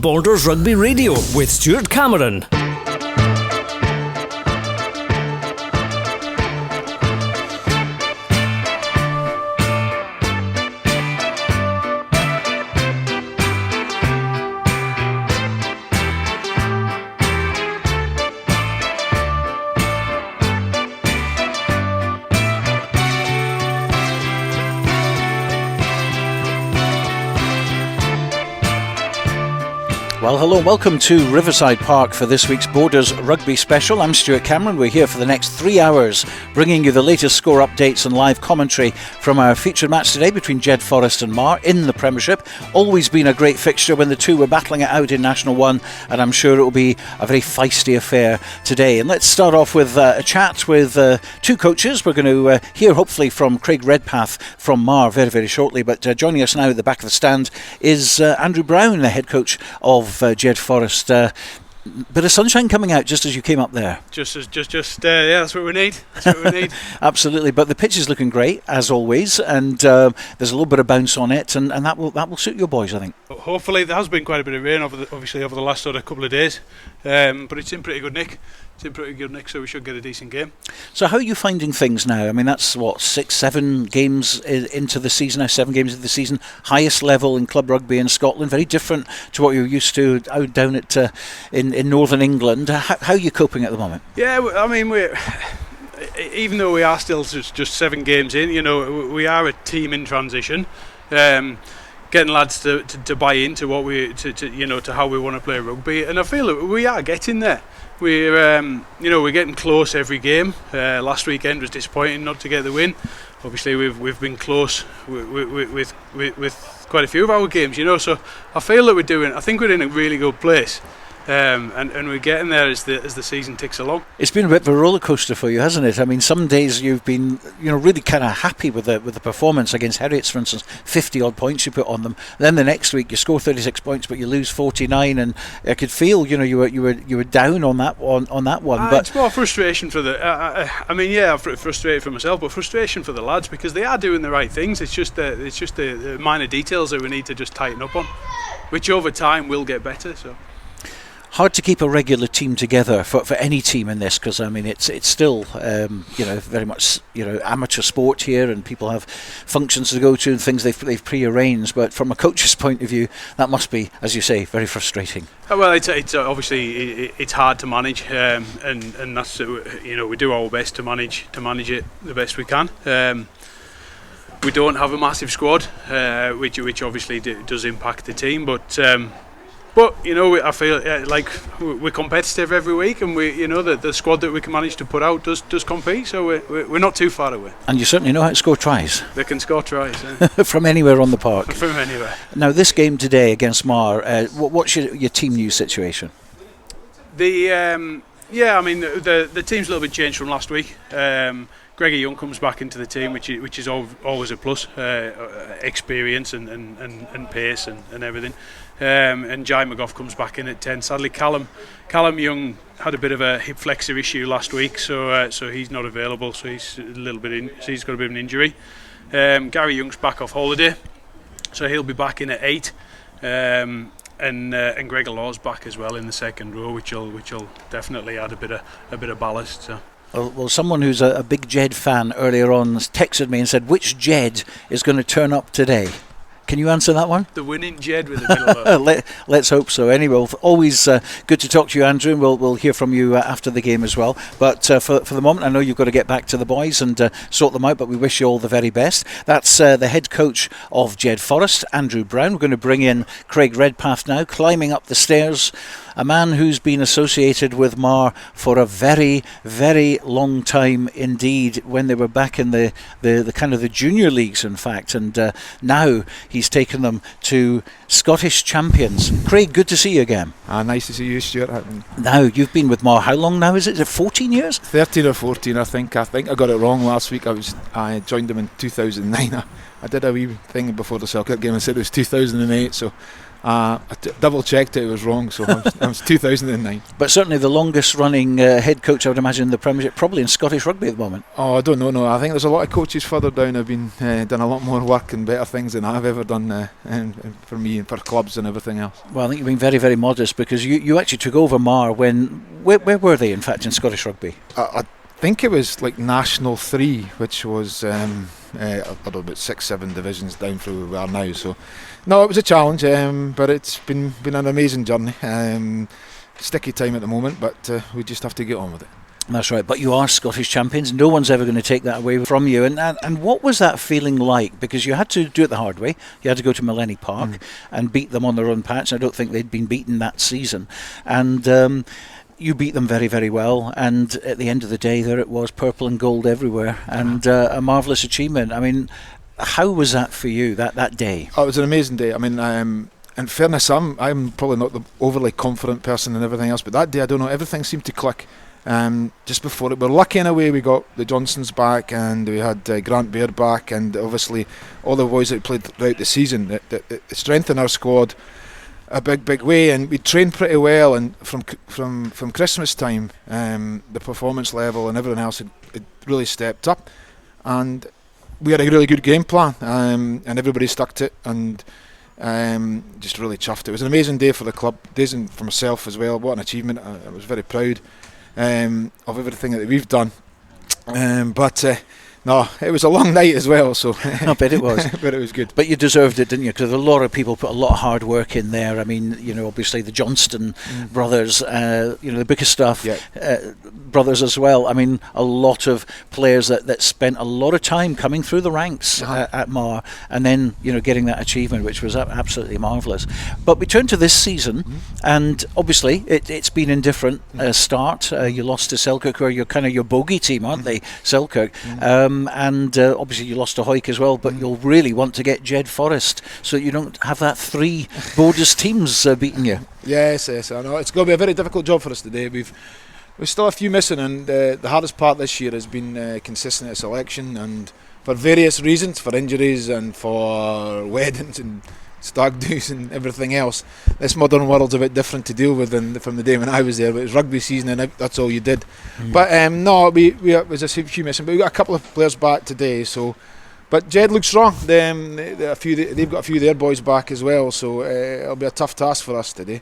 Borders Rugby Radio with Stuart Cameron. Well, hello and welcome to Riverside Park for this week's Borders Rugby Special. I'm Stuart Cameron. We're here for the next 3 hours, bringing you the latest score updates and live commentary from our featured match today between Jedforest and Marr in the Premiership. Always been a great fixture when the two were battling it out in National 1, and I'm sure it will be a very feisty affair today. And let's start off with a chat with two coaches. We're going to hear hopefully from Craig Redpath from Marr very, very shortly, but joining us now at the back of the stand is Andrew Brown, the head coach of Jedforest. Bit of sunshine coming out just as you came up there. Yeah, that's what we need. Absolutely, but the pitch is looking great as always, and there's a little bit of bounce on it, and that will suit your boys, I think. Hopefully, there has been quite a bit of rain over the last sort of couple of days, but it's in pretty good nick. So we should get a decent game. So how are you finding things now? I mean, that's what, 6-7 games into the season now, 7 games into the season, highest level in club rugby in Scotland, very different to what you're used to out down at in northern England. How are you coping at the moment? Yeah, I mean, even though we are still just 7 games in, you know, we are a team in transition. Getting lads to buy into what to how we want to play rugby, and I feel that we are getting there. We're getting close every game. Last weekend was disappointing not to get the win. Obviously, we've been close with quite a few of our games, you know. So I feel that I think we're in a really good place. And we're getting there as the season ticks along. It's been a bit of a roller coaster for you, hasn't it? I mean, some days you've been, really kind of happy with the performance against Heriots, for instance, 50 odd points you put on them. Then the next week you score 36 points, but you lose 49, and I could feel, you were down on that one. But it's more frustration for frustrated for myself, but frustration for the lads because they are doing the right things. It's just the minor details that we need to just tighten up on, which over time will get better. So. Hard to keep a regular team together for any team in this, because I mean it's still very much amateur sport here, and people have functions to go to and things they've pre-arranged. But from a coach's point of view, that must be, as you say, very frustrating. Well, it's obviously it's hard to manage, and that's we do our best to manage it the best we can. We don't have a massive squad, which obviously does impact the team, but I feel like we're competitive every week, and the squad that we can manage to put out does compete, so we're not too far away. And you certainly know how to score tries. They can score tries, yeah. From anywhere on the park. From anywhere. Now, this game today against Marr, what's your team news situation? The team's a little bit changed from last week. Gregor Young comes back into the team, which is always a plus, experience and pace and everything. And Jai McGough comes back in at 10. Sadly, Callum Young had a bit of a hip flexor issue last week, so he's not available. So he's a little bit in. So he's got a bit of an injury. Gary Young's back off holiday, so he'll be back in at 8. And Gregor Law's back as well in the second row, which will definitely add a bit of ballast. So. Well, someone who's a big Jed fan earlier on texted me and said, which Jed is going to turn up today? Can you answer that one? The winning Jed with a middle. Let's hope so. Anyway, always good to talk to you, Andrew, and we'll hear from you after the game as well. But for the moment, I know you've got to get back to the boys and sort them out, but we wish you all the very best. That's the head coach of Jedforest, Andrew Brown. We're going to bring in Craig Redpath now, climbing up the stairs. A man who's been associated with Marr for a very, very long time indeed, when they were back in the kind of the junior leagues, in fact, and now he's taken them to Scottish champions. Craig, good to see you again. Nice to see you, Stuart. Now, you've been with Marr how long now? Is it 14 years? 13 or 14, I think. I got it wrong last week. I joined them in 2009. I did a wee thing before the Selkirk game and said it was 2008, so I double checked it was wrong, so it was 2009. But certainly the longest running head coach, I would imagine, in the Premiership, probably in Scottish rugby at the moment. Oh, I don't know. No, I think there's a lot of coaches further down who've been done a lot more work and better things than I've ever done and for me and for clubs and everything else. Well, I think you've been very, very modest, because you actually took over Marr when... Where were they, in fact, in Scottish rugby? I think it was like National 3, which was I don't know, about 6-7 divisions down from where we are now. So, no, it was a challenge, but it's been an amazing journey. Sticky time at the moment, but we just have to get on with it. That's right, but you are Scottish champions. No one's ever going to take that away from you. And what was that feeling like? Because you had to do it the hard way. You had to go to Millennium Park and beat them on their own patch. I don't think they'd been beaten that season. And you beat them very, very well. And at the end of the day, there it was, purple and gold everywhere. And a marvellous achievement. I mean, how was that for you, that day? Oh, it was an amazing day. I mean, in fairness, I'm probably not the overly confident person and everything else, but that day, I don't know, everything seemed to click. Just before it, we were lucky in a way. We got the Johnsons back, and we had Grant Baird back, and obviously all the boys that played throughout the season. It strengthened our squad a big way, and we trained pretty well. And from Christmas time, the performance level and everything else had really stepped up, and we had a really good game plan, and everybody stuck to it, and just really chuffed. It was an amazing day for the club, days for myself as well. What an achievement! I was very proud of everything that we've done, but no, it was a long night as well, so I bet it was. But it was good. But you deserved it, didn't you? Because a lot of people put a lot of hard work in there. I mean, obviously the Johnston brothers, the Bickerstaff brothers as well. I mean, a lot of players that spent a lot of time coming through the ranks at Marr, and then getting that achievement, which was absolutely marvellous. But we turn to this season, and obviously it's been in different start. You lost to Selkirk, who are your bogey team, aren't they? Selkirk. And obviously you lost to Hawick as well, but you'll really want to get Jedforest so you don't have that 3 Borders teams beating you. Yes, I know. It's going to be a very difficult job for us today. We've still a few missing, and the hardest part this year has been consistent selection, and for various reasons, for injuries and for weddings and stag do's and everything else. This modern world's a bit different to deal with than from the day when I was there, but it was rugby season and that's all you did. But no, we was a few missing, but we got a couple of players back today, so but Jed looks strong. They've got a few of their boys back as well, so it'll be a tough task for us today.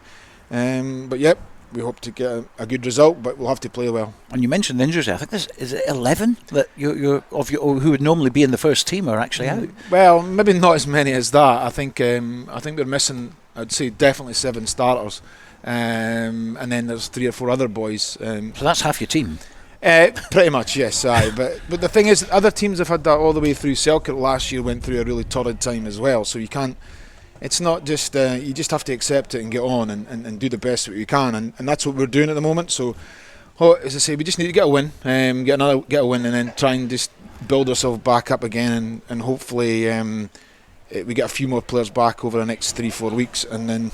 But yep, we hope to get a good result, but we'll have to play well. And you mentioned the injuries. I think is it 11 that who would normally be in the first team are actually out. Well, maybe not as many as that. I think we're missing, I'd say definitely 7 starters, and then there's 3 or 4 other boys. So that's half your team. Pretty much, yes. But the thing is, other teams have had that all the way through. Selkirk last year went through a really torrid time as well, so you can't. It's not just you just have to accept it and get on and do the best that you can, and that's what we're doing at the moment. So, as I say, we just need to get a win, get a win, and then try and just build ourselves back up again, and hopefully we get a few more players back over the next 3-4 weeks, and then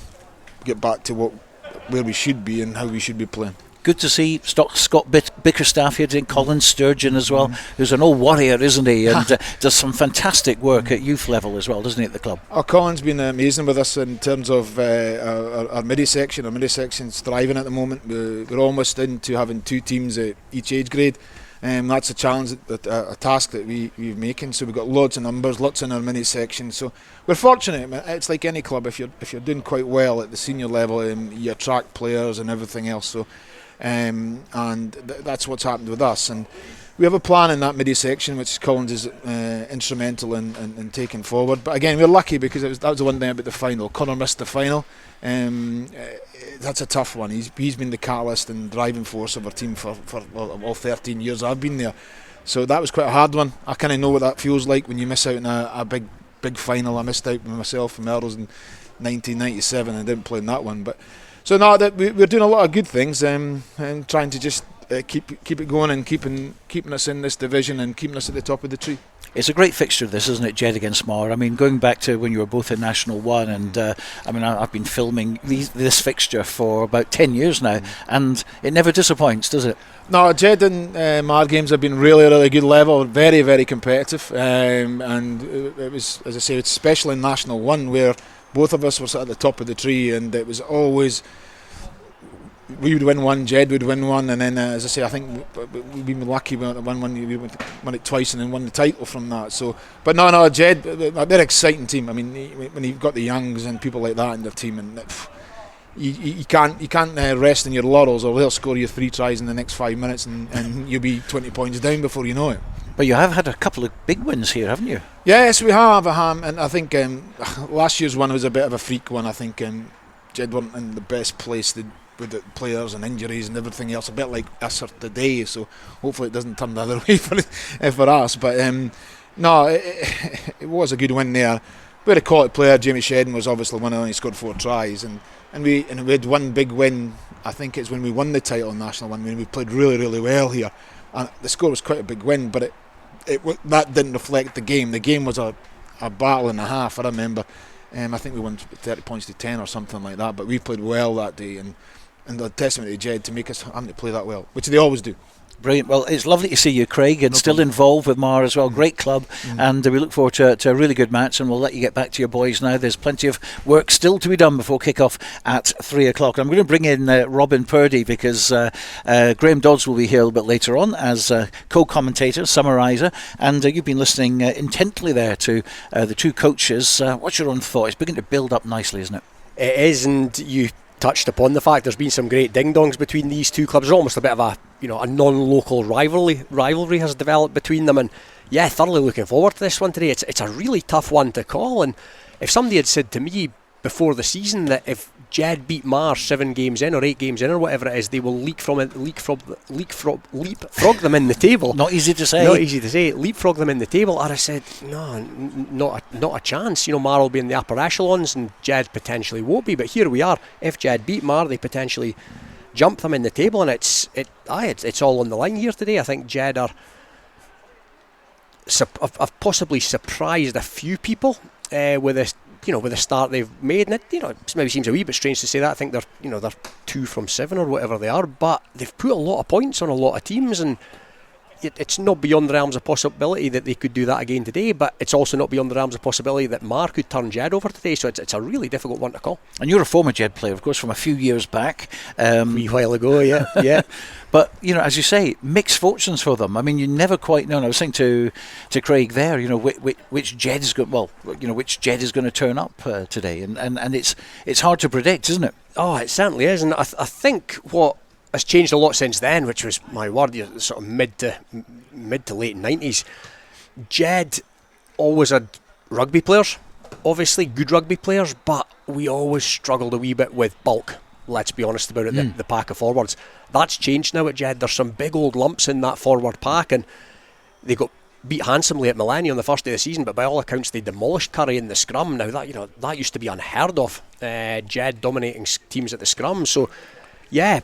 get back to where we should be and how we should be playing. Good to see Scott Bickerstaff here doing Colin Sturgeon as well, who's an old warrior, isn't he? And does some fantastic work at youth level as well, doesn't he, at the club? Colin's been amazing with us in terms of our midi section. Our midi section's thriving at the moment. We're almost into having 2 teams at each age grade. That's a challenge, a task that we're making. So we've got lots of numbers, lots in our mini section. So we're fortunate. It's like any club. If you're doing quite well at the senior level, you attract players and everything else. So. That's what's happened with us, and we have a plan in that midi section which Collins is instrumental in taking forward. But again, we're lucky because that was the one thing about the final. Connor missed the final. That's a tough one. He's been the catalyst and driving force of our team for all 13 years I've been there, so that was quite a hard one. I kind of know what that feels like when you miss out on a big final. I missed out with myself and Merles in 1997 and didn't play in that one, but so now that we're doing a lot of good things, and trying to just keep it going and keeping us in this division and keeping us at the top of the tree. It's a great fixture, this, isn't it, Jed against Marr? I mean, going back to when you were both in National 1, and I've been filming this fixture for about 10 years now, and it never disappoints, does it? No, Jed and Marr games have been really good level, very competitive, and it was, as I say, it's special in National 1 where both of us were sat at the top of the tree, and it was always we would win one, Jed would win one, and then as I say, I think we've been lucky we won it twice and then won the title from that. So, but no, Jed, they're an exciting team. I mean, when you've got the youngs and people like that in their team, and you can't rest in your laurels, or they'll score you 3 tries in the next 5 minutes, and you'll be 20 points down before you know it. But you have had a couple of big wins here, haven't you? Yes, we have, and I think last year's one was a bit of a freak one. I think Jed weren't in the best place with the players and injuries and everything else, a bit like us today, so hopefully it doesn't turn the other way for us. But no, it was a good win there. We had a quality player. Jamie Shedden was obviously one of them. He scored 4 tries, and we had one big win. I think it's when we won the title, national one, when we played really, really well here, and the score was quite a big win, but that didn't reflect the game. The game was a battle and a half, I remember. I think we won 30 points to 10 or something like that, but we played well that day, and a testament to Jed to make us having to play that well, which they always do. Brilliant. Well, it's lovely to see you, Craig, and still involved with Marr as well. Great club, and we look forward to a really good match, and we'll let you get back to your boys now. There's plenty of work still to be done before kick-off at 3 o'clock. I'm going to bring in Robin Purdy, because Graham Dodds will be here a little bit later on as co-commentator, summariser, and you've been listening intently there to the two coaches. What's your own thought? It's beginning to build up nicely, isn't it? It is, and you touched upon the fact there's been some great ding-dongs between these two clubs. There's almost a bit of a non-local rivalry has developed between them, and yeah, thoroughly looking forward to this one today. It's a really tough one to call, and if somebody had said to me before the season that if Jed beat Marr 7 games in or 8 games in or whatever it is, they will leapfrog them in the table. Not easy to say. Leapfrog them in the table. I'd have said no, not a chance. Marr will be in the upper echelons and Jed potentially won't be. But here we are. If Jed beat Marr, they potentially jump them in the table, and it's all on the line here today. I think Jed have possibly surprised a few people with this. With the start they've made, and it maybe seems a wee bit strange to say that. I think they're 2 from 7 or whatever they are, but they've put a lot of points on a lot of teams, and it's not beyond the realms of possibility that they could do that again today. But it's also not beyond the realms of possibility that Marr could turn Jed over today. So it's a really difficult one to call. And you're a former Jed player, of course, from a few years back. A wee while ago, yeah. But as you say, mixed fortunes for them. I mean, you never quite know. And I was saying to Craig there, which Jed is which Jed is going to turn up today, and it's hard to predict, isn't it? Oh, it certainly is, and I think what has changed a lot since then, which was my word, sort of mid to late 90s. Jed always had rugby players, obviously good rugby players, but we always struggled a wee bit with bulk. Let's be honest about it, the pack of forwards. That's changed now at Jed. There's some big old lumps in that forward pack, and they got beat handsomely at Millennium on the first day of the season, but by all accounts they demolished Curry in the scrum. Now that used to be unheard of, Jed dominating teams at the scrum. So yeah,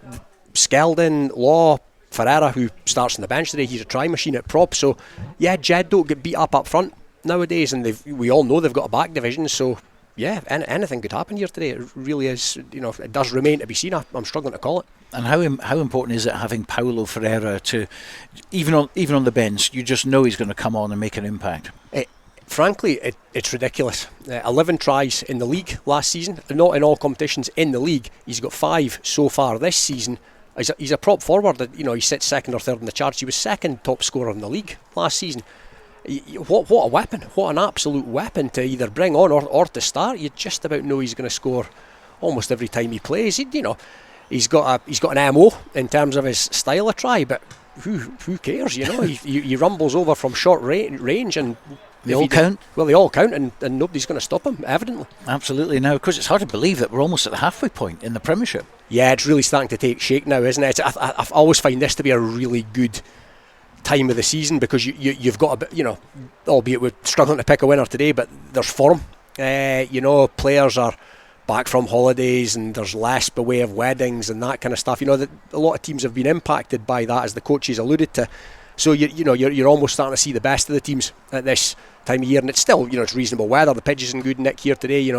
Skeldon, Law, Ferreira, who starts on the bench today, he's a try machine at prop. So yeah, Jed don't get beat up front nowadays, and we all know they've got a back division. So yeah, anything could happen here today. It really is, it does remain to be seen. I'm struggling to call it. And how important is it having Paulo Ferreira to, even on the bench, you just know he's going to come on and make an impact? Frankly, it's ridiculous. 11 tries in the league last season, not in all competitions in the league. He's got 5 so far this season. He's a prop forward. He sits second or third in the charts. He was second top scorer in the league last season. What a weapon! What an absolute weapon to either bring on or to start. You just about know he's going to score almost every time he plays. He's got an MO in terms of his style of try, but who cares? He rumbles over from short range, and they all count. Well, they all count, and nobody's going to stop him, evidently. Absolutely. Now, of course, it's hard to believe that we're almost at the halfway point in the Premiership. Yeah, it's really starting to take shape now, isn't it? I always find this to be a really good time of the season, because you've got a bit, albeit we're struggling to pick a winner today, but there's form. Players are back from holidays, and there's less by way of weddings and that kind of stuff. A lot of teams have been impacted by that, as the coaches alluded to. So you're almost starting to see the best of the teams at this time of year, and it's still it's reasonable weather. The pitch is in good nick here today.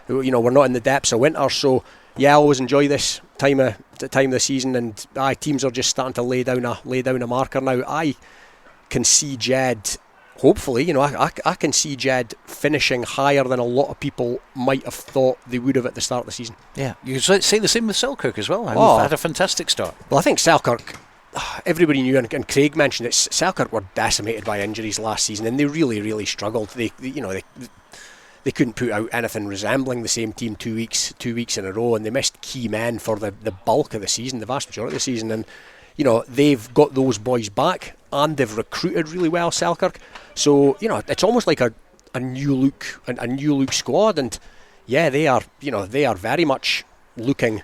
We're not in the depths of winter, so yeah, I always enjoy this time of the season, and teams are just starting to lay down a marker now. I can see Jed hopefully, I can see Jed finishing higher than a lot of people might have thought they would have at the start of the season. Yeah, you could say the same with Selkirk as well. We've had a fantastic start. Well, I think Selkirk, everybody knew, and Craig mentioned it, Selkirk were decimated by injuries last season, and they really, really struggled. They couldn't put out anything resembling the same team 2 weeks in a row, and they missed key men for the bulk of the season, the vast majority of the season. And they've got those boys back, and they've recruited really well, Selkirk. So it's almost like a new look squad, and yeah, they are very much looking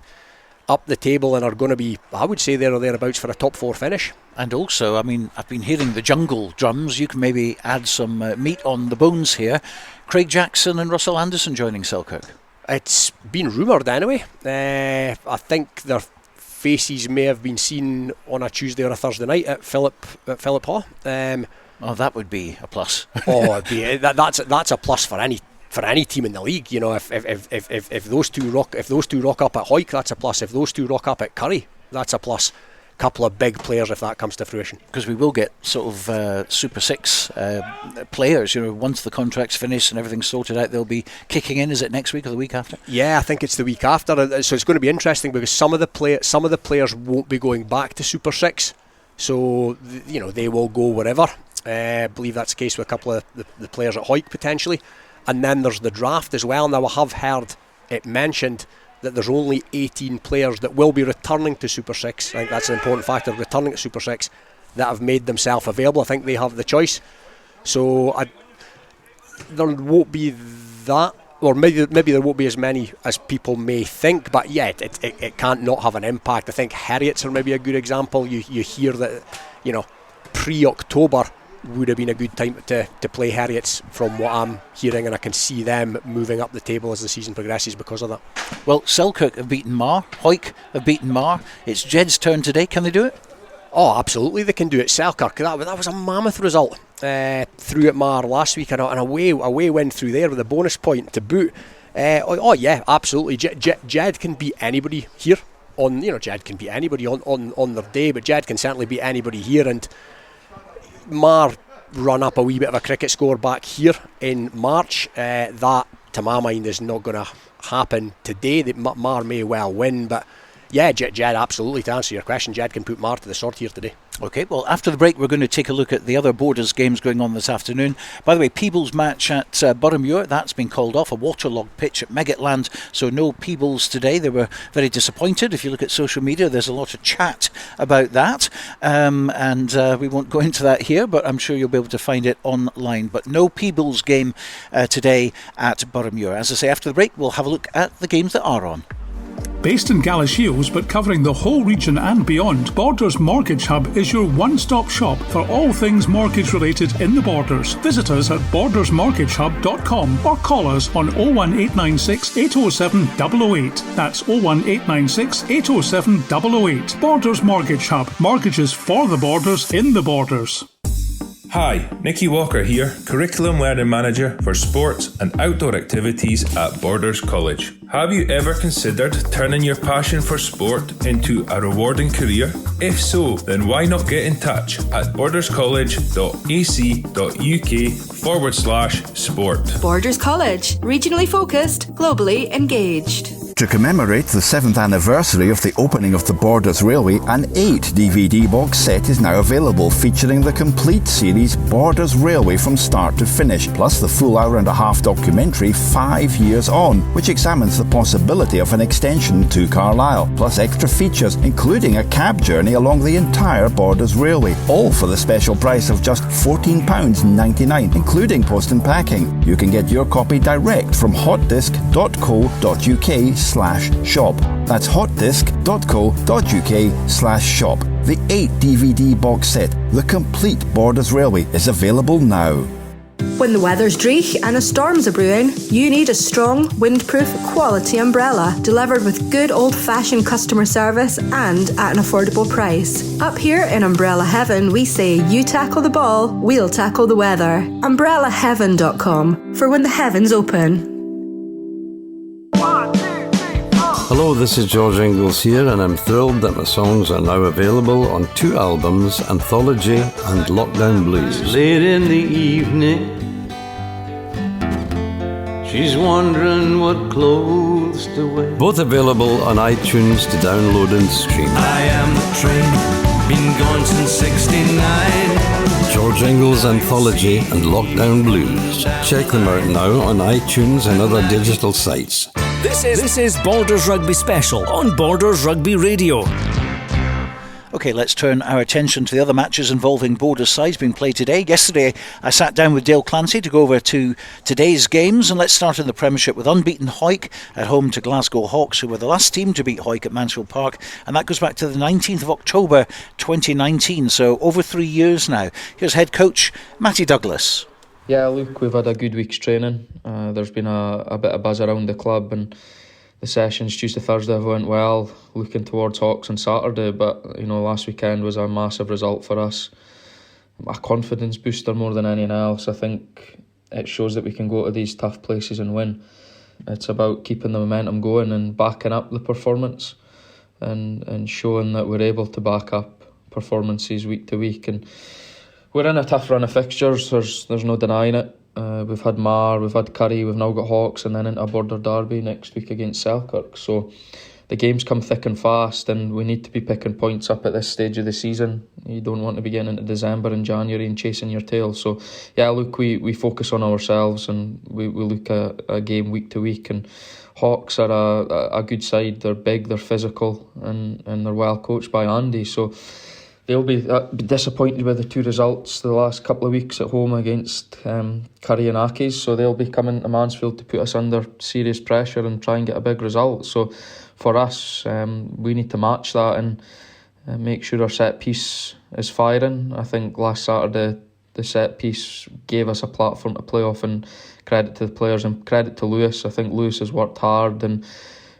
up the table and are going to be, I would say, there or thereabouts for a top 4 finish. And also, I mean, I've been hearing the jungle drums. You can maybe add some meat on the bones here. Craig Jackson and Russell Anderson joining Selkirk. It's been rumoured anyway. I think their faces may have been seen on a Tuesday or a Thursday night at Philip Hall. That would be a plus. That's a plus for any team in the league. If those two rock up at Hawick, that's a plus. If those two rock up at Curry, that's a plus. Couple of big players if that comes to fruition. Because we will get sort of Super 6 players, once the contract's finished and everything's sorted out, they'll be kicking in. Is it next week or the week after? Yeah, I think it's the week after. So it's going to be interesting because some of the players won't be going back to Super 6. So they will go wherever. I believe that's the case with a couple of the players at Hawick potentially. And then there's the draft as well. Now I have heard it mentioned that there's only 18 players that will be returning to Super 6. I think that's an important factor, returning to Super 6, that have made themselves available. I think they have the choice. So there won't be that, or maybe there won't be as many as people may think, but yeah, it can't not have an impact. I think Heriots are maybe a good example. You hear that, pre-October would have been a good time to play Heriots from what I'm hearing, and I can see them moving up the table as the season progresses because of that. Well, Selkirk have beaten Marr, Hawick have beaten Marr. It's Jed's turn today. Can they do it? Oh, absolutely they can do it. Selkirk, that was a mammoth result through at Marr last week, and an away win through there with a bonus point to boot. Yeah, absolutely. Jed can beat anybody here. Jed can beat anybody on their day, but Jed can certainly beat anybody here. And Marr run up a wee bit of a cricket score back here in March. That, to my mind, is not going to happen today. Marr may well win, but yeah, Jed, absolutely, to answer your question, Jed can put Marr to the sword here today. OK, well, after the break, we're going to take a look at the other Borders games going on this afternoon. By the way, Peebles match at Boroughmuir, that's been called off. A waterlogged pitch at Meggetland, so no Peebles today. They were very disappointed. If you look at social media, there's a lot of chat about that. And we won't go into that here, but I'm sure you'll be able to find it online. But no Peebles game today at Boroughmuir. As I say, after the break, we'll have a look at the games that are on. Based in Galashiels but covering the whole region and beyond, Borders Mortgage Hub is your one-stop shop for all things mortgage related in the Borders. Visit us at bordersmortgagehub.com or call us on 01896 807 008. That's 01896 807 008. Borders Mortgage Hub. Mortgages for the Borders in the Borders. Hi, Nicky Walker here, Curriculum Learning Manager for Sports and Outdoor Activities at Borders College. Have you ever considered turning your passion for sport into a rewarding career? If so, then why not get in touch at borderscollege.ac.uk/sport. Borders College, regionally focused, globally engaged. To commemorate the 7th anniversary of the opening of the Borders Railway, an 8 DVD box set is now available featuring the complete series Borders Railway from start to finish, plus the full hour-and-a-half documentary 5 Years On, which examines the possibility of an extension to Carlisle, plus extra features including a cab journey along the entire Borders Railway, all for the special price of just £14.99, including post and packing. You can get your copy direct from hotdisc.co.uk/shop. That's hotdisc.co.uk/shop. The 8 DVD box set, The Complete Borders Railway, is available now. When the weather's dreich and a storm's a brewing, you need a strong, windproof, quality umbrella delivered with good old-fashioned customer service and at an affordable price. Up here in Umbrella Heaven, we say you tackle the ball, we'll tackle the weather. UmbrellaHeaven.com for when the heavens open. 1, 2, 3, 4. Hello, this is George Ingles here, and I'm thrilled that my songs are now available on 2 albums, Anthology and Lockdown Blues. Late in the evening, she's wondering what clothes to wear. Both available on iTunes to download and stream. I am the train, been gone since 69. George Ingles Anthology and Lockdown Blues. Check them out now on iTunes and other digital sites. This is Borders Rugby Special on Borders Rugby Radio. OK, let's turn our attention to the other matches involving Borders sides being played today. Yesterday, I sat down with Dale Clancy to go over to today's games, and let's start in the Premiership with unbeaten Hawick at home to Glasgow Hawks, who were the last team to beat Hawick at Mansfield Park, and that goes back to the 19th of October 2019, so over 3 years now. Here's head coach Matty Douglas. Yeah, look, we've had a good week's training. There's been a bit of buzz around the club, and the sessions Tuesday, Thursday have went well, looking towards Hawks on Saturday, but last weekend was a massive result for us. A confidence booster more than anything else. I think it shows that we can go to these tough places and win. It's about keeping the momentum going and backing up the performance and showing that we're able to back up performances week to week. And we're in a tough run of fixtures, there's no denying it. We've had Marr, we've had Curry, we've now got Hawks, and then into a border derby next week against Selkirk. So the games come thick and fast, and we need to be picking points up at this stage of the season. You don't want to be getting into December and January and chasing your tail. So yeah, look, we focus on ourselves, and we look at a game week to week. And Hawks are a good side. They're big, they're physical, and they're well coached by Andy. So they'll be disappointed with the 2 results the last couple of weeks at home against Curry and Accies. So they'll be coming to Mansfield to put us under serious pressure and try and get a big result. So for us, we need to match that and make sure our set piece is firing. I think last Saturday the set piece gave us a platform to play off, and credit to the players and credit to Lewis. I think Lewis has worked hard and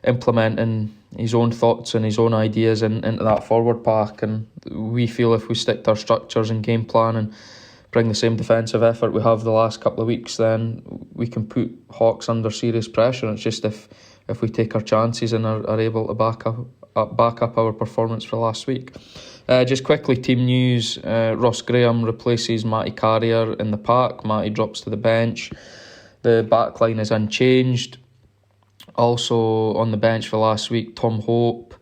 implementing his own thoughts and his own ideas into that forward pack, and we feel if we stick to our structures and game plan and bring the same defensive effort we have the last couple of weeks, then we can put Hawks under serious pressure. It's just if we take our chances and are able to back up our performance for last week. Just quickly, team news, Ross Graham replaces Matty Carrier in the pack. Matty drops to the bench. The back line is unchanged. Also on the bench for last week, Tom Hope,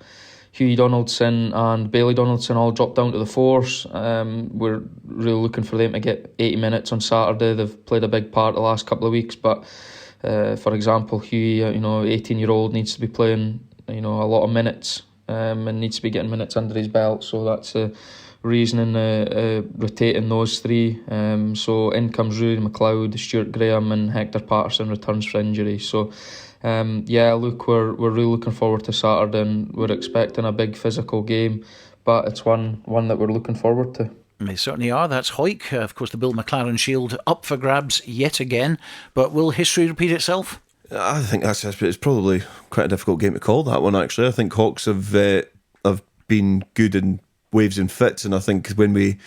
Hughie Donaldson and Bailey Donaldson all dropped down to the force. We're really looking for them to get 80 minutes on Saturday. They've played a big part the last couple of weeks, but for example, Hughie, 18-year-old, needs to be playing a lot of minutes and needs to be getting minutes under his belt. So that's a reason in rotating those 3. So in comes Rudy McLeod, Stuart Graham and Hector Patterson returns for injury. So look, we're really looking forward to Saturday, and we're expecting a big physical game, but it's one that we're looking forward to. They certainly are. That's Hawick. Of course, the Bill McLaren Shield up for grabs yet again, but will history repeat itself? I think it's probably quite a difficult game to call, that one, actually. I think Hawks have been good in waves and fits, and I think when we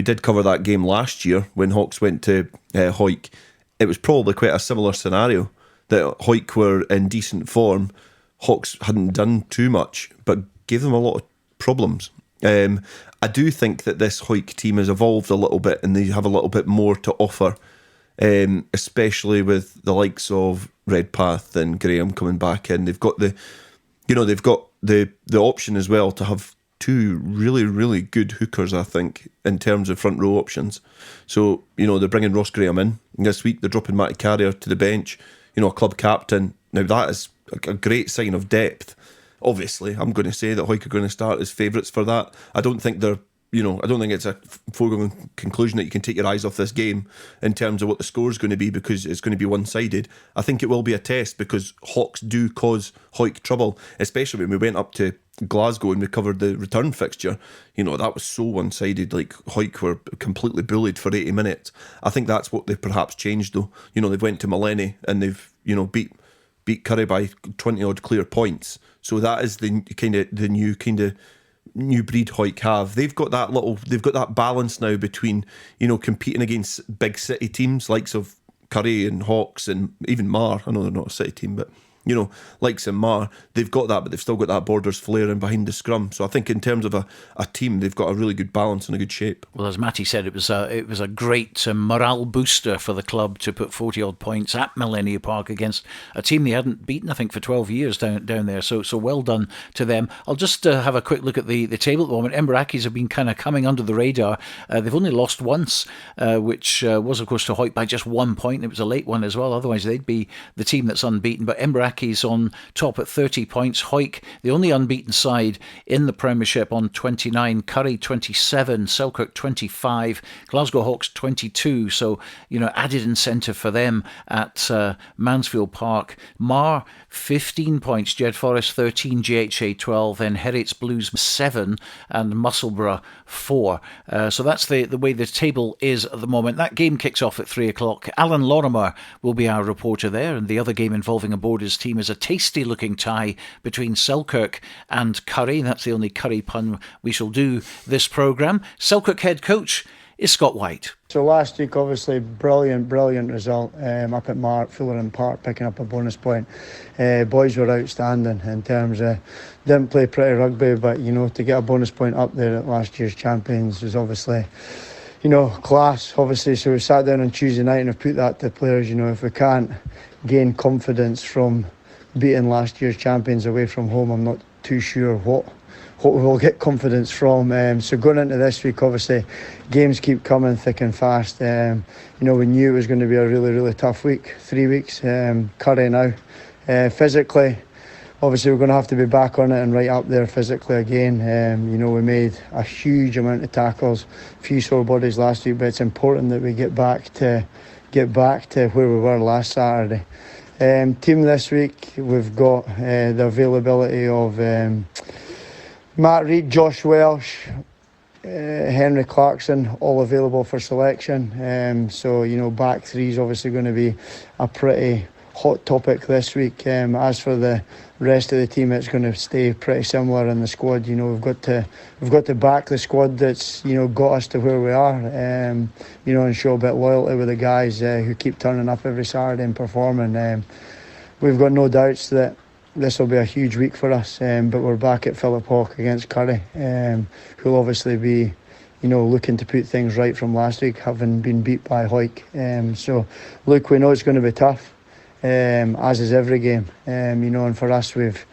did cover that game last year, when Hawks went to Hawick, it was probably quite a similar scenario, that Hawick were in decent form. Hawks hadn't done too much, but gave them a lot of problems. I do think that this Hawick team has evolved a little bit, and they have a little bit more to offer, especially with the likes of Redpath and Graham coming back in. They've got the option as well to have 2 really, really good hookers, I think, in terms of front row options. So, they're bringing Ross Graham in this week. They're dropping Matty Carrier to the bench, a club captain. Now, that is a great sign of depth. Obviously, I'm going to say that Hawick are going to start as favourites for that. I don't think it's a foregone conclusion that you can take your eyes off this game in terms of what the score is going to be, because it's going to be one-sided. I think it will be a test, because Hawks do cause Hawick trouble, especially when we went up to Glasgow and we covered the return fixture. That was so one-sided. Like, Hawick were completely bullied for 80 minutes. I think that's what they've perhaps changed, though. They've went to Maleny and they've beat Curry by 20 odd clear points. So that is the new breed Hawick have. They've got that balance now between competing against big city teams likes of Curry and Hawks and even Marr. I know they're not a city team, but you know, like St Marr, they've got that, but they've still got that Borders flair in behind the scrum. So I think in terms of a team, they've got a really good balance and a good shape. Well, as Matty said, it was a great morale booster for the club to put 40-odd points at Millennia Park against a team they hadn't beaten, I think, for 12 years down there. So well done to them. I'll just have a quick look at the table at the moment. Emberakis have been kind of coming under the radar. They've only lost once, which was, of course, to Hawick by just 1 point. It was a late one as well. Otherwise, they'd be the team that's unbeaten. But Emberakis on top at 30 points. Hawick, the only unbeaten side in the Premiership, on 29. Curry 27, Selkirk 25, Glasgow Hawks 22. So, you know, added incentive for them at Mansfield Park. Marr 15 points, Jedforest 13, GHA 12, then Heriots Blues 7 and Musselburgh 4. So that's the way the table is at the moment. That game kicks off at 3 o'clock. Alan Lorimer will be our reporter there, and the other game involving a Borders team is a tasty looking tie between Selkirk and Curry. That's the only Curry pun we shall do this programme. Selkirk head coach is Scott White. So last week, obviously, brilliant result up at Fullerton Park, picking up a bonus point. Boys were outstanding in terms of, didn't play pretty rugby, but, you know, to get a bonus point up there at last year's champions was obviously, you know, class, obviously. So we sat down on Tuesday night and have put that to players, you know, if we can't gain confidence from beating last year's champions away from home, I'm not too sure what we will get confidence from. So going into this week, obviously, games keep coming thick and fast. You know, we knew it was going to be a really tough week, 3 weeks. Curry now. Physically, obviously, we're going to have to be back on it and right up there physically again. You know, we made a huge amount of tackles, a few sore bodies last week, but it's important that we get back to where we were last Saturday. Team this week, we've got the availability of Matt Reid, Josh Welsh, Henry Clarkson, all available for selection. So, you know, back three is obviously going to be a pretty hot topic this week. As for the rest of the team, it's going to stay pretty similar in the squad. You know, we've got to back the squad that's, you know, got us to where we are. You know, and show a bit of loyalty with the guys who keep turning up every Saturday and performing. We've got no doubts that this will be a huge week for us, but we're back at Philip Hawke against Curry, who'll obviously be, you know, looking to put things right from last week, having been beat by Hawick. So, look, we know it's going to be tough, as is every game. You know, and for us, we've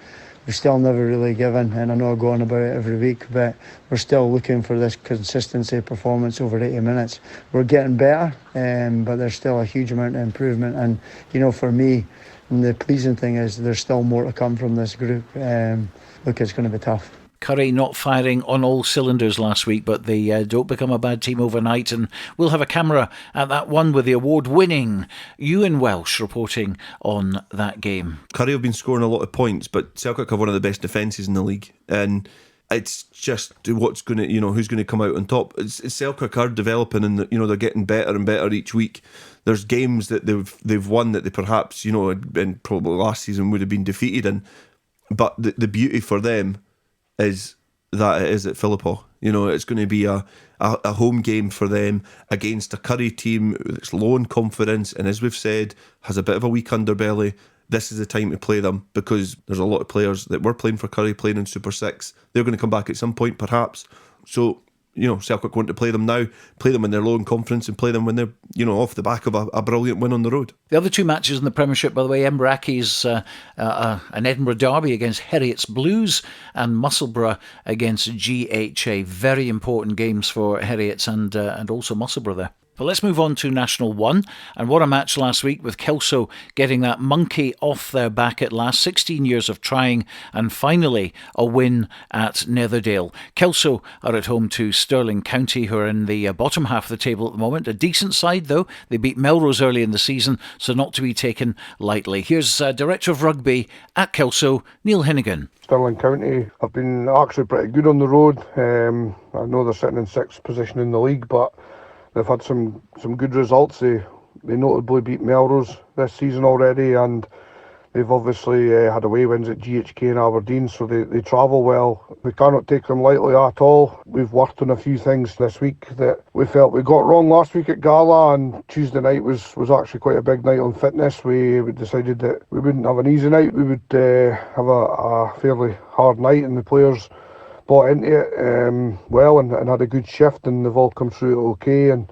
still never really given, and I know I go on about it every week, but we're still looking for this consistency performance over 80 minutes. We're getting better, but there's still a huge amount of improvement, and, you know, for me, and the pleasing thing is there's still more to come from this group. Look, it's going to be tough. Curry not firing on all cylinders last week, but they don't become a bad team overnight, and we'll have a camera at that one with the award-winning Ewan Welsh reporting on that game. Curry have been scoring a lot of points, but Selkirk have one of the best defences in the league, and it's just what's going to, you know, who's going to come out on top. It's Selkirk are developing, and, you know, they're getting better and better each week. There's games that they've won that they perhaps, you know, and probably last season would have been defeated in, but the beauty for them is that it is at Philiphaugh. You know, it's going to be a home game for them against a Curry team that's low in confidence, and as we've said, has a bit of a weak underbelly. This is the time to play them, because there's a lot of players that were playing for Curry playing in Super 6. They're going to come back at some point, perhaps. So, you know, Selkirk want to play them now, play them when they're low in confidence, and play them when they're, you know, off the back of a brilliant win on the road. The other two matches in the Premiership, by the way, Emberakis, an Edinburgh derby against Heriots Blues, and Musselburgh against GHA. Very important games for Heriots and also Musselburgh there. But let's move on to National 1. And what a match last week, with Kelso getting that monkey off their back at last. 16 years of trying, and finally a win at Netherdale. Kelso are at home to Stirling County, who are in the bottom half of the table at the moment. A decent side, though. They beat Melrose early in the season, so not to be taken lightly. Here's Director of Rugby at Kelso, Neil Hinnigan. Stirling County have been actually pretty good on the road. I know they're sitting in 6th position in the league, but they've had some good results. They notably beat Melrose this season already, and they've obviously had away wins at GHK and Aberdeen, so they travel well we cannot take them lightly at all. We've worked on a few things this week that we felt we got wrong last week at Gala, and Tuesday night was actually quite a big night on fitness. We decided that we wouldn't have an easy night, we would have a fairly hard night, and the players bought into it well and had a good shift, and they've all come through it okay. And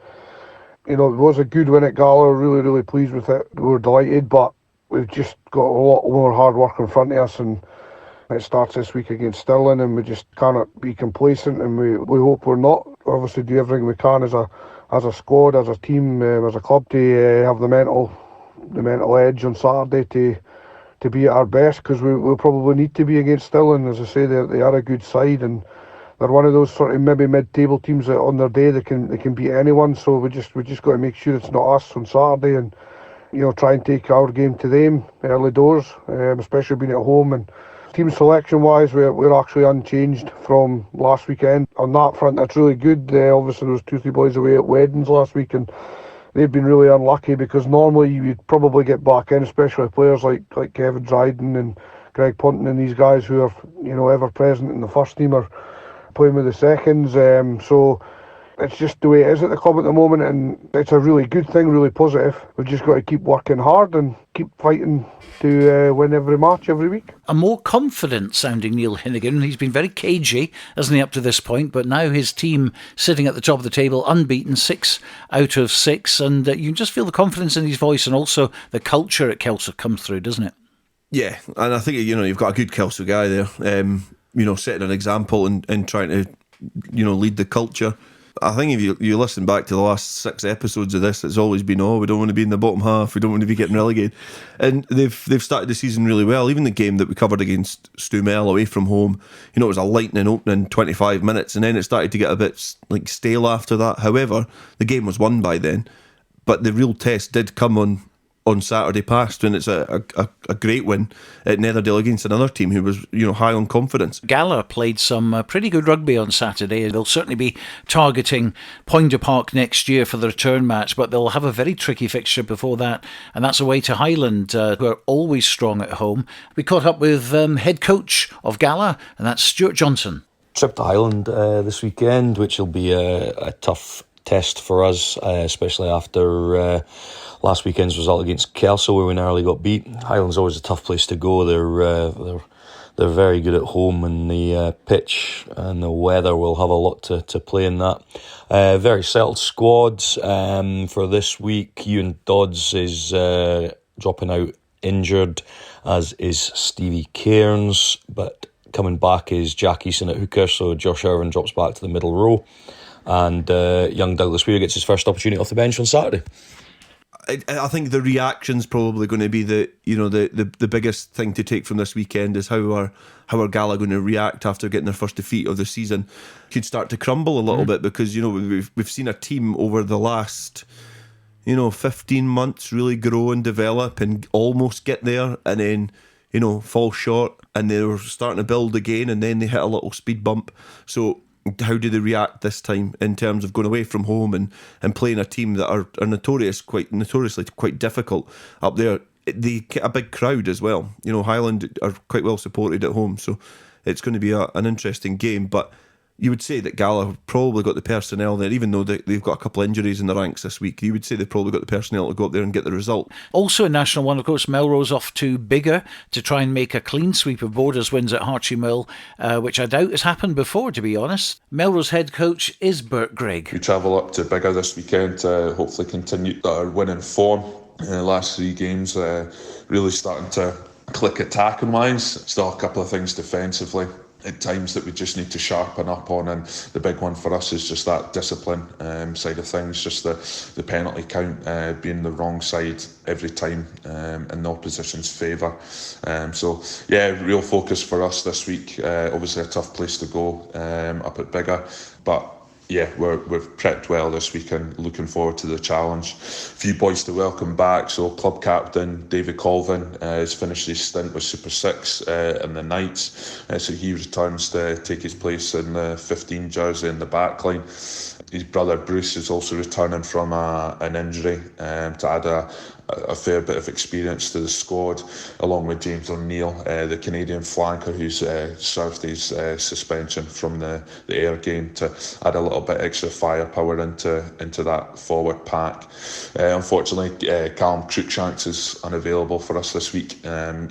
you know, it was a good win at Gala, really pleased with it. We were delighted, but we've just got a lot more hard work in front of us, and it starts this week against Stirling, and we just cannot be complacent, and we hope we're not. Obviously do everything we can as a squad, as a team, as a club, to have the mental edge on Saturday to be at our best, because we'll probably need to be against Stirling. As I say, they are a good side, and they're one of those sort of maybe mid-table teams that on their day they can beat anyone. So we just got to make sure it's not us on Saturday, and you know, try and take our game to them early doors, especially being at home. And team selection wise, we're actually unchanged from last weekend. On that front, that's really good. Obviously there was 2-3 boys away at weddings last week, and they've been really unlucky, because normally you'd probably get back in, especially players like Kevin Dryden and Greg Punton and these guys who are, you know, ever present in the first team or playing with the seconds. So it's just the way it is at the club at the moment, and it's a really good thing, really positive. We've just got to keep working hard and keep fighting to win every match every week. A more confident sounding Neil Hinnigan. He's been very cagey, hasn't he, up to this point, but now his team sitting at the top of the table, unbeaten, 6 out of 6, and you can just feel the confidence in his voice, and also the culture at Kelso comes through, doesn't it? Yeah, and I think, you know, you've got a good Kelso guy there, you know, setting an example and trying to, you know, lead the culture. I think if you listen back to the last 6 episodes of this, it's always been, we don't want to be in the bottom half, we don't want to be getting relegated. And they've started the season really well. Even the game that we covered against Stumel away from home, you know, it was a lightning opening 25 minutes, and then it started to get a bit like stale after that. However, the game was won by then, but the real test did come on Saturday past, when it's a great win at Netherdale against another team who was, you know, high on confidence. Gala played some pretty good rugby on Saturday. They'll certainly be targeting Poynter Park next year for the return match, but they'll have a very tricky fixture before that, and that's away to Highland, who are always strong at home. We caught up with head coach of Gala, and that's Stuart Johnson. Trip to Highland this weekend, which will be a tough test for us, especially after last weekend's result against Kelso, where we narrowly got beat. Highland's always a tough place to go. They're very good at home, and the pitch and the weather will have a lot to play in that. Very settled squad for this week. Ewan Dodds is dropping out injured, as is Stevie Cairns, but coming back is Jack Eason at hooker, so Josh Irvin drops back to the middle row, and young Douglas Weir gets his first opportunity off the bench on Saturday. I think the reaction's probably going to be the biggest thing to take from this weekend is how are Gala going to react after getting their first defeat of the season. Could start to crumble a little bit, because, you know, we've seen a team over the last, you know, 15 months really grow and develop and almost get there, and then, you know, fall short, and they're starting to build again, and then they hit a little speed bump. So how do they react this time in terms of going away from home and playing a team that are notoriously quite difficult up there? They get a big crowd as well. You know, Highland are quite well supported at home, so it's going to be an interesting game. But you would say that Gala have probably got the personnel there, even though they've got a couple of injuries in the ranks this week. You would say they've probably got the personnel to go up there and get the result. Also in National 1, of course, Melrose off to Biggar to try and make a clean sweep of Borders wins at Harchie Mill, which I doubt has happened before, to be honest. Melrose head coach is Bert Grigg. We travel up to Biggar this weekend to hopefully continue our winning form. The last 3 games really starting to click attacking wise. Still a couple of things defensively at times that we just need to sharpen up on, and the big one for us is just that discipline side of things, just the penalty count being the wrong side every time in the opposition's favour. So yeah, real focus for us this week. Obviously a tough place to go up at Biggar, but yeah, we've prepped well this week and looking forward to the challenge. A few boys to welcome back. So club captain David Colvin has finished his stint with Super 6 in the Knights. So he returns to take his place in the 15 jersey in the back line. His brother Bruce is also returning from an injury to add a fair bit of experience to the squad, along with James O'Neill, the Canadian flanker who's served his suspension from the Ayr game, to add a little bit extra firepower into that forward pack. Unfortunately, Callum Cruikshanks is unavailable for us this week.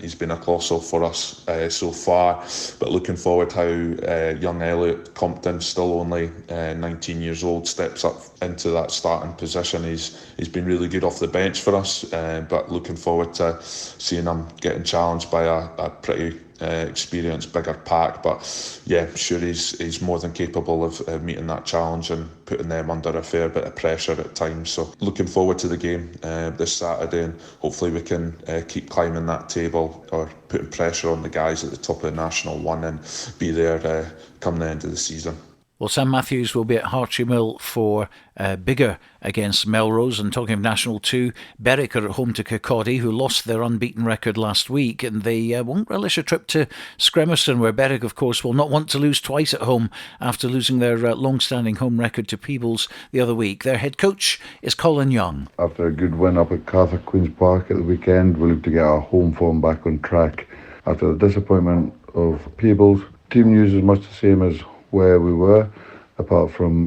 He's been a colossal for us so far, but looking forward how young Elliot Compton, still only 19 years old, steps up into that starting position. He's been really good off the bench for us, but looking forward to seeing him getting challenged by a pretty experienced, bigger pack. But yeah, sure, he's more than capable of meeting that challenge and putting them under a fair bit of pressure at times. So looking forward to the game this Saturday, and hopefully we can keep climbing that table, or putting pressure on the guys at the top of the National 1, and be there come the end of the season. Well, Sam Matthews will be at Hartree Mill for Biggar against Melrose. And talking of National 2, Berwick are at home to Kirkcaldy, who lost their unbeaten record last week, and they won't relish a trip to Scremerston, where Berwick, of course, will not want to lose twice at home after losing their long-standing home record to Peebles the other week. Their head coach is Colin Young. After a good win up at Carter Queen's Park at the weekend, we look to get our home form back on track. After the disappointment of Peebles, team news is much the same as where we were, apart from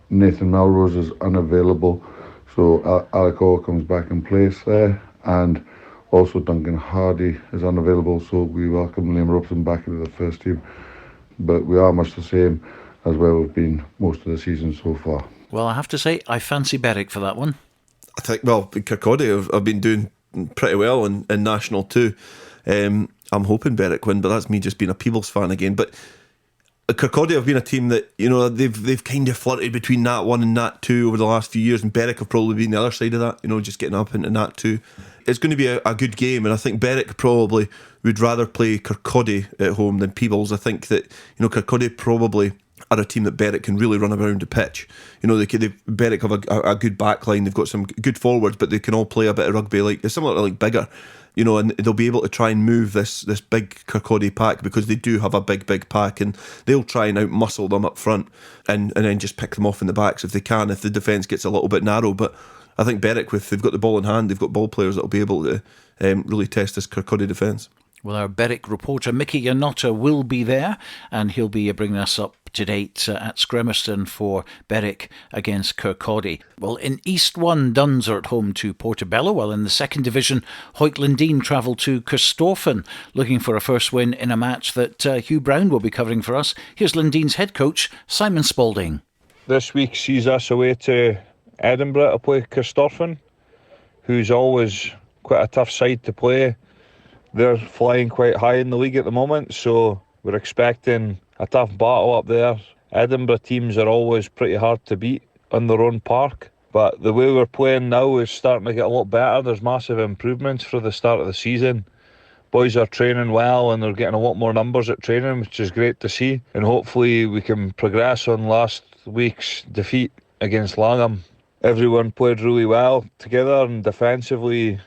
Nathan Melrose is unavailable, so Alec Orr comes back in place there, and also Duncan Hardy is unavailable, so we welcome Liam Robson back into the first team. But we are much the same as where we've been most of the season so far. Well, I have to say, I fancy Berwick for that one. I think, well, Kirkcaldy have been doing pretty well in National 2. I'm hoping Berwick win, but that's me just being a Peebles fan again. But Kirkcaldy have been a team that, you know, they've kind of flirted between Nat 1 and Nat 2 over the last few years, and Berwick have probably been the other side of that, you know, just getting up into Nat 2. It's going to be a good game, and I think Berwick probably would rather play Kirkcaldy at home than Peebles. I think that, you know, Kirkcaldy probably are a team that Berwick can really run around the pitch. You know, Berwick have a good back line, they've got some good forwards, but they can all play a bit of rugby, like similar to like Biggar. You know, and they'll be able to try and move this big Kirkcaldy pack, because they do have a big pack, and they'll try and out-muscle them up front and then just pick them off in the backs if they can, if the defence gets a little bit narrow. But I think Berwick, they've got the ball in hand, they've got ball players that'll be able to really test this Kirkcaldy defence. Well, our Berwick reporter Mickey Yanotta will be there, and he'll be bringing us up to date at Scremerston for Berwick against Kirkcaldy. Well, in East 1, Duns are at home to Portobello, while in the second division, Hoyt Lindeen travel to Corstorphine, looking for a first win in a match that Hugh Brown will be covering for us. Here's Lindeen's head coach, Simon Spalding. This week sees us away to Edinburgh to play Corstorphine, who's always quite a tough side to play. They're flying quite high in the league at the moment, so we're expecting a tough battle up there. Edinburgh teams are always pretty hard to beat on their own park, but the way we're playing now is starting to get a lot better. There's massive improvements for the start of the season. Boys are training well, and they're getting a lot more numbers at training, which is great to see, and hopefully we can progress on last week's defeat against Langham. Everyone played really well together, and defensively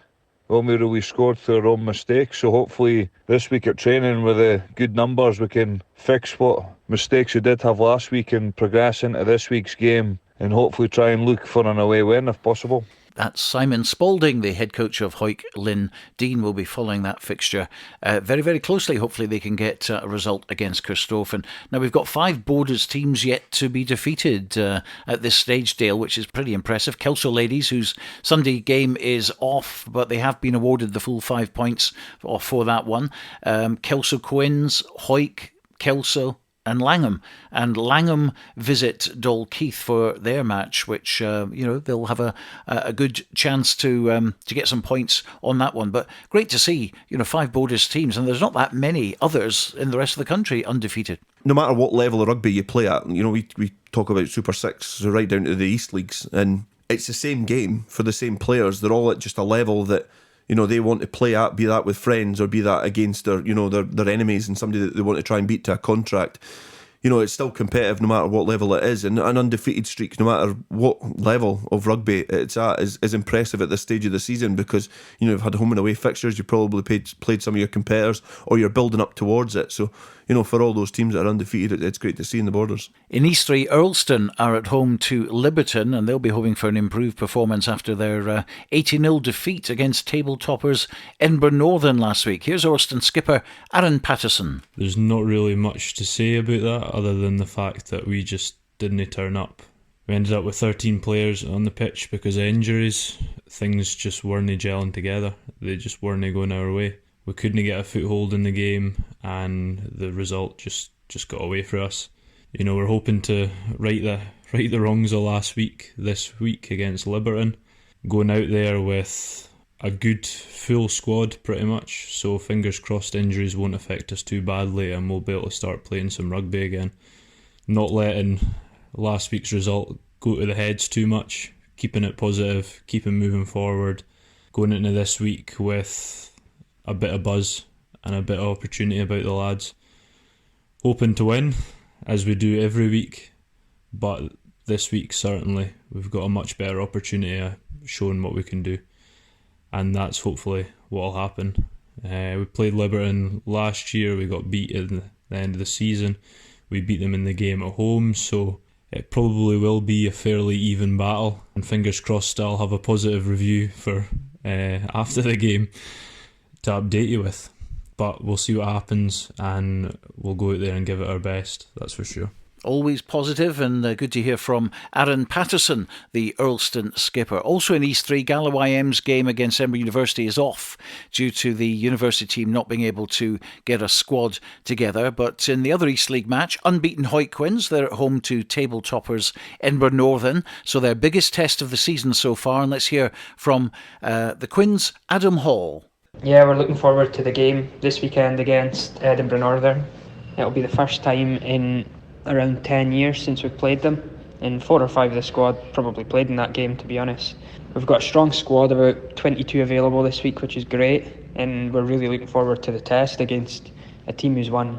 only really scored through our own mistakes, so hopefully this week at training with the good numbers we can fix what mistakes we did have last week and progress into this week's game, and hopefully try and look for an away win if possible. That's Simon Spalding, the head coach of Hoyt Lindeen, will be following that fixture very, very closely. Hopefully they can get a result against Corstorphine. Now, we've got 5 Borders teams yet to be defeated at this stage, Dale, which is pretty impressive. Kelso Ladies, whose Sunday game is off, but they have been awarded the full 5 points for that one. Kelso Quins, Hoyt, Kelso and Langham. And Langham visit Dalkeith for their match, which, they'll have a good chance to get some points on that one. But great to see, 5 Borders teams, and there's not that many others in the rest of the country undefeated. No matter what level of rugby you play at, we talk about Super 6 right down to the East Leagues, and it's the same game for the same players. They're all at just a level that they want to play at, be that with friends or be that against their enemies and somebody that they want to try and beat to a contract. It's still competitive no matter what level it is, and an undefeated streak no matter what level of rugby it's at is impressive at this stage of the season, because you've had home and away fixtures, you've probably played some of your competitors, or you're building up towards it. So for all those teams that are undefeated, it's great to see in the Borders. In East 3, Earlston are at home to Liberton, and they'll be hoping for an improved performance after their 80-0 defeat against table toppers Edinburgh Northern last week. Here's Earlston skipper Aaron Patterson. There's not really much to say about that other than the fact that we just didn't turn up. We ended up with 13 players on the pitch because of injuries. Things just weren't gelling together. They just weren't going our way. We couldn't get a foothold in the game, and the result just got away from us. We're hoping to right the wrongs of last week, this week against Liberton. Going out there with a good full squad pretty much, so fingers crossed injuries won't affect us too badly and we'll be able to start playing some rugby again. Not letting last week's result go to the heads too much, keeping it positive, keeping moving forward, going into this week with a bit of buzz and a bit of opportunity about the lads. Hoping to win, as we do every week, but this week certainly we've got a much better opportunity of showing what we can do, and that's hopefully what will happen. We played Liberton last year, we got beat at the end of the season. We beat them in the game at home, so it probably will be a fairly even battle, and fingers crossed I'll have a positive review for after the game to update you with. But we'll see what happens and we'll go out there and give it our best, that's for sure. Always positive, and good to hear from Aaron Patterson, the Earlston skipper. Also in East 3, Galloway IM's game against Edinburgh University is off due to the university team not being able to get a squad together. But in the other East League match, unbeaten Hoyt Quins, they're at home to table toppers Edinburgh Northern, so their biggest test of the season so far. And let's hear from the Quins' Adam Hall. Yeah, we're looking forward to the game this weekend against Edinburgh Northern. It'll be the first time in around 10 years since we've played them, and 4 or 5 of the squad probably played in that game, to be honest. We've got a strong squad, about 22 available this week, which is great, and we're really looking forward to the test against a team who's won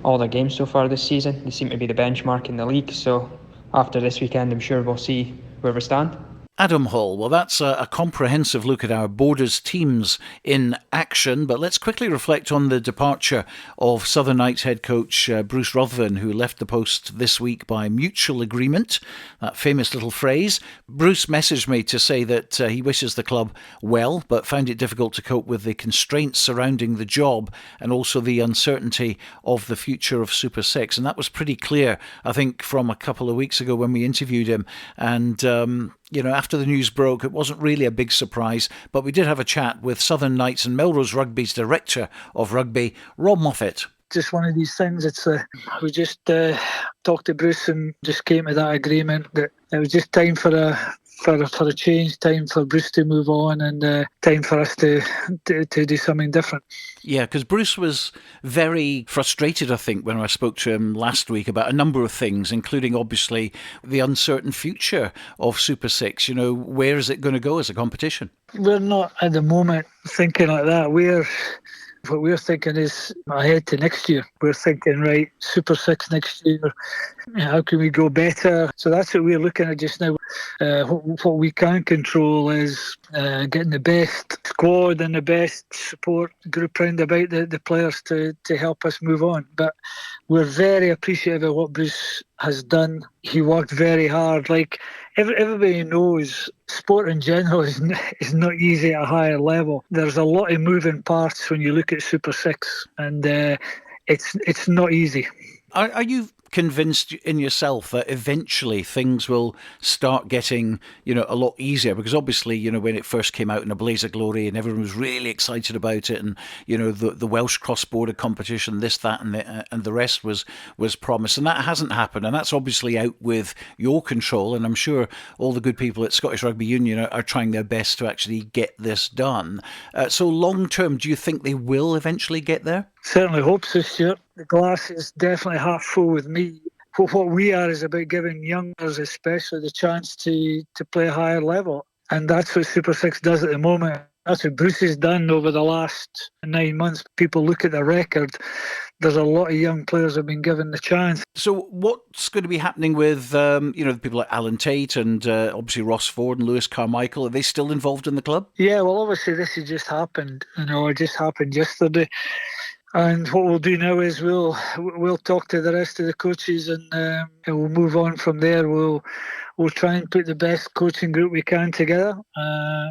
all their games so far this season. They seem to be the benchmark in the league, so after this weekend I'm sure we'll see where we stand. Adam Hall. Well, that's a comprehensive look at our Borders teams in action, but let's quickly reflect on the departure of Southern Knights head coach Bruce Ruthven, who left the post this week by mutual agreement, that famous little phrase. Bruce messaged me to say that he wishes the club well, but found it difficult to cope with the constraints surrounding the job and also the uncertainty of the future of Super 6, and that was pretty clear, I think, from a couple of weeks ago when we interviewed him. And after the news broke, it wasn't really a big surprise, but we did have a chat with Southern Knights and Melrose Rugby's Director of Rugby, Rob Moffat. Just one of these things. It's we just talked to Bruce and just came to that agreement that it was just time for a change, time for Bruce to move on, and time for us to do something different. Yeah, because Bruce was very frustrated, I think, when I spoke to him last week about a number of things, including obviously the uncertain future of Super 6. Where is it going to go as a competition? We're not at the moment thinking like that. What we're thinking is ahead to next year. We're thinking, right, Super 6 next year, how can we go better? So that's what we're looking at just now. What we can control is getting the best squad and the best support group round about the players to help us move on. But we're very appreciative of what Bruce has done. He worked very hard. Like everybody knows, sport in general is not easy at a higher level. There's a lot of moving parts when you look at Super 6, and it's not easy. Are you convinced in yourself that eventually things will start getting, a lot easier? Because obviously, when it first came out in a blaze of glory and everyone was really excited about it, and the Welsh cross-border competition, this, that, and the rest was promised, and that hasn't happened, and that's obviously out with your control. And I'm sure all the good people at Scottish Rugby Union are trying their best to actually get this done. So long term, do you think they will eventually get there? Certainly hope so, Stuart. The glass is definitely half full with me. What we are is about giving youngsters especially the chance to play a higher level. And that's what Super 6 does at the moment. That's what Bruce has done over the last 9 months. People look at the record. There's a lot of young players have been given the chance. So what's going to be happening with, the people like Alan Tate and obviously Ross Ford and Lewis Carmichael? Are they still involved in the club? Yeah, well, obviously this has just happened. It just happened yesterday. And what we'll do now is we'll talk to the rest of the coaches, and we'll move on from there. We'll try and put the best coaching group we can together.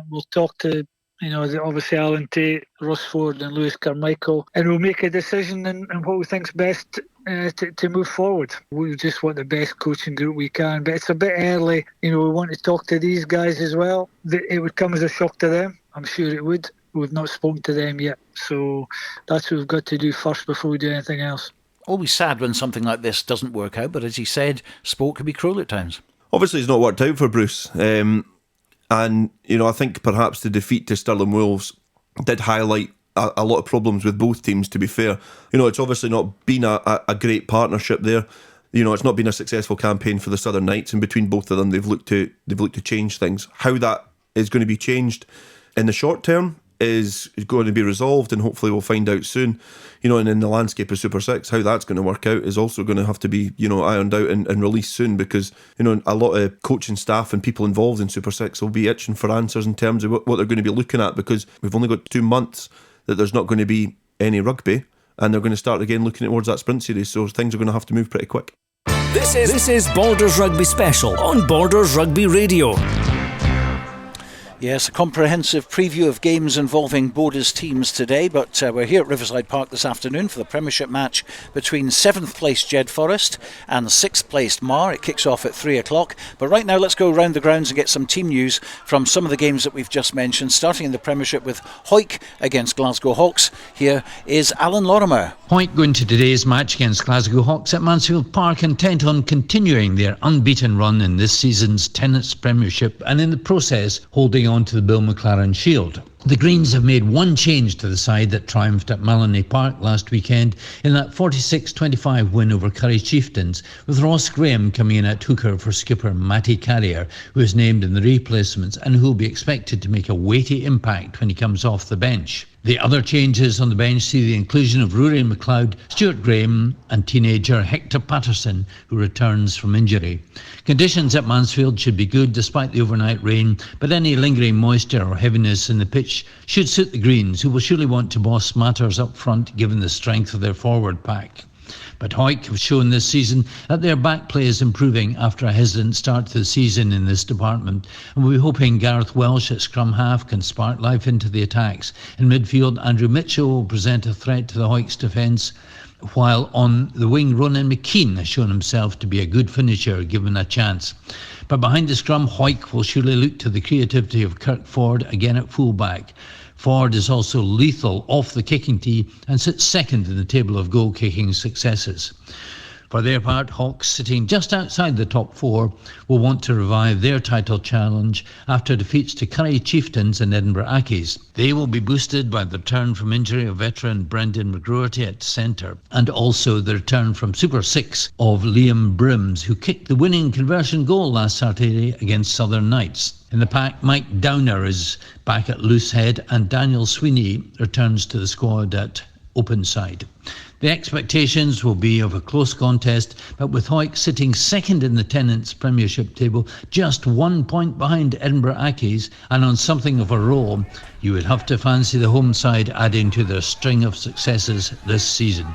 We'll talk to obviously Alan Tate, Ross Ford and Lewis Carmichael, and we'll make a decision on what we think's best to move forward. We just want the best coaching group we can, but it's a bit early. We want to talk to these guys as well. It would come as a shock to them. I'm sure it would. We've not spoken to them yet, so that's what we've got to do first before we do anything else. Always sad when something like this doesn't work out, but as he said, sport can be cruel at times. Obviously, it's not worked out for Bruce. And, I think perhaps the defeat to Stirling Wolves did highlight a lot of problems with both teams, to be fair. It's obviously not been a great partnership there. It's not been a successful campaign for the Southern Knights, and between both of them, they've looked to change things. How that is going to be changed in the short term is going to be resolved, and hopefully we'll find out soon. And in the landscape of Super 6, how that's going to work out is also going to have to be, ironed out and released soon, because, a lot of coaching staff and people involved in Super 6 will be itching for answers in terms of what they're going to be looking at, because we've only got 2 months that there's not going to be any rugby, and they're going to start again looking towards that sprint series, so things are going to have to move pretty quick. This is Borders Rugby Special on Borders Rugby Radio. Yes, a comprehensive preview of games involving Borders teams today, but we're here at Riverside Park this afternoon for the Premiership match between 7th placed Jedforest and 6th placed Marr. It kicks off at 3 o'clock, but right now let's go around the grounds and get some team news from some of the games that we've just mentioned, starting in the Premiership with Hawick against Glasgow Hawks. Here is Alan Lorimer. Hawick going to today's match against Glasgow Hawks at Mansfield Park, intent on continuing their unbeaten run in this season's Tennent's Premiership, and in the process holding on to the Bill McLaren Shield. The Greens have made one change to the side that triumphed at Maloney Park last weekend in that 46-25 win over Curry Chieftains, with Ross Graham coming in at hooker for skipper Matty Carrier, who is named in the replacements and who will be expected to make a weighty impact when he comes off the bench. The other changes on the bench see the inclusion of Rory McLeod, Stuart Graham and teenager Hector Patterson, who returns from injury. Conditions at Mansfield should be good despite the overnight rain, but any lingering moisture or heaviness in the pitch should suit the Greens, who will surely want to boss matters up front given the strength of their forward pack. But Hawick have shown this season that their back play is improving after a hesitant start to the season in this department, and we're hoping Gareth Welsh at scrum half can spark life into the attacks. In midfield, Andrew Mitchell will present a threat to the Hawick's defence, while on the wing Ronan McKean has shown himself to be a good finisher given a chance. But behind the scrum, Hawick will surely look to the creativity of Kirk Ford again at fullback. Ford is also lethal off the kicking tee and sits second in the table of goal-kicking successes. For their part, Hawks, sitting just outside the top 4, will want to revive their title challenge after defeats to Curry Chieftains and Edinburgh Accies. They will be boosted by the return from injury of veteran Brendan McGroarty at centre, and also the return from Super 6 of Liam Brims, who kicked the winning conversion goal last Saturday against Southern Knights. In the pack, Mike Downer is back at loose head, and Daniel Sweeney returns to the squad at open side. The expectations will be of a close contest, but with Hawick sitting second in the Tennent's Premiership table, just 1 point behind Edinburgh Accies, and on something of a roll, you would have to fancy the home side adding to their string of successes this season.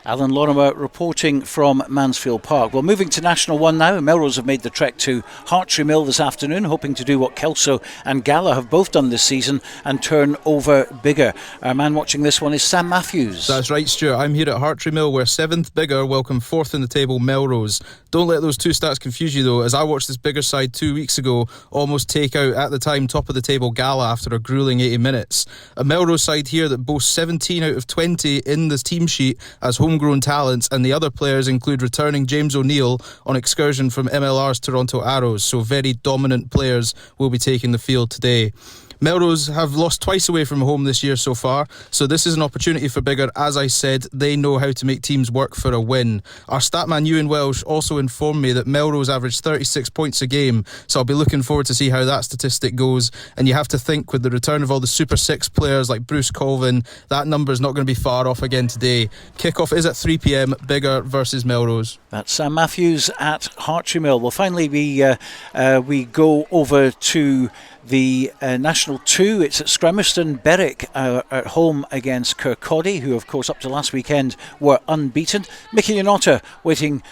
Alan Lorimer reporting from Mansfield Park. Well, moving to National 1 now, Melrose have made the trek to Hartree Mill this afternoon, hoping to do what Kelso and Gala have both done this season and turn over bigger. Our man watching this one is Sam Matthews. That's right, Stuart. I'm here at Hartree Mill, where 7th bigger welcome 4th in the table Melrose. Don't let those two stats confuse you, though, as I watched this bigger side 2 weeks ago almost take out, at the time, top of the table Gala after a gruelling 80 minutes. A Melrose side here that boasts 17 out of 20 in the team sheet as homegrown talents, and the other players include returning James O'Neill on excursion from MLR's Toronto Arrows, so very dominant players will be taking the field today. Melrose have lost twice away from home this year so far, so this is an opportunity for bigger. As I said, they know how to make teams work for a win. Our statman Ewan Welsh also informed me that Melrose averaged 36 points a game, so I'll be looking forward to see how that statistic goes. And you have to think, with the return of all the Super 6 players like Bruce Colvin, that number is not going to be far off again today. Kick-off is at 3 p.m, bigger versus Melrose. That's Sam Matthews at Hartree Mill. Well, finally we go over to the National National 2, it's at Scremiston. Berwick at home against Kirkcaldy, who of course up to last weekend were unbeaten. Mickey Lanotta waiting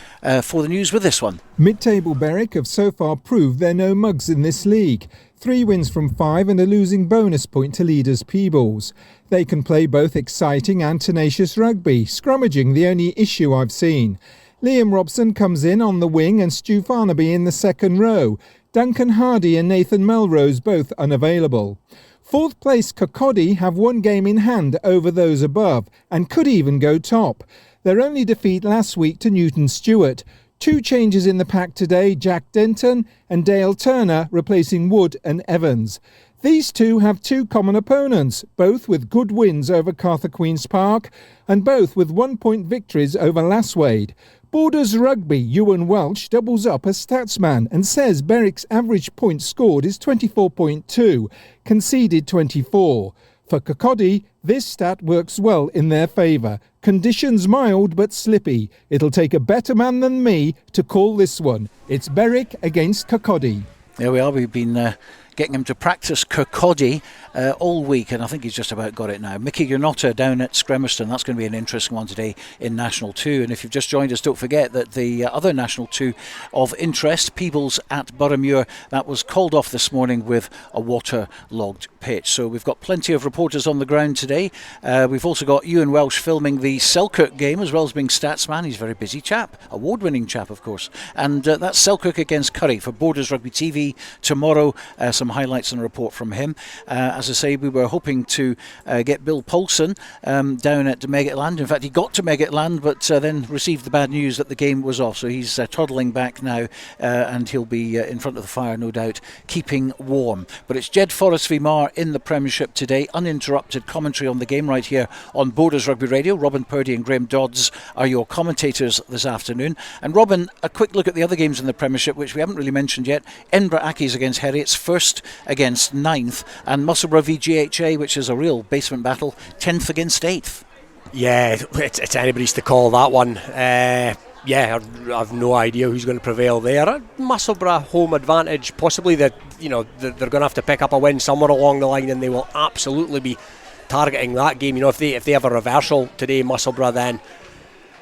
for the news with this one. Mid-table Berwick have so far proved they're no mugs in this league. 3 wins from 5 and a losing bonus point to leaders Peebles. They can play both exciting and tenacious rugby, scrummaging the only issue I've seen. Liam Robson comes in on the wing and Stu Farnaby in the second row. Duncan Hardy and Nathan Melrose both unavailable. 4th place Kirkcaldy have 1 game in hand over those above and could even go top. Their only defeat last week to Newton Stewart. 2 changes in the pack today, Jack Denton and Dale Turner replacing Wood and Evans. These 2 have 2 common opponents, both with good wins over Cartha Queen's Park and both with 1-point victories over Lasswade. Borders Rugby Ewan Welch doubles up as statsman and says Berwick's average points scored is 24.2, conceded 24. For Kirkcaldy, this stat works well in their favour. Conditions mild but slippy. It'll take a better man than me to call this one. It's Berwick against Kirkcaldy. There we are. We've been getting him to practice Kirkcaldy all week, and I think he's just about got it now. Mickey Lanotta down at Scremiston. That's going to be an interesting one today in National 2. And if you've just joined us, don't forget that the other National 2 of interest, Peebles at Boroughmuir, that was called off this morning with a waterlogged pitch. So we've got plenty of reporters on the ground today. We've also got Ewan Welsh filming the Selkirk game as well as being statsman. He's a very busy chap, award-winning chap, of course. And that's Selkirk against Curry for Borders Rugby TV tomorrow. Some highlights and a report from him. As I say, we were hoping to get Bill Paulson down at Meggetland. In fact, he got to Meggetland, but then received the bad news that the game was off. So he's toddling back now, and he'll be in front of the fire, no doubt, keeping warm. But it's Jedforest v Marr in the Premiership today. Uninterrupted commentary on the game right here on Borders Rugby Radio. Robin Purdy and Graham Dodds are your commentators this afternoon. And Robin, a quick look at the other games in the Premiership, which we haven't really mentioned yet. Edinburgh Accies against Heriots, 1st against 9th, and Musselburgh v GHA, which is a real basement battle, 10th against 8th. Yeah, it's anybody's to call that one. I've no idea who's going to prevail there. Musselburgh home advantage, possibly that they're going to have to pick up a win somewhere along the line, and they will absolutely be targeting that game. If they have a reversal today, Musselburgh, then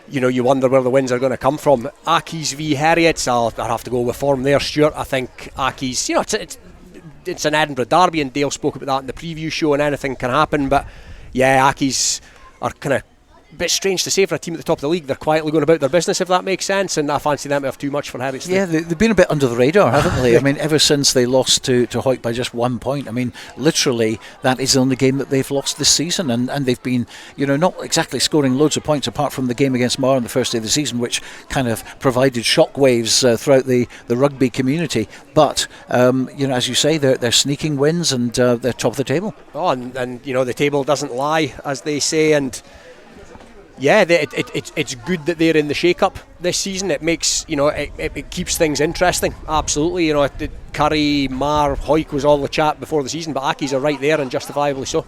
you wonder where the wins are going to come from. Accies v Heriots, I'll have to go with form there, Stuart. I think Accies, it's an Edinburgh derby, and Dale spoke about that in the preview show, and anything can happen. But yeah, Accies are kind of a bit strange to say for a team at the top of the league. They're quietly going about their business, if that makes sense, and I fancy them to have too much for Heriots. Yeah, they've been a bit under the radar, haven't they? I mean, ever since they lost to Hoyt by just 1 point. I mean, literally, that is the only game that they've lost this season, and they've been, not exactly scoring loads of points apart from the game against Marr on the first day of the season, which kind of provided shockwaves throughout the rugby community. But, as you say, they're sneaking wins, and they're top of the table. Oh, and the table doesn't lie, as they say, and yeah, it's good that they're in the shake-up this season. It makes, it keeps things interesting. Absolutely, Curry, Marr, Hoyk was all the chat before the season, but Accies are right there, and justifiably so.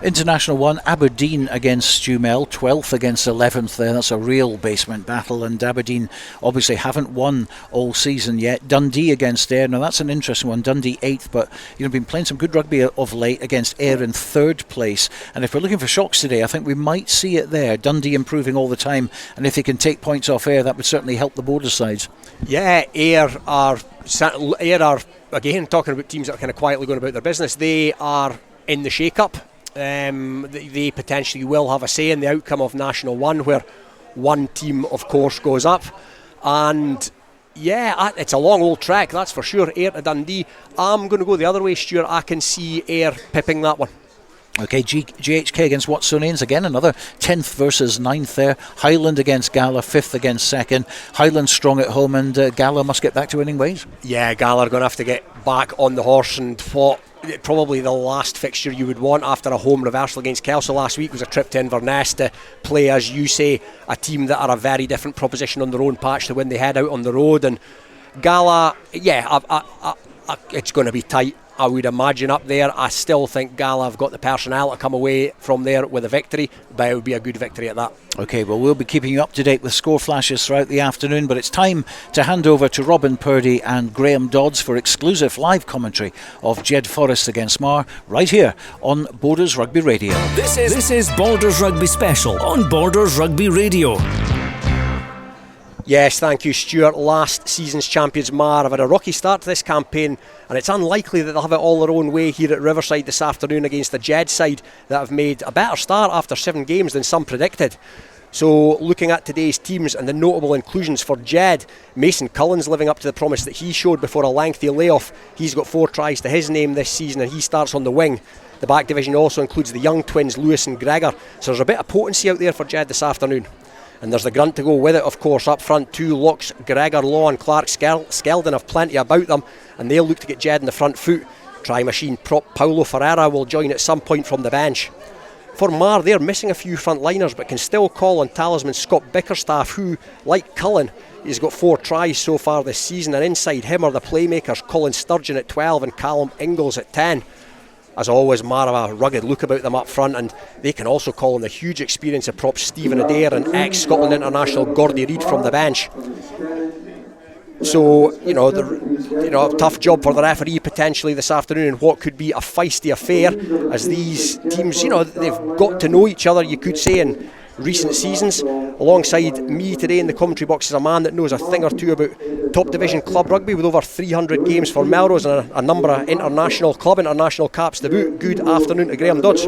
International 1, Aberdeen against Stumel, 12th against 11th there. That's a real basement battle, and Aberdeen obviously haven't won all season yet. Dundee against Ayr. Now that's an interesting one. Dundee 8th, but been playing some good rugby of late against Ayr in 3rd place. And if we're looking for shocks today, I think we might see it there. Dundee improving all the time, and if they can take points off Ayr, that would certainly help the border sides. Yeah, Ayr are again talking about teams that are kind of quietly going about their business. They are in the shake-up. They potentially will have a say in the outcome of National 1, where one team of course goes up, and yeah, it's a long old trek, that's for sure. Ayr to Dundee. I'm going to go the other way, Stuart. I can see Ayr pipping that one. Okay, GHK against Watsonians, again another 10th versus 9th there. Highland against Gala, 5th against 2nd. Highland strong at home, and Gala must get back to winning ways. Yeah, Gala are going to have to get back on the horse, and what probably the last fixture you would want after a home reversal against Kelso last week was a trip to Inverness to play, as you say, a team that are a very different proposition on their own patch to when they head out on the road. And Gala, yeah, it's going to be tight. I would imagine up there. I still think Gala have got the personnel to come away from there with a victory, but it would be a good victory at that. OK, well, we'll be keeping you up to date with score flashes throughout the afternoon, but it's time to hand over to Robin Purdy and Graham Dodds for exclusive live commentary of Jedforest against Marr, right here on Borders Rugby Radio. This is Borders Rugby Special on Borders Rugby Radio. Yes, thank you, Stuart. Last season's champions Marr have had a rocky start to this campaign, and it's unlikely that they'll have it all their own way here at Riverside this afternoon against the Jed side that have made a better start after 7 games than some predicted. So looking at today's teams and the notable inclusions for Jed, Mason Cullen's living up to the promise that he showed before a lengthy layoff. He's got 4 tries to his name this season and he starts on the wing. The back division also includes the young twins Lewis and Gregor, so there's a bit of potency out there for Jed this afternoon. And there's the grunt to go with it, of course. Up front, 2 locks, Gregor Law and Clark Skeldon have plenty about them, and they'll look to get Jed in the front foot. Try machine prop Paulo Ferreira will join at some point from the bench. For Marr, they're missing a few frontliners, but can still call on talisman Scott Bickerstaff, who, like Cullen, has got 4 tries so far this season, and inside him are the playmakers Colin Sturgeon at 12 and Callum Ingalls at 10. As always, Marr have a rugged look about them up front, and they can also call on the huge experience of prop Stephen Adair and ex-Scotland international Gordy Reid from the bench. So, a tough job for the referee potentially this afternoon in what could be a feisty affair, as these teams, they've got to know each other, you could say, in recent seasons. Alongside me today in the commentary box is a man that knows a thing or two about top division club rugby, with over 300 games for Melrose and a number of club international caps to boot. Good afternoon to Graham Dodds.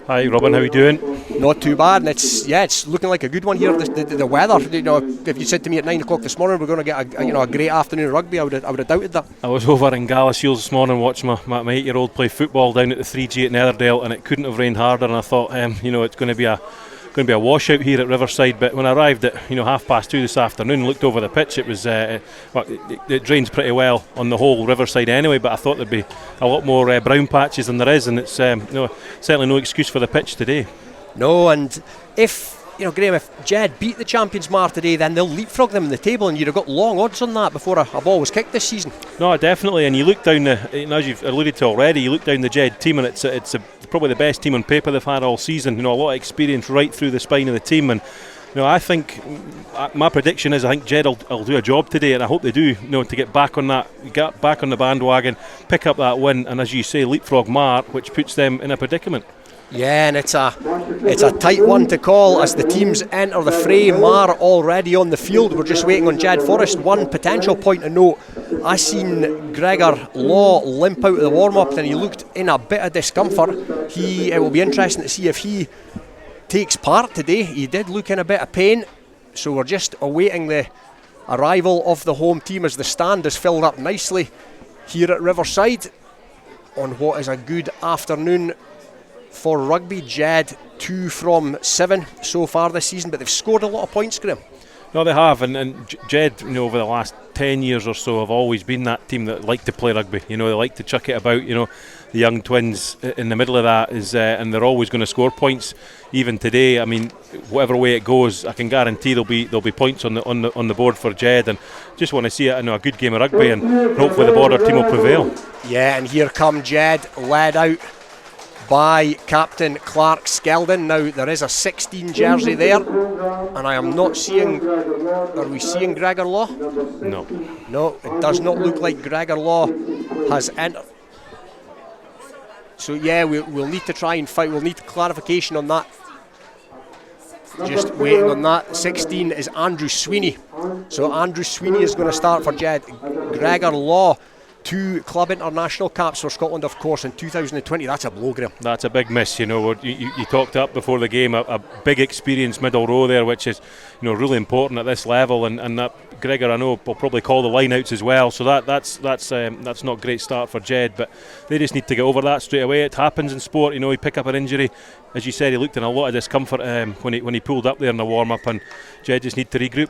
Hi Robin, how are you doing? Not too bad, and it's looking like a good one here. The weather, if you said to me at 9 o'clock this morning we're going to get a great afternoon of rugby, I would have doubted that. I was over in Galashiels this morning watching my 8-year-old play football down at the 3G at Netherdale, and it couldn't have rained harder, and I thought it's going to be a washout here at Riverside. But when I arrived at 2:30 this afternoon and looked over the pitch, it was it drains pretty well on the whole Riverside anyway, but I thought there'd be a lot more brown patches than there is, and it's certainly no excuse for the pitch today. No, and if Graham, if Jed beat the champions Marr today, then they'll leapfrog them in the table, and you'd have got long odds on that before a ball was kicked this season. No, definitely, and you look down as you've alluded to already, you look down the Jed team, and it's probably the best team on paper they've had all season. A lot of experience right through the spine of the team, and I think my prediction is I think Jed will do a job today, and I hope they do. To get back on the bandwagon, pick up that win, and as you say, leapfrog Marr, which puts them in a predicament. Yeah, and it's a tight one to call as the teams enter the fray. Marr already on the field. We're just waiting on Jedforest. One potential point of note: I seen Gregor Law limp out of the warm-up, and he looked in a bit of discomfort. It will be interesting to see if he takes part today. He did look in a bit of pain, so we're just awaiting the arrival of the home team as the stand is filled up nicely here at Riverside on what is a good afternoon for rugby. Jed 2 from 7 so far this season, but they've scored a lot of points, Graham. No, they have, and Jed, over the last 10 years or so, have always been that team that like to play rugby. They like to chuck it about. The young twins in the middle of that is, and they're always going to score points. Even today, whatever way it goes, I can guarantee there'll be points on the board for Jed, and just want to see a good game of rugby, and hopefully the border team will prevail. Yeah, and here come Jed, led out by captain Clark Skeldon. Now there is a 16 jersey there, and I am not seeing. Are we seeing Gregor Law? No, it does not look like Gregor Law has entered. So yeah, we'll need to try and fight. We'll need clarification on that. Just waiting on that. 16 is Andrew Sweeney. So Andrew Sweeney is going to start for Jed. Gregor Law, 2 club international caps for Scotland, of course, in 2020. That's a blow, Graham. That's a big miss. You talked up before the game a big experienced middle row there, which is really important at this level, and that Gregor, I know, will probably call the lineouts as well. So that's not a great start for Jed, but they just need to get over that straight away. It happens in sport. You pick up an injury. As you said, he looked in a lot of discomfort when he pulled up there in the warm up, and Jed just need to regroup.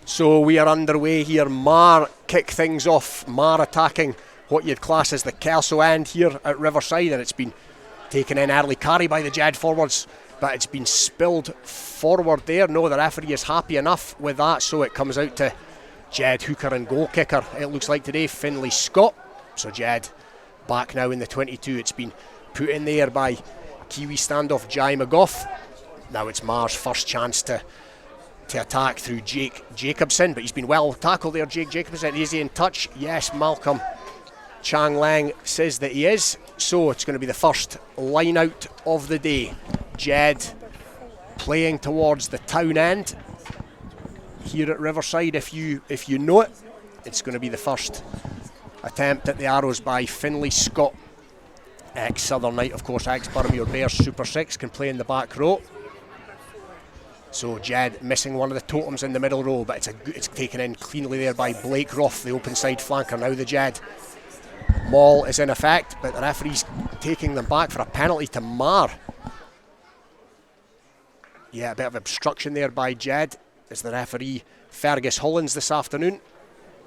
So we are underway here. Marr kick things off. Marr attacking what you'd class as the Kelso end here at Riverside, and it's been taken in early carry by the Jed forwards, but it's been spilled forward there. No, the referee is happy enough with that, so it comes out to Jed hooker and goal kicker, it looks like today, Finlay Scott. So Jed back now in the 22. It's been put in there by Kiwi standoff Jai McGough. Now it's Marr's first chance to attack through Jake Jacobson, but he's been well tackled there. Jake Jacobson, is he in touch? Yes, Malcolm Chang Lang says that he is. So it's going to be the first line out of the day. Jed playing towards the town end here at Riverside. If you know it, it's going to be the first attempt at the arrows by Finlay Scott, ex-Southern Knight, of course, ex-Burmuir Bears Super 6, can play in the back row. So Jed missing one of the totems in the middle row, but it's taken in cleanly there by Blake Roth, the open side flanker. Now the Jed maul is in effect, but the referee's taking them back for a penalty to Marr. Yeah, a bit of obstruction there by Jed as the referee Fergus Hollins this afternoon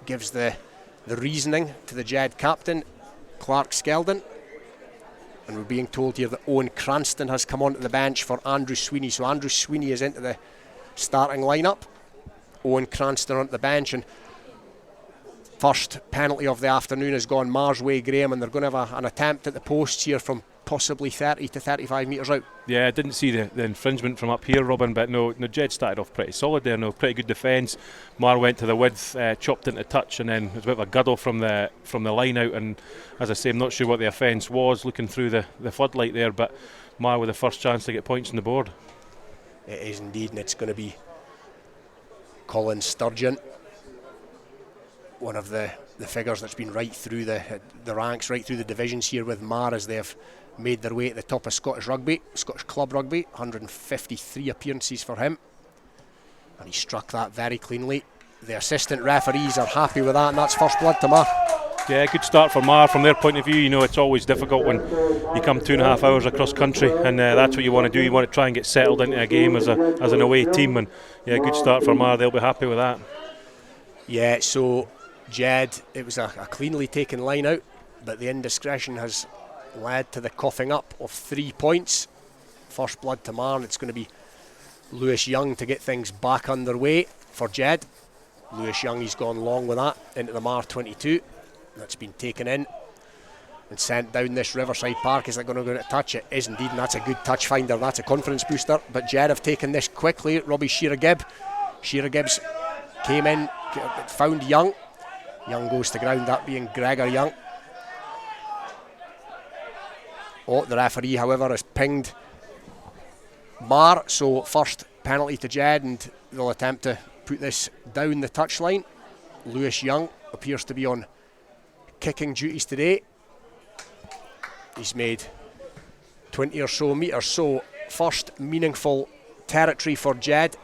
gives the reasoning to the Jed captain Clark Skeldon. And we're being told here that Owen Cranston has come onto the bench for Andrew Sweeney. So Andrew Sweeney is into the starting lineup. Owen Cranston onto the bench, and first penalty of the afternoon has gone Marr's way, Graham, and they're going to have an attempt at the posts here from possibly 30 to 35 metres out. Yeah, I didn't see the infringement from up here, Robin, but no, Jed started off pretty solid there. No, pretty good defence. Marr went to the width, chopped into touch, and then it was a bit of a guddle from the line out. And as I say, I'm not sure what the offence was looking through the floodlight there, but Marr with the first chance to get points on the board. It is indeed, and it's going to be Colin Sturgeon, one of the figures that's been right through the ranks, right through the divisions here with Marr as they've made their way at the top of Scottish Club Rugby. 153 appearances for him, and he struck that very cleanly. The assistant referees are happy with that, and that's first blood to Marr. Yeah, good start for Marr. From their point of view, you know, it's always difficult when you come 2.5 hours across country, and that's what you want to do. You want to try and get settled into a game as an away team, and yeah, good start for Marr. They'll be happy with that. Yeah, so Jed, it was a cleanly taken line out, but the indiscretion has led to the coughing up of 3 points. First blood to Marr, and it's going to be Lewis Young to get things back underway for Jed. Lewis Young, he's gone long with that into the Marr 22. That's been taken in and sent down this Riverside Park. Is that going to go to touch? It is indeed, and that's a good touch finder. That's a confidence booster. But Jed have taken this quickly. Robbie Shearer-Gibb. Shearer-Gibbs came in, found Young. Young goes to ground, that being Gregor Young. Oh, the referee, however, has pinged Marr. So first penalty to Jed, and they'll attempt to put this down the touchline. Lewis Young appears to be on kicking duties today. He's made 20 or so metres, so first meaningful territory for Jed.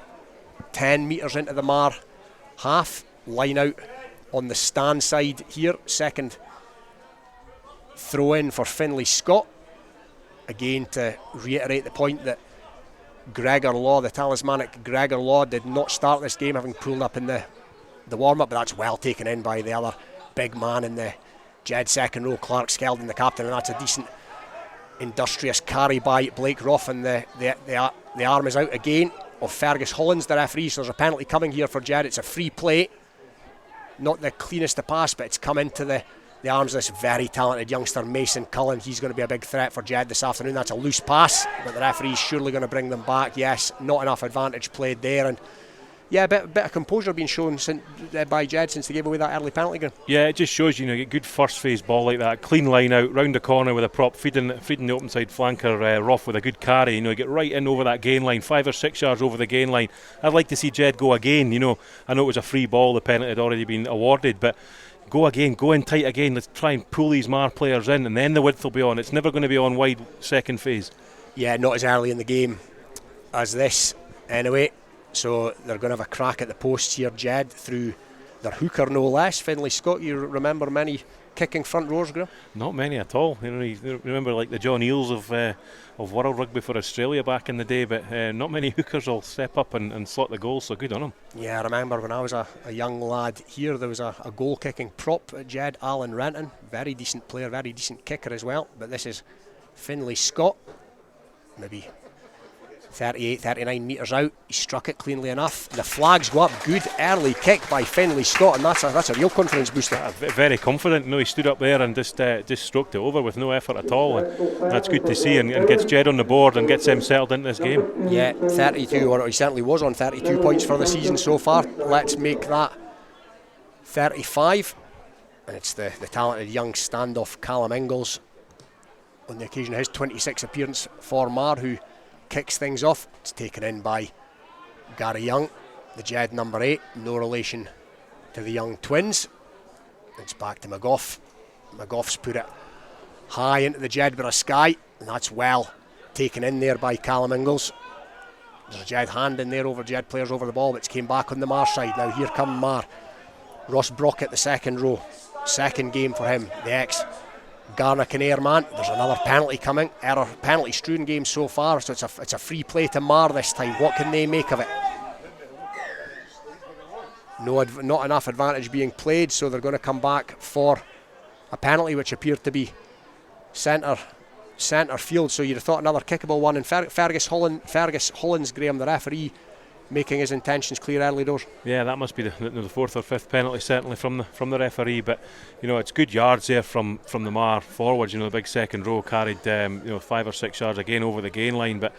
10 metres into the Marr half, line out on the stand side here. Second throw in for Finlay Scott. Again, to reiterate the point that Gregor Law, the talismanic Gregor Law, did not start this game, having pulled up in the warm-up, but that's well taken in by the other big man in the Jed second row, Clark Skeldon, the captain, and that's a decent industrious carry by Blake Roth, and the arm is out again of Fergus Hollins, the referee. So there's a penalty coming here for Jed. It's a free play, not the cleanest to pass, but it's come into the arms of this very talented youngster Mason Cullen. He's going to be a big threat for Jed this afternoon. That's a loose pass, but the referee's surely going to bring them back. Yes, not enough advantage played there, and yeah, a bit of composure being shown by Jed since they gave away that early penalty game. Yeah, it just shows you get good first phase ball like that, clean line out, round the corner with a prop, feeding the open side flanker Roth with a good carry. You get right in over that gain line, 5 or 6 yards over the gain line. I'd like to see Jed go again. I know it was a free ball, the penalty had already been awarded, but go again, go in tight again. Let's try and pull these Marr players in, and then the width will be on. It's never going to be on wide second phase. Yeah, not as early in the game as this anyway. So they're going to have a crack at the posts here, Jed, through their hooker no less. Finlay Scott, you remember many kicking front rows, Graham? Not many at all. You remember like the John Eales of World Rugby for Australia back in the day, but not many hookers will step up and slot the goals, so good on them. Yeah, I remember when I was a young lad here, there was a goal kicking prop at Jed, Alan Renton. Very decent player, very decent kicker as well. But this is Finlay Scott, maybe 38, 39 metres out. He struck it cleanly enough. The flags go up. Good early kick by Finlay Scott, and that's a real confidence booster. Very confident. He stood up there and just stroked it over with no effort at all. And that's good to see, and gets Jed on the board and gets him settled into this game. Yeah, 32, or he certainly was on 32 points for the season so far. Let's make that 35. And it's the talented young standoff Callum Ingalls on the occasion of his 26th appearance for Marr, who kicks things off. It's taken in by Gary Young, the Jed number 8, no relation to the young twins. It's back to McGough. McGough's put it high into the Jedburgh sky, and that's well taken in there by Callum Ingalls. There's a Jed hand in there over Jed players over the ball, but it's came back on the Marr side. Now here come Marr. Ross Brockett, the second row. Second game for him, the ex-Garner Kinnair man. There's another penalty coming. Error penalty strewn game so far, so it's a free play to Marr this time. What can they make of it? Not enough advantage being played, so they're going to come back for a penalty which appeared to be centre field. So you'd have thought another kickable one. And Fergus Hollins, Graham, the referee, making his intentions clear early doors. Yeah, that must be the fourth or fifth penalty certainly from the referee. But it's good yards there from the Marr forwards. The big second row carried 5 or 6 yards again over the gain line. But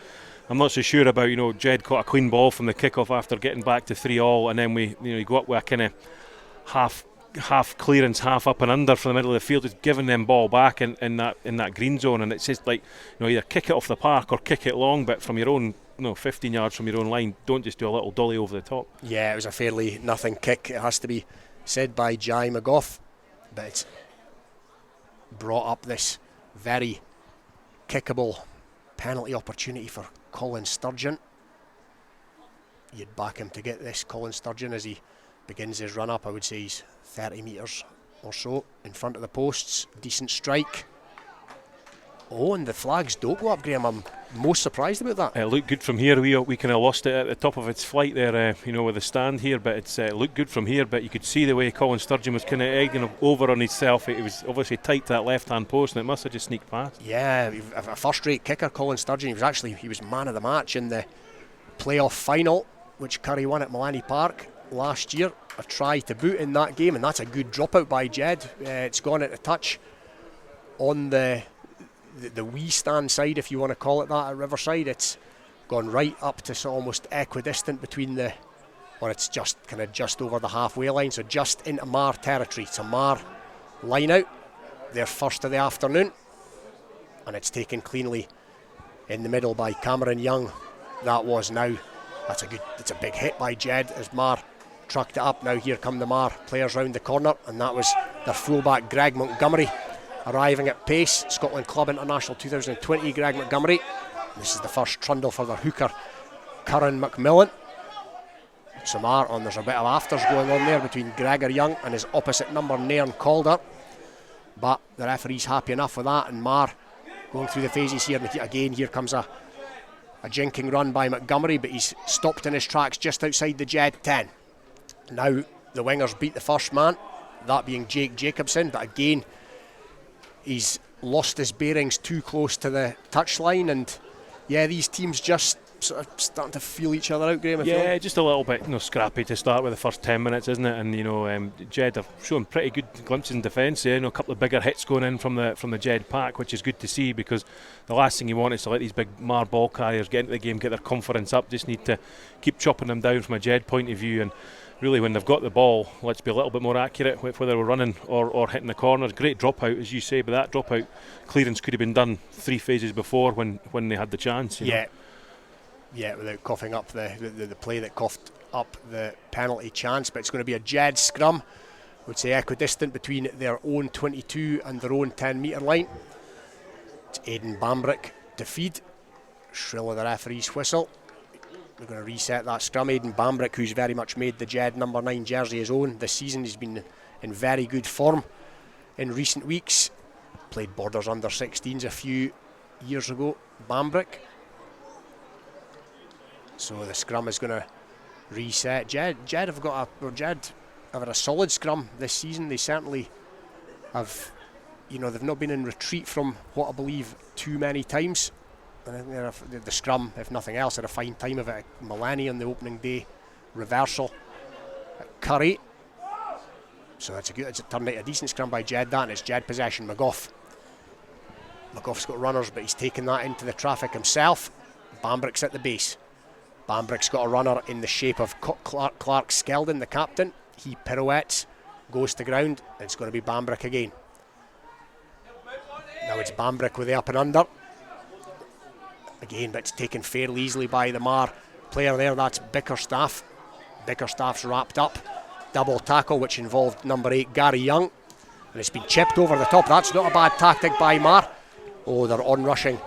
I'm not so sure about Jed caught a clean ball from the kickoff after getting back to 3-all, and then you go up with a kind of half clearance, half up and under from the middle of the field, just giving them ball back in that green zone, and it's just like either kick it off the park or kick it long, but from your own 15 yards from your own line. Don't just do a little dolly over the top. Yeah, it was a fairly nothing kick, it has to be said, by Jai McGough, but it's brought up this very kickable penalty opportunity for Colin Sturgeon. You'd back him to get this, Colin Sturgeon, as he begins his run up. I would say he's 30 metres or so in front of the posts. Decent strike. Oh, and the flags don't go up, Graham. I'm most surprised about that. It looked good from here. We kind of lost it at the top of its flight there, with the stand here, but it looked good from here. But you could see the way Colin Sturgeon was kind of egging over on himself. It was obviously tight to that left-hand post, and it must have just sneaked past. Yeah, a first-rate kicker, Colin Sturgeon. He was man of the match in the playoff final, which Curry won at Malani Park last year. A try to boot in that game, and that's a good dropout by Jed. It's gone at a touch on the wee stand side, if you want to call it that, at Riverside. It's gone right up to almost equidistant between it's just over the halfway line, so just into Marr territory. It's a Marr line out, their first of the afternoon, and it's taken cleanly in the middle by Cameron Young. That's a big hit by Jed as Marr trucked it up. Now here come the Marr players round the corner, and that was their fullback Greg Montgomery arriving at pace. Scotland Club International 2020 Greg Montgomery. This is the first trundle for their hooker Curran McMillan. So Marr there's a bit of afters going on there between Gregor Young and his opposite number Nairn Calder, but the referee's happy enough with that, and Marr going through the phases here. And again, here comes a jinking run by Montgomery, but he's stopped in his tracks just outside the Jed 10. Now the wingers beat the first man, that being Jake Jacobson, but again he's lost his bearings too close to the touchline, and these teams just sort of starting to feel each other out, Graham. Yeah, just a little bit scrappy to start with the first 10 minutes, isn't it? And Jed have shown pretty good glimpses in defence. A couple of bigger hits going in from the Jed pack, which is good to see, because the last thing you want is to let these big Marr ball carriers get into the game, get their confidence up. Just need to keep chopping them down from a Jed point of view, and really when they've got the ball, let's be a little bit more accurate whether we're running or hitting the corners. Great dropout, as you say, but that dropout clearance could have been done 3 phases before when they had the chance. Yeah, without coughing up the play that coughed up the penalty chance. But it's going to be a Jed scrum, I would say equidistant between their own 22 and their own 10 metre line. It's Aidan Bambrick to feed. Shrill of the referee's whistle. We're going to reset that scrum. Aidan Bambrick, who's very much made the Jed number 9 jersey his own this season. He's been in very good form in recent weeks. Played Borders under 16s a few years ago, Bambrick. So the scrum is going to reset. Jed have had a solid scrum this season. They certainly have, they've not been in retreat from what I believe too many times. And the scrum, if nothing else, had a fine time of it. Milani on the opening day reversal at Curry. So it's turned out a decent scrum by Jed, that, and it's Jed possession. McGough. McGough's got runners, but he's taken that into the traffic himself. Bambrick's at the base. Bambrick's got a runner in the shape of Clark Skeldon, the captain. He pirouettes, goes to ground, and it's going to be Bambrick again. Now it's Bambrick with the up and under. Again, but it's taken fairly easily by the Marr player there. That's Bickerstaff. Bickerstaff's wrapped up. Double tackle, which involved number 8, Gary Young. And it's been chipped over the top. That's not a bad tactic by Marr. Oh, they're on-rushing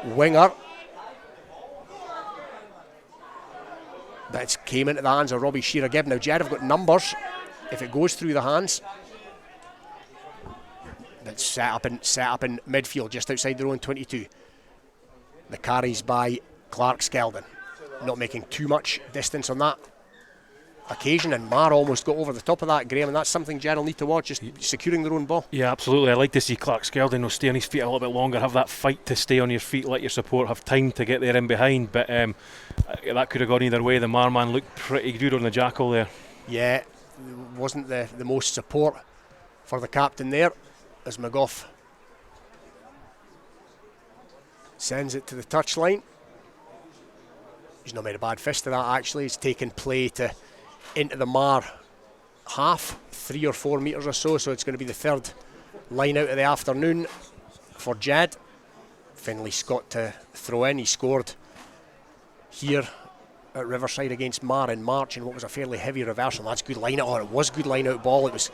winger. But it came into the hands of Robbie Shearer-Gibb. Now, Jed have got numbers if it goes through the hands. It's set up in midfield, just outside their own 22. The carries by Clark Skeldon. Not making too much distance on that occasion, and Marr almost got over the top of that, Graham, and that's something Jed will need to watch, just securing their own ball. Yeah, absolutely. I like to see Clark Skeldon stay on his feet a little bit longer, have that fight to stay on your feet, let your support have time to get there in behind, but that could have gone either way. The Marr man looked pretty good on the jackal there. Yeah, wasn't the most support for the captain there, as McGough sends it to the touchline. He's not made a bad fist of that, actually. He's taken play into the Marr half, 3 or 4 metres or so it's going to be the third line out of the afternoon for Jed. Finlay Scott to throw in. He scored here at Riverside against Marr in March in what was a fairly heavy reversal. That's good line out, or it was good line out ball. It was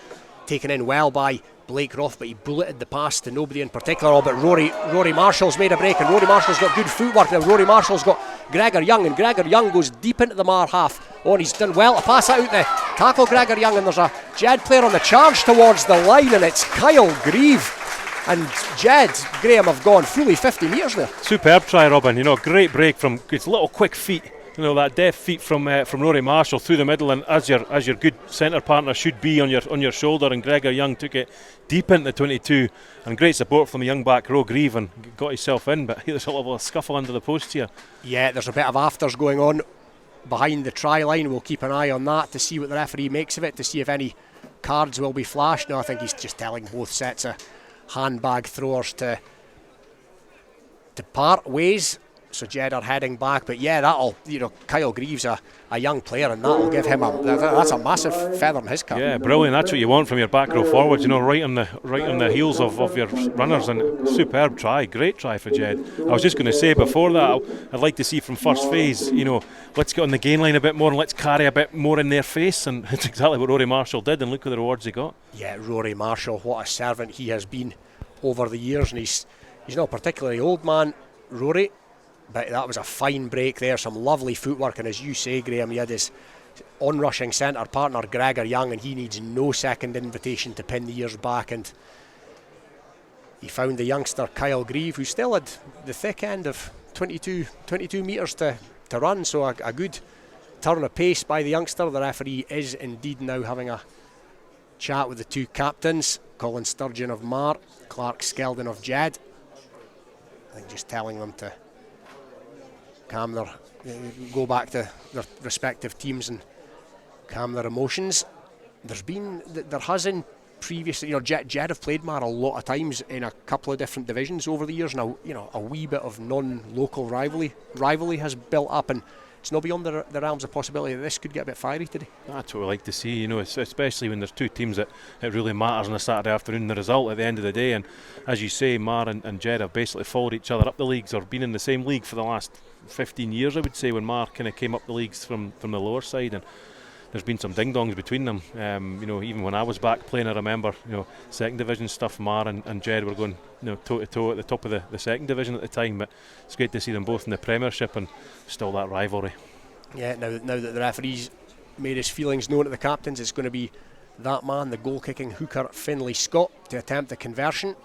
taken in well by Blake Roth, but he bulleted the pass to nobody in particular. But Rory Marshall's made a break, and Rory Marshall's got good footwork. Now Rory Marshall's got Gregor Young, and Gregor Young goes deep into the Marr half. Oh, and he's done well to pass out the tackle, Gregor Young, and there's a Jed player on the charge towards the line, and it's Kyle Grieve. And Jed, Graham, have gone fully 50 metres there. Superb try, Robin. Great break from his little quick feet. That deft feet from Rory Marshall through the middle, and as your good centre partner should be on your shoulder, and Gregor Young took it deep into 22, and great support from the young back row, Grieve, and got himself in, but there's a little scuffle under the post here. Yeah, there's a bit of afters going on behind the try line. We'll keep an eye on that to see what the referee makes of it, to see if any cards will be flashed. No, I think he's just telling both sets of handbag throwers to part ways. So Jed are heading back, but yeah, that'll, Kyle Grieve's a young player, and that'll give him that's a massive feather in his cap. Yeah, brilliant. That's what you want from your back row forwards, right on the heels of your runners, and superb try, great try for Jed. I was just going to say before that, I'd like to see from first phase, let's get on the gain line a bit more and let's carry a bit more in their face, and it's exactly what Rory Marshall did, and look at the rewards he got. Yeah, Rory Marshall, what a servant he has been over the years, and he's not particularly old, man, Rory. But that was a fine break there, some lovely footwork, and as you say, Graham, he had his on-rushing centre partner Gregor Young, and he needs no second invitation to pin the ears back, and he found the youngster Kyle Grieve, who still had the thick end of 22 metres to run, so a good turn of pace by the youngster. The referee is indeed now having a chat with the two captains, Colin Sturgeon of Marr, Clark Skeldon of Jed. I think just telling them to go back to their respective teams and calm their emotions. There has in previous, Jed have played Marr a lot of times in a couple of different divisions over the years. Now, a wee bit of non-local rivalry has built up, and it's not beyond the realms of possibility that this could get a bit fiery today. That's what we like to see, especially when there's two teams that it really matters on a Saturday afternoon, the result at the end of the day. And as you say, Marr and Jed have basically followed each other up the leagues, or been in the same league for the last 15 years, I would say, when Marr kind of came up the leagues from the lower side, and there's been some ding-dongs between them. Even when I was back playing, I remember, second division stuff, Marr and Jed were going, toe-to-toe at the top of the second division at the time, but it's great to see them both in the Premiership and still that rivalry. Yeah, now that the referee's made his feelings known to the captains, it's going to be that man, the goal-kicking hooker Finlay Scott, to attempt the conversion,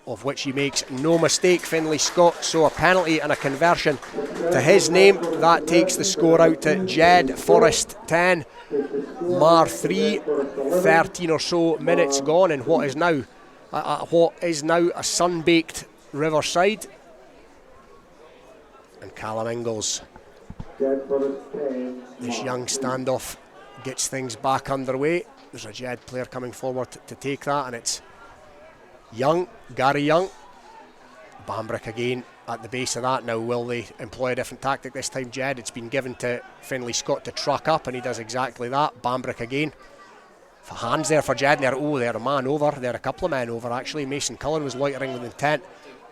of which he makes no mistake, Finlay Scott. So a penalty and a conversion to his name. That takes the score out to Jedforest 10, Marr 3, 13 or so minutes gone in what is now a sun-baked Riverside. And Callum Ingalls, this young standoff gets things back underway. There's a Jed player coming forward to take that, and it's Young, Gary Young. Bambrick again at the base of that. Now will they employ a different tactic this time, Jed? It's been given to Finlay Scott to truck up, and he does exactly that. Bambrick again. For hands there for Jed, and they're a man over. They're a couple of men over actually. Mason Cullen was loitering with intent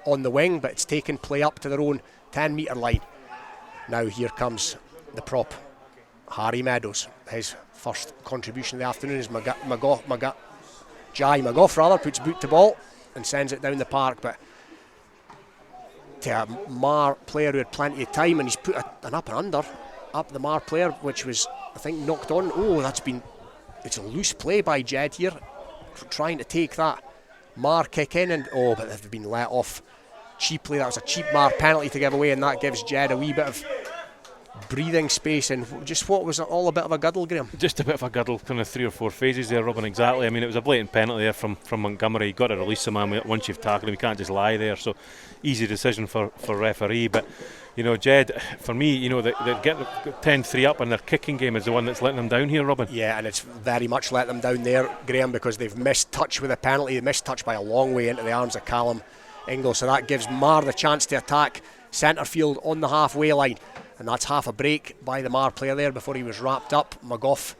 on the wing, but it's taken play up to their own 10-metre line. Now here comes the prop, Harry Meadows. His first contribution of the afternoon is Jai McGough puts boot to ball and sends it down the park, but to a Marr player who had plenty of time, and he's put an up and under up the Marr player, which was, I think, knocked on. It's a loose play by Jed here, trying to take that Marr kick in, and but they've been let off cheaply. That was a cheap Marr penalty to give away, and that gives Jed a wee bit of breathing space. And just what was it all a bit of a guddle, Graham? Just a bit of a guddle, kind of 3 or 4 phases there, Robin, exactly. I mean, it was a blatant penalty there from Montgomery. You've got to release the man once you've tackled him. You can't just lie there, so easy decision for referee. But Jed, for me, they get 10-3 up, and their kicking game is the one that's letting them down here, Robin. Yeah, and it's very much let them down there, Graham, because they've missed touch with a penalty. They missed touch by a long way into the arms of Callum Ingalls, so that gives Marr the chance to attack centre field on the halfway line, and that's half a break by the Marr player there before he was wrapped up. McGough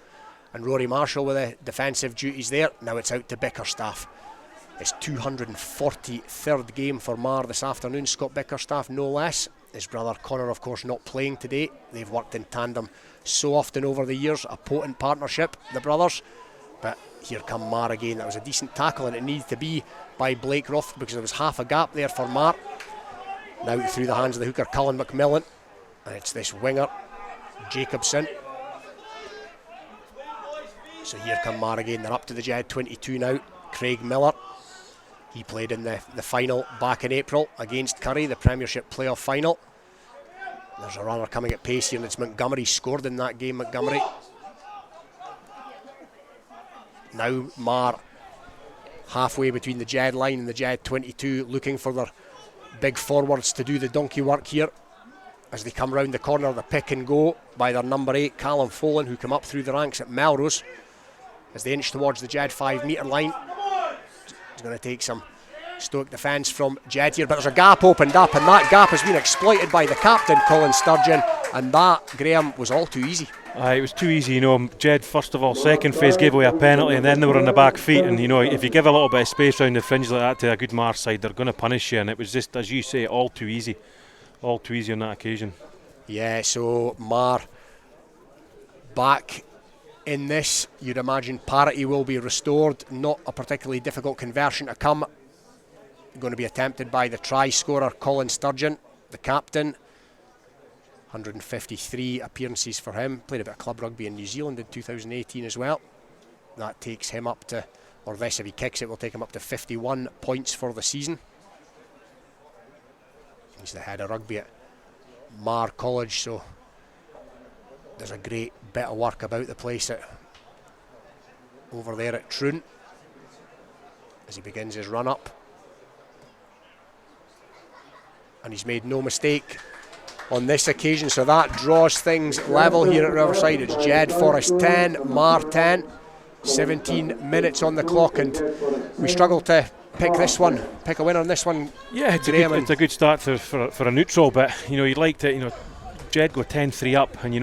and Rory Marshall with the defensive duties there. Now it's out to Bickerstaff. It's 243rd game for Marr this afternoon. Scott Bickerstaff, no less. His brother Connor, of course, not playing today. They've worked in tandem so often over the years, a potent partnership, the brothers. But here come Marr again. That was a decent tackle, and it needed to be by Blake Roth, because there was half a gap there for Marr. Now through the hands of the hooker Cullen McMillan, and it's this winger Jacobson. So here come Marr again. They're up to the Jed 22 now. Craig Miller, he played in the final back in April against Curry, the Premiership playoff final. There's a runner coming at pace here, and it's Montgomery. Scored in that game, Montgomery. Now Marr halfway between the Jed line and the Jed 22, looking for their big forwards to do the donkey work here. As they come round the corner, the pick and go by their number 8, Callum Folan, who come up through the ranks at Melrose. As they inch towards the Jed 5-metre line, it's going to take some Stoke defence from Jed here, but there's a gap opened up, and that gap has been exploited by the captain, Colin Sturgeon, and that, Graham, was all too easy. It was too easy, Jed, first of all, second phase gave away a penalty, and then they were on the back feet, and if you give a little bit of space around the fringe like that to a good Marr side, they're going to punish you, and it was just, as you say, all too easy on that occasion. Yeah, so Marr back in this. You'd imagine parity will be restored. Not a particularly difficult conversion to come. Going to be attempted by the try scorer Colin Sturgeon, the captain. 153 appearances for him. Played a bit of club rugby in New Zealand in 2018 as well. That takes him up to, or this, if he kicks it, will take him up to 51 points for the season. He's the head of rugby at Marr College, so there's a great bit of work about the place over there at Troon as he begins his run up. And he's made no mistake on this occasion, so that draws things level here at Riverside. It's Jedforest 10, Marr 10, 17 minutes on the clock, and we struggle to pick a winner on this one. Yeah, it's a good start for a neutral, but you'd like to, Jed go 10-3 up, and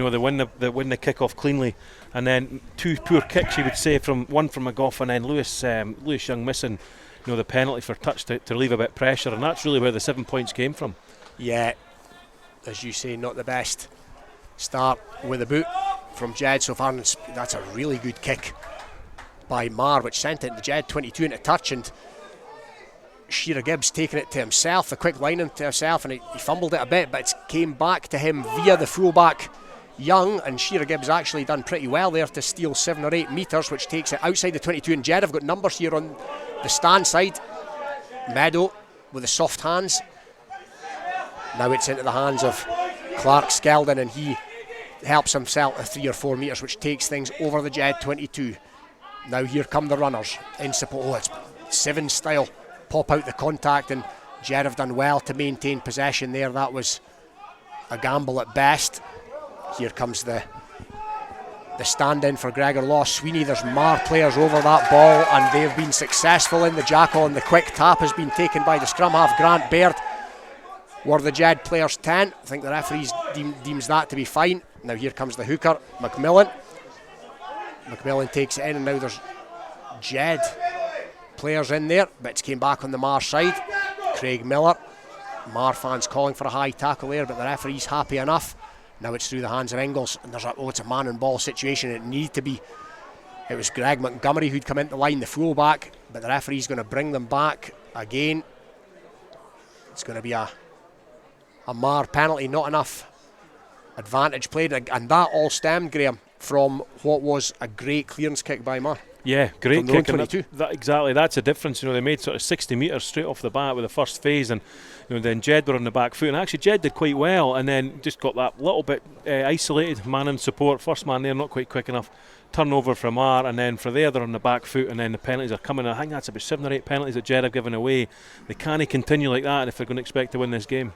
they win the kick-off cleanly, and then 2 poor kicks, you would say, one from McGough, and then Lewis Young missing the penalty for touch to relieve a bit of pressure, and that's really where the 7 points came from. Yeah, as you say, not the best start with a boot from Jed so far, and that's a really good kick by Marr, which sent it the Jed 22 into touch, and Shearer Gibbs taking it to himself, a quick line to himself, and he fumbled it a bit, but it came back to him via the fullback Young, and Shearer Gibbs actually done pretty well there to steal 7 or 8 metres, which takes it outside the 22, and Jed have got numbers here on the stand side. Meadow with the soft hands. Now it's into the hands of Clark Skeldon, and he helps himself at 3 or 4 metres, which takes things over the Jed 22. Now here come the runners in support. It's Sivan style. Pop out the contact, and Jed have done well to maintain possession there. That was a gamble at best. Here comes the stand-in for Gregor Law. Sweeney, there's Marr players over that ball, and they've been successful in the jackal, and the quick tap has been taken by the scrum half, Grant Baird. Were the Jed players 10? I think the referees deems that to be fine. Now here comes the hooker, McMillan. McMillan takes it in, and now there's Jed players in there. Bits came back on the Marr side. Craig Miller. Marr fans calling for a high tackle there, but the referee's happy enough. Now it's through the hands of Ingles, and there's it's a man and ball situation. It needed to be. It was Greg Montgomery who'd come into the line, the fullback, but the referee's going to bring them back again. It's going to be a Marr penalty, not enough advantage played, and that all stemmed, Graham, from what was a great clearance kick by Marr. Yeah, great kick. Exactly, that's the difference. They made sort of 60 metres straight off the bat with the first phase, and then Jed were on the back foot, and actually Jed did quite well, and then just got that little bit isolated, man in support, first man there not quite quick enough, turnover from Marr, and then for there they're on the back foot, and then the penalties are coming. I think that's about 7 or 8 penalties that Jed have given away. They can't continue like that if they're going to expect to win this game.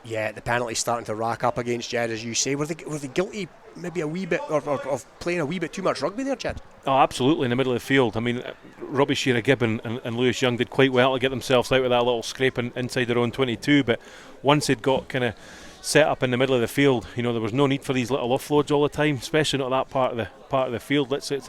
Yeah, the penalties starting to rack up against Jed, as you say. Were they guilty maybe a wee bit of playing a wee bit too much rugby there, Jed? Oh, absolutely, in the middle of the field. I mean, Robbie Shearer-Gibbon and Lewis Young did quite well to get themselves out of that little scraping inside their own 22, but once they'd got kind of set up in the middle of the field, there was no need for these little offloads all the time, especially not that part of the field. Let's say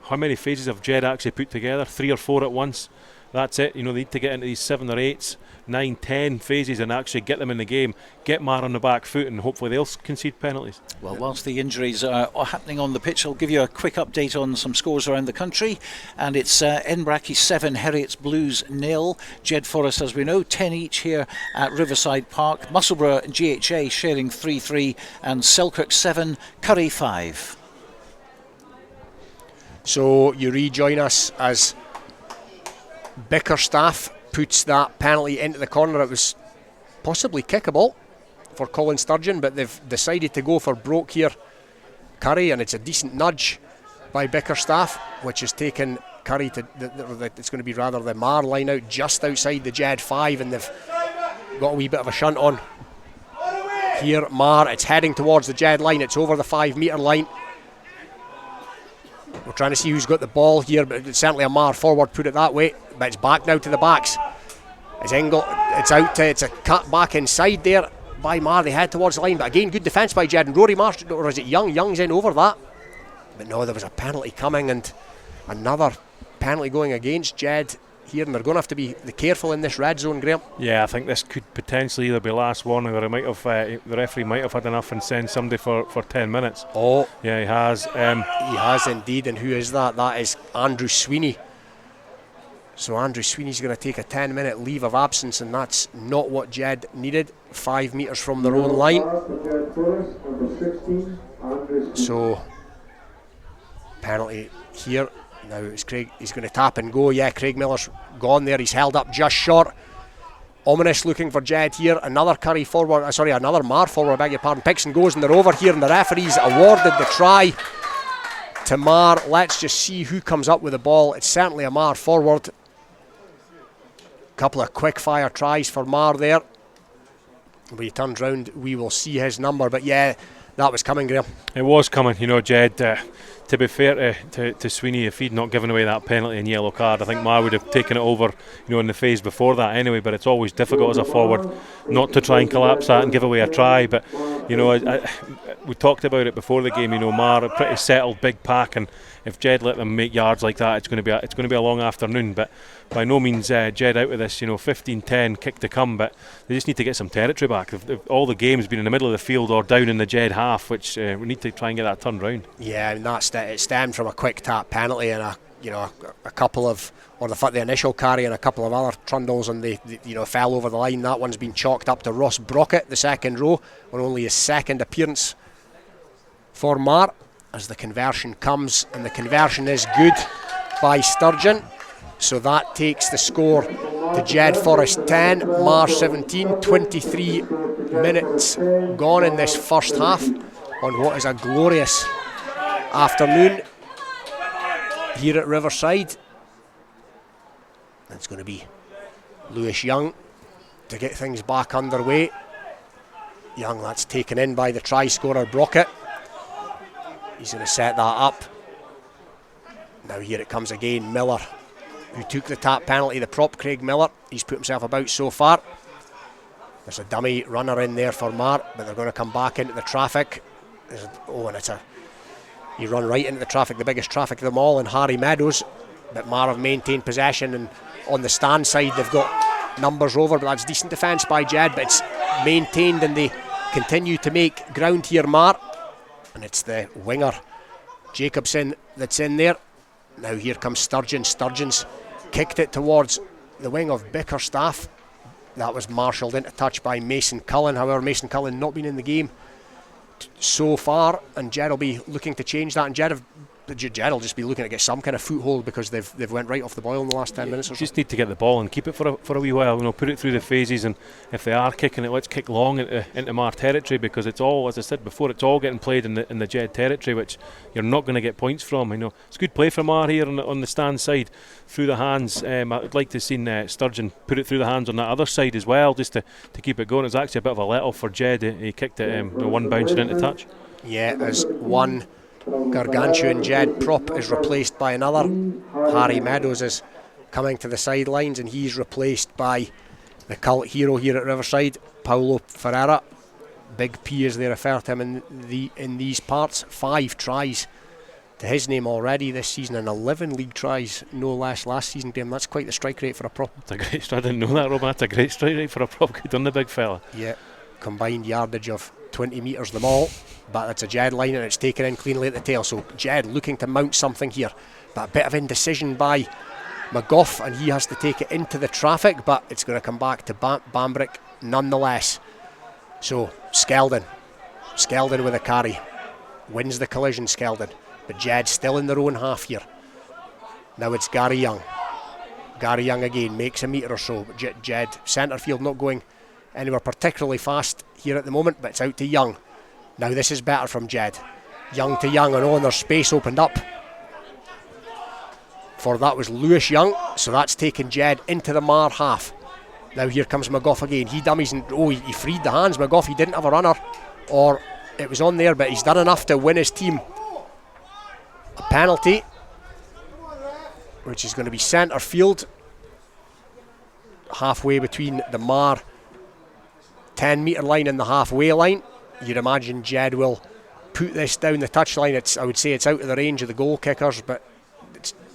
how many phases have Jed actually put together? 3 or 4 at once. That's it. They need to get into these 7 or 8s, 9, 10 phases and actually get them in the game, get Marr on the back foot, and hopefully they'll concede penalties. Well, whilst the injuries are happening on the pitch, I'll give you a quick update on some scores around the country. And it's Enbrackie 7, Heriots Blues 0. Jedforest, as we know, 10 each here at Riverside Park. Musselburgh and GHA sharing 3-3, and Selkirk 7, Curry 5. So you rejoin us as Bickerstaff puts that penalty into the corner. It was possibly kickable for Colin Sturgeon, but they've decided to go for Broke here, Curry, and it's a decent nudge by Bickerstaff, which has taken Curry to it's going to be rather the Marr line out just outside the Jed 5, and they've got a wee bit of a shunt on here. Marr, it's heading towards the Jed line, it's over the 5 metre line. We're trying to see who's got the ball here, but it's certainly a Marr forward, put it that way. But it's back now to the backs. It's a cut back inside there by Marr. They head towards the line, but again, good defence by Jed and Rory Marsh, or is it Young? Young's in over that. But no, there was a penalty coming, and another penalty going against Jed here, and they're going to have to be careful in this red zone, Graham. Yeah, I think this could potentially either be last warning, or the referee might have had enough and send somebody for 10 minutes. Oh, yeah, he has. He has indeed, and who is that? That is Andrew Sweeney. So Andrew Sweeney's going to take a 10-minute leave of absence, and that's not what Jed needed. 5 metres from their own line. So penalty here. Now it's Craig, he's going to tap and go. Yeah, Craig Miller's gone there, he's held up just short. Ominous looking for Jed here. Another Curry forward, another Marr forward, I beg your pardon. Picks and goes, and they're over here, and the referee's awarded the try to Marr. Let's just see who comes up with the ball. It's certainly a Marr forward. Couple of quick fire tries for Marr there. When he turns round, we will see his number, but yeah, that was coming, Graham. It was coming, Jed. To be fair to Sweeney, if he'd not given away that penalty and yellow card, I think Marr would have taken it over, in the phase before that anyway. But it's always difficult as a forward not to try and collapse that and give away a try. But we talked about it before the game. Marr, a pretty settled big pack, and if Jed let them make yards like that, it's going to be a long afternoon. But by no means Jed out of this. 15-10 kick to come, but they just need to get some territory back. If all the game's been in the middle of the field or down in the Jed half, which we need to try and get that turned round. Yeah, and it stemmed from a quick tap penalty and a couple of, or the initial carry and a couple of other trundles, and they fell over the line. That one's been chalked up to Ross Brockett, the second row, on only his second appearance for Marr, as the conversion comes, and the conversion is good by Sturgeon. So that takes the score to Jedforest 10, Marr 17, 23 minutes gone in this first half on what is a glorious afternoon here at Riverside. It's going to be Lewis Young to get things back underway. Young, that's taken in by the try scorer Brockett. He's going to set that up. Now here it comes again, Miller, who took the tap penalty, the prop Craig Miller. He's put himself about so far. There's a dummy runner in there for Marr, but they're going to come back into the traffic. He run right into the traffic, the biggest traffic of them all, and Harry Meadows. But Marr have maintained possession, and on the stand side they've got numbers over, but that's decent defence by Jed, but it's maintained and they continue to make ground here, Marr. And it's the winger Jacobson that's in there. Now here comes Sturgeon. Sturgeon's kicked it towards the wing of Bickerstaff. That was marshalled into touch by Mason Cullen. However, Mason Cullen not been in the game so far, and Jed will be looking to change that. And Jed will just be looking to get some kind of foothold because they've went right off the boil in the last 10 minutes or so. Just need to get the ball and keep it for a wee while, put it through the phases, and if they are kicking it, let's kick long into Marr territory, because it's all, as I said before, it's all getting played in the Jed territory, which you're not going to get points from. It's good play from Marr here on the stand side through the hands. I'd like to have seen Sturgeon put it through the hands on that other side as well, just to keep it going. It was actually a bit of a let off for Jed. He kicked it one bouncing into touch. Yeah, as one gargantuan Jed prop is replaced by another. Harry Meadows is coming to the sidelines, and he's replaced by the cult hero here at Riverside, Paulo Ferreira. Big P as they refer to him in these parts. 5 tries to his name already this season, and 11 league tries no less last season, Graham. That's quite the strike rate for a prop. That's a great strike. I didn't know that, Rob. That's a great strike rate for a prop. Good on the big fella. Yeah, combined yardage of 20 metres them all, but it's a Jed line and it's taken in cleanly at the tail. So Jed looking to mount something here, but a bit of indecision by McGough, and he has to take it into the traffic, but it's going to come back to Bambrick nonetheless. So Skeldon with a carry, wins the collision, Skeldon, but Jed still in their own half here. Now it's Gary Young again, makes a metre or so, but Jed centre field not going anywhere particularly fast here at the moment, but it's out to Young. Now this is better from Jed. Young to Young, and there's space opened up. For that was Lewis Young, so that's taken Jed into the Marr half. Now here comes McGough again. He dummies and he freed the hands. McGough, he didn't have a runner, or it was on there, but he's done enough to win his team a penalty, which is going to be centre field, halfway between the Marr 10 metre line and the halfway line. You'd imagine Jed will put this down the touchline. I would say it's out of the range of the goal kickers, but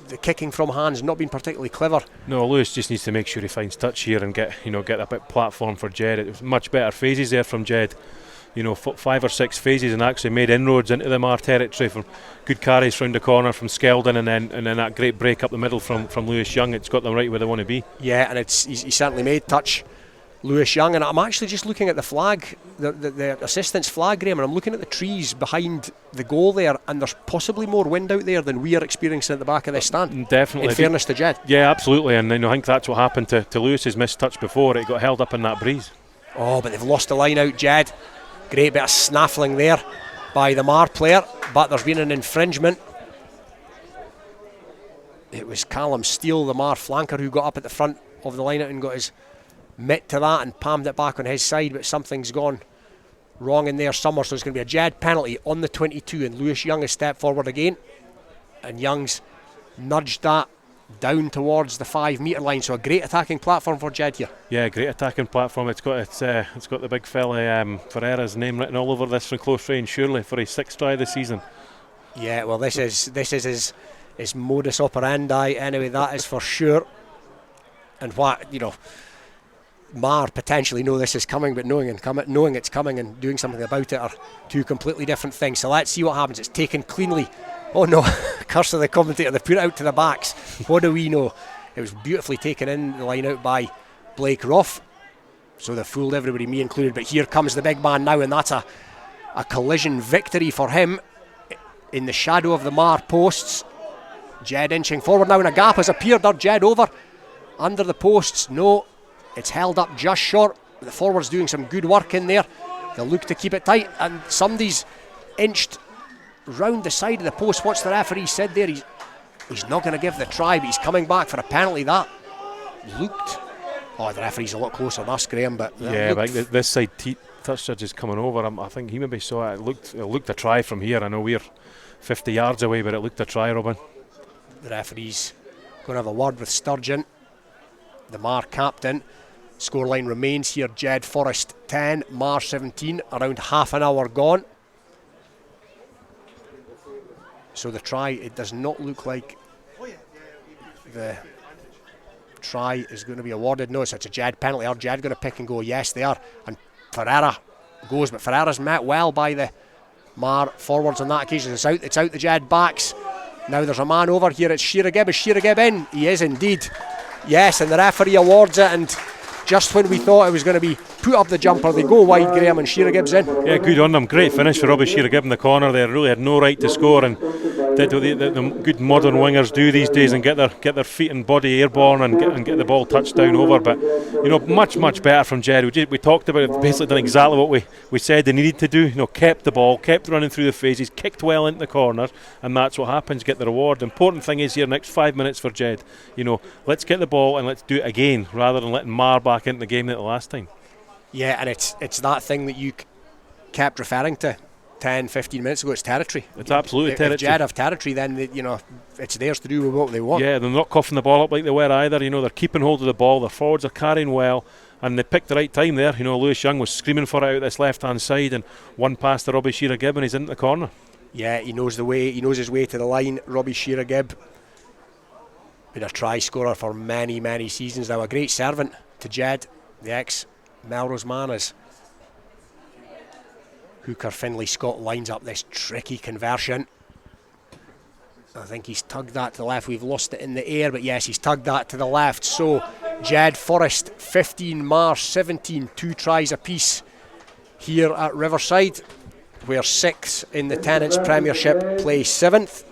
the kicking from hands not been particularly clever. No, Lewis just needs to make sure he finds touch here and get a bit platform for Jed. It was much better phases there from Jed. 5 or 6 phases, and actually made inroads into the Marr territory from good carries round the corner from Skeldon, and then that great break up the middle from Lewis Young. It's got them right where they want to be. Yeah, and he certainly made touch, Lewis Young. And I'm actually just looking at the flag, the assistant's flag, Graham, and I'm looking at the trees behind the goal there, and there's possibly more wind out there than we are experiencing at the back of this stand. Definitely. In fairness to Jed. Yeah, absolutely, and I think that's what happened to Lewis's missed touch before. It got held up in that breeze. Oh, but they've lost the line out, Jed. Great bit of snaffling there by the Marr player, but there's been an infringement. It was Callum Steele, the Marr flanker, who got up at the front of the line out and got his mitt to that and palmed it back on his side, but something's gone wrong in there somewhere, so it's going to be a Jed penalty on the 22, and Lewis Young has stepped forward again, and Young's nudged that down towards the 5 metre line. So a great attacking platform for Jed here. Yeah, great attacking platform. It's got the big fella Ferreira's name written all over this from close range, surely, for his 6th try this season. Yeah, well, this is his modus operandi anyway, that is for sure. And what Marr potentially know this is coming, but knowing it's coming and doing something about it are two completely different things. So let's see what happens. It's taken cleanly. Oh no, curse of the commentator, they put it out to the backs. What do we know? It was beautifully taken in the line out by Blake Rough. So they fooled everybody, me included. But here comes the big man now, and that's a collision victory for him in the shadow of the Marr posts. Jed inching forward now, and a gap has appeared. Are Jed over under the posts? No, it's held up just short. The forwards doing some good work in there. They'll look to keep it tight, and somebody's inched round the side of the post. What's the referee said there? He's not going to give the try, but he's coming back for a penalty. That looked Oh, the referee's a lot closer than us, Graham, but... Yeah, but I think this side touch judge is coming over. I think he maybe saw it. It looked a try from here. I know we're 50 yards away, but it looked a try, Robin. The referee's going to have a word with Sturgeon, the Marr captain. Scoreline remains here, Jedforest 10, Marr 17, around half an hour gone. So the try, it does not look like the try is going to be awarded. No, so it's a Jed penalty. Are Jed going to pick and go? Yes, they are. And Ferreira goes, but Ferreira's met well by the Marr forwards on that occasion. It's out the Jed backs. Now there's a man over here. It's Shearer Gibb. Is Shearer Gibb in? He is indeed. Yes, and the referee awards it, and just when we thought it was going to be put up the jumper, they go wide, Graham, and Shearer Gibb's in. Yeah, good on them. Great finish for Robbie Shearer Gibb in the corner there. Really had no right to score, and did what the good modern wingers do these days, and get their feet and body airborne and get the ball touched down over. But much better from Jed. We talked about it, basically done exactly what we said they needed to do. Kept the ball, kept running through the phases, kicked well into the corner, and that's what happens. Get the reward. The important thing is here, next 5 minutes for Jed. Let's get the ball and let's do it again, rather than letting Marr back into the game like the last time. Yeah, and it's that thing that you kept referring to 10, 15 minutes ago. It's territory. It's absolutely territory. If Jed have territory, then it's theirs to do with what they want. Yeah, they're not coughing the ball up like they were either. They're keeping hold of the ball. Their forwards are carrying well, and they picked the right time there. Lewis Young was screaming for it out this left-hand side, and one pass to Robbie Shearer Gibb, and he's into the corner. Yeah, he knows the way. He knows his way to the line. Robbie Shearer Gibb, been a try scorer for many, many seasons now. A great servant to Jed, the ex-Melrose man, as hooker Finlay Scott lines up this tricky conversion. I think he's tugged that to the left. We've lost it in the air, but yes, he's tugged that to the left. So Jedforest 15, Marr 17, 2 tries apiece here at Riverside, where 6 in the Tenants Premiership play 7th.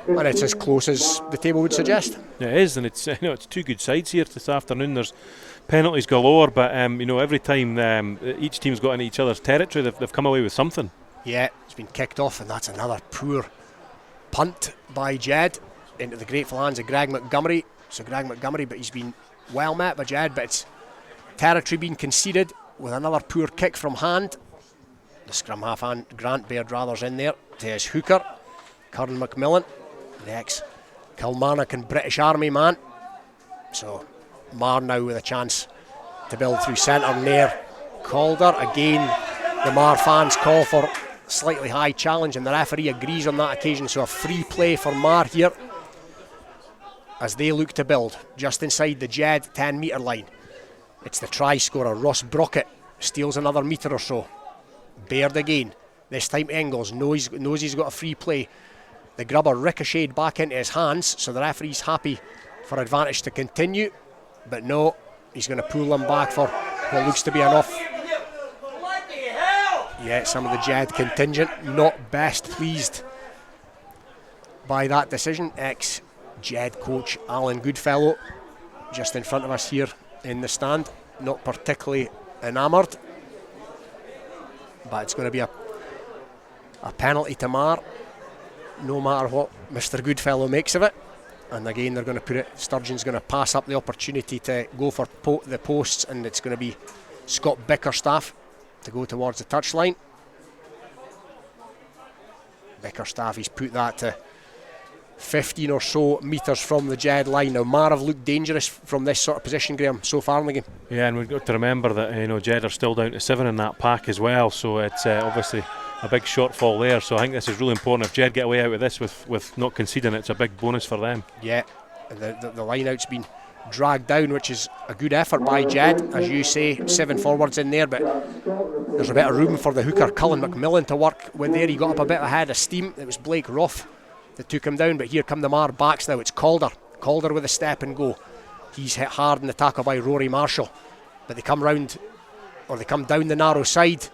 And it's as close as the table would suggest. Yeah, it is, and it's it's two good sides here this afternoon. There's penalties galore, but every time each team's got into each other's territory, they've come away with something. Yeah, it's been kicked off, and that's another poor punt by Jed into the grateful hands of Greg Montgomery. So Greg Montgomery, but he's been well met by Jed, but it's territory being conceded with another poor kick from hand. The scrum half hand, Grant Baird Rather's in there to his hooker, Curran McMillan, the ex-Kilmarnock and British Army man. So Marr now with a chance to build through centre near Calder. Again, the Marr fans call for slightly high challenge, and the referee agrees on that occasion. So a free play for Marr here as they look to build just inside the Jed 10 metre line. It's the try scorer, Ross Brockett, steals another metre or so. Baird again, this time Engels knows he's got a free play. The grubber ricocheted back into his hands, so the referee's happy for advantage to continue, but no, he's going to pull them back for what looks to be enough. Yeah, some of the Jed contingent not best pleased by that decision. Ex-Jed coach Alan Goodfellow just in front of us here in the stand, not particularly enamoured, but it's going to be a penalty to Marr, no matter what Mr. Goodfellow makes of it. And again, they're going to put it, Sturgeon's going to pass up the opportunity to go for the posts, and it's going to be Scott Bickerstaff to go towards the touchline. Bickerstaff, he's put that to 15 or so metres from the Jed line. Now Marr have looked dangerous from this sort of position, Graham, so far in the game. Yeah, and we've got to remember that Jed are still down to 7 in that pack as well, so it's obviously a big shortfall there. So I think this is really important. If Jed get away out with this with not conceding, it's a big bonus for them. Yeah, the line out's been dragged down, which is a good effort by Jed. As you say, 7 forwards in there, but there's a bit of room for the hooker Cullen McMillan to work with there. He got up a bit ahead of steam. It was Blake Rough that took him down, but here come the Marr backs now. It's Calder with a step and go. He's hit hard in the tackle by Rory Marshall, but they come round, or they come down the narrow side.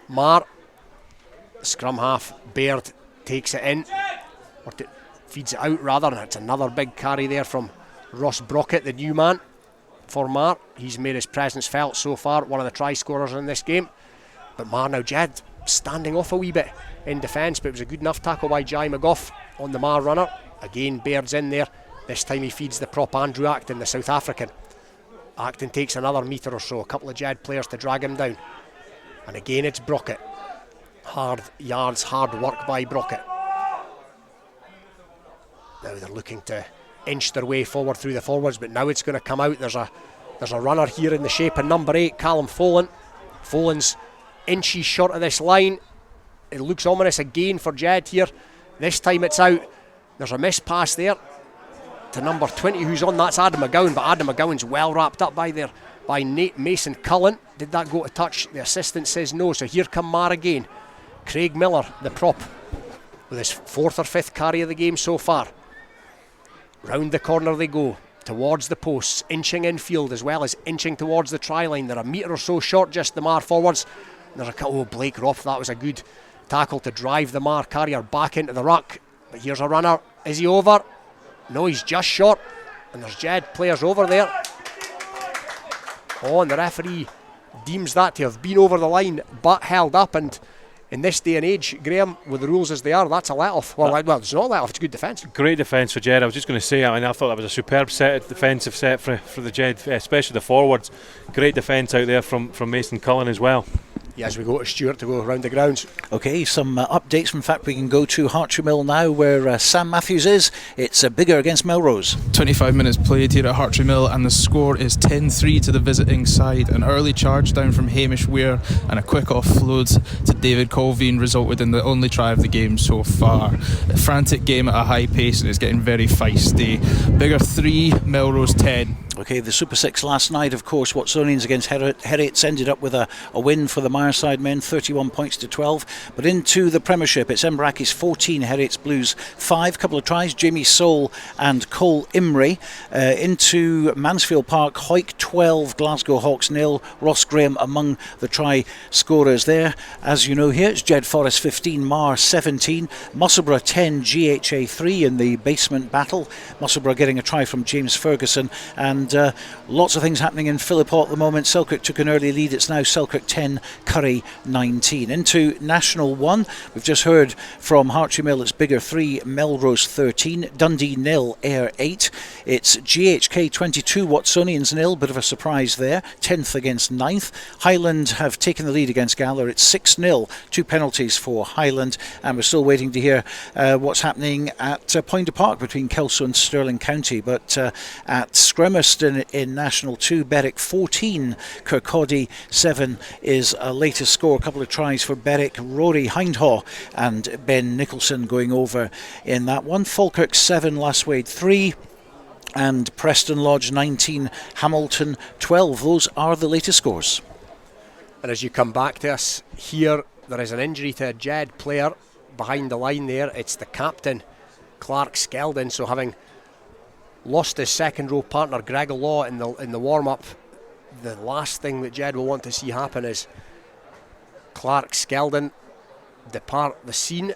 Marr, scrum half Baird takes it in, or feeds it out rather, and it's another big carry there from Ross Brockett, the new man for Marr. He's made his presence felt so far, one of the try scorers in this game. But Marr now, Jed standing off a wee bit in defence, but it was a good enough tackle by Jai McGough on the Marr runner. Again, Baird's in there. This time he feeds the prop Andrew Acton, the South African. Acton takes another metre or so, a couple of Jed players to drag him down. And again it's Brockett. Hard yards, hard work by Brockett. Now they're looking to inch their way forward through the forwards, but now it's going to come out. There's a runner here in the shape of number 8, Callum Folan. Folan's inches short of this line. It looks ominous again for Jed here. This time it's out. There's a miss pass there to number 20 who's on. That's Adam McGowan, but Adam McGowan's well wrapped up by Nate Mason Cullen. Did that go to touch? The assistant says no, so here come Marr again. Craig Miller, the prop, with his 4th or 5th carry of the game so far. Round the corner they go, towards the posts, inching infield as well as inching towards the try line. They're a metre or so short, just the Marr forwards. There's Blake Roth, that was a good tackle to drive the Marr carrier back into the ruck. But here's a runner, is he over? No, he's just short, and there's Jed players over there. Oh, and the referee deems that to have been over the line but held up, and in this day and age, Graham, with the rules as they are, that's a let-off. Well, it's not a let-off, it's good defence. Great defence for Jed. I was just going to say, I thought that was a superb defensive set for the Jed, especially the forwards. Great defence out there from Mason Cullen as well. Yeah, as we go to Stuart to go around the grounds. Okay, some updates. In fact, we can go to Hartree Mill now, where Sam Matthews is. It's Biggar against Melrose. 25 minutes played here at Hartree Mill, and the score is 10-3 to the visiting side. An early charge down from Hamish Weir and a quick offload to David Colveen resulted in the only try of the game so far. A frantic game at a high pace, and it's getting very feisty. Biggar 3, Melrose 10. Okay, the Super 6 last night, of course, Watsonians against Heriots ended up with a win for the Myerside men, 31 points to 12. But into the Premiership, it's Embrackis 14, Heriots Blues 5. Couple of tries, Jamie Soule and Cole Imrie. Into Mansfield Park, Hoyk 12, Glasgow Hawks 0. Ross Graham among the try scorers there. As you know here, it's Jedforest 15, Marr 17. Musselburgh 10, GHA 3 in the basement battle. Musselburgh getting a try from James Ferguson, and lots of things happening in Philiphaugh at the moment. Selkirk took an early lead. It's now Selkirk 10, Curry 19. Into National 1, we've just heard from Hartree Mill. It's Biggar 3, Melrose 13, Dundee 0, Ayr 8. It's GHK 22, Watsonians 0. Bit of a surprise there, 10th against 9th. Highland have taken the lead against Gala. It's 6-0, 2 penalties for Highland, and we're still waiting to hear what's happening at Poynter Park between Kelso and Stirling County. But at Scremiston in National 2, Berwick 14, Kirkcaldy 7 is a latest score. A couple of tries for Berwick, Rory Hindhaugh and Ben Nicholson going over in that one. Falkirk 7, Lasswade 3, and Preston Lodge 19, Hamilton 12. Those are the latest scores. And as you come back to us here, there is an injury to a Jed player behind the line there. It's the captain, Clark Skeldon. So having lost his second row partner Greg Law in the warm-up, the last thing that Jed will want to see happen is Clark Skeldon depart the scene.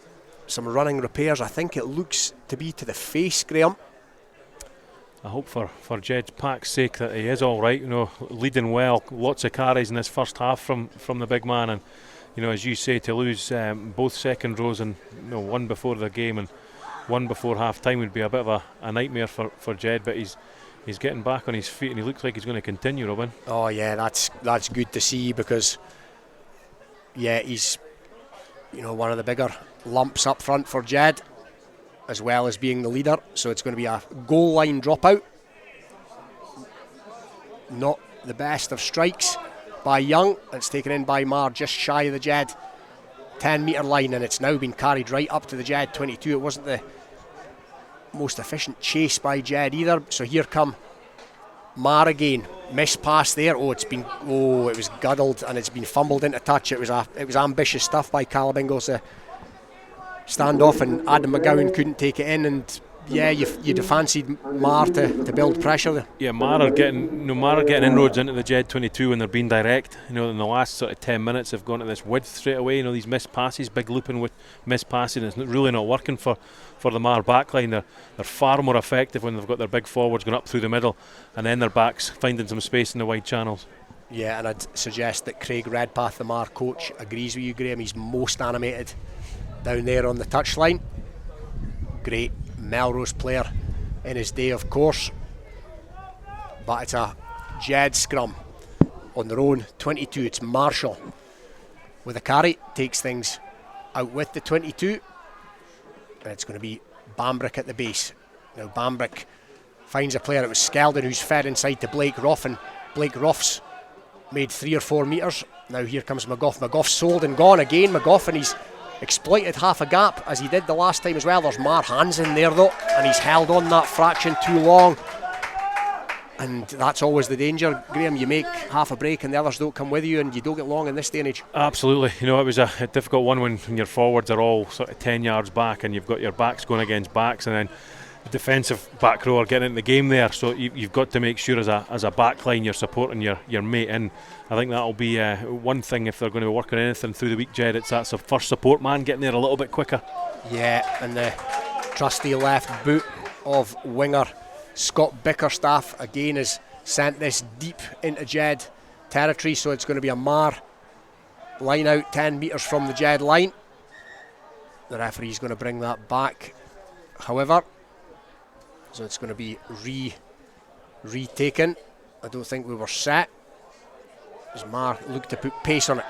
Some running repairs, I think it looks to be to the face, Graham. I hope for Jed's Pack's sake that he is all right, leading well, lots of carries in this first half from the big man, and as you say, to lose both second rows and one before the game and one before half time would be a bit of a nightmare for Jed, but he's getting back on his feet and he looks like he's going to continue, Robin. Oh yeah, that's good to see, because he's one of the bigger lumps up front for Jed, as well as being the leader, so it's going to be a goal line dropout. Not the best of strikes by Young. It's taken in by Marr just shy of the Jed 10 metre line, and it's now been carried right up to the Jed 22. It wasn't the most efficient chase by Jed either. So here come Marr again. Missed pass there. It was guddled and it's been fumbled into touch. It was ambitious stuff by Calabingles to stand off, and Adam McGowan couldn't take it in, and you'd have fancied Marr to build pressure there. Yeah, Marr are getting inroads into the Jed 22 when they're being direct. In the last sort of 10 minutes they've gone to this width straight away. These missed passes, big looping with missed passing, it's really not working for the Marr backline. They're far more effective when they've got their big forwards going up through the middle, and then their backs finding some space in the wide channels. Yeah, and I'd suggest that Craig Redpath, the Marr coach, agrees with you, Graham. He's most animated down there on the touchline. Great Melrose player in his day, of course, but it's a Jed scrum on their own 22. It's Marshall with a carry, takes things out with the 22, and it's going to be Bambrick at the base. Now Bambrick finds a player. It was Skeldon who's fed inside to Blake Ruff, and Blake Ruff's made 3 or 4 metres. Now here comes McGough. McGough's sold and gone again. McGough, and he's exploited half a gap as he did the last time as well. There's Marr hands in there though, and he's held on that fraction too long. And that's always the danger, Graham. You make half a break and the others don't come with you, and you don't get long in this day and age. Absolutely. It was a difficult one when your forwards are all sort of 10 yards back and you've got your backs going against backs, and then the defensive back row are getting into the game there. So you've got to make sure as a back line you're supporting your mate in. I think that'll be one thing if they're going to be working anything through the week, Jed. It's that first support man getting there a little bit quicker. Yeah, and the trusty left boot of winger Scott Bickerstaff again has sent this deep into Jed territory, so it's going to be a Marr line out 10 metres from the Jed line. The referee's going to bring that back, however, so it's going to be retaken. I don't think we were set as Marr looked to put pace on it.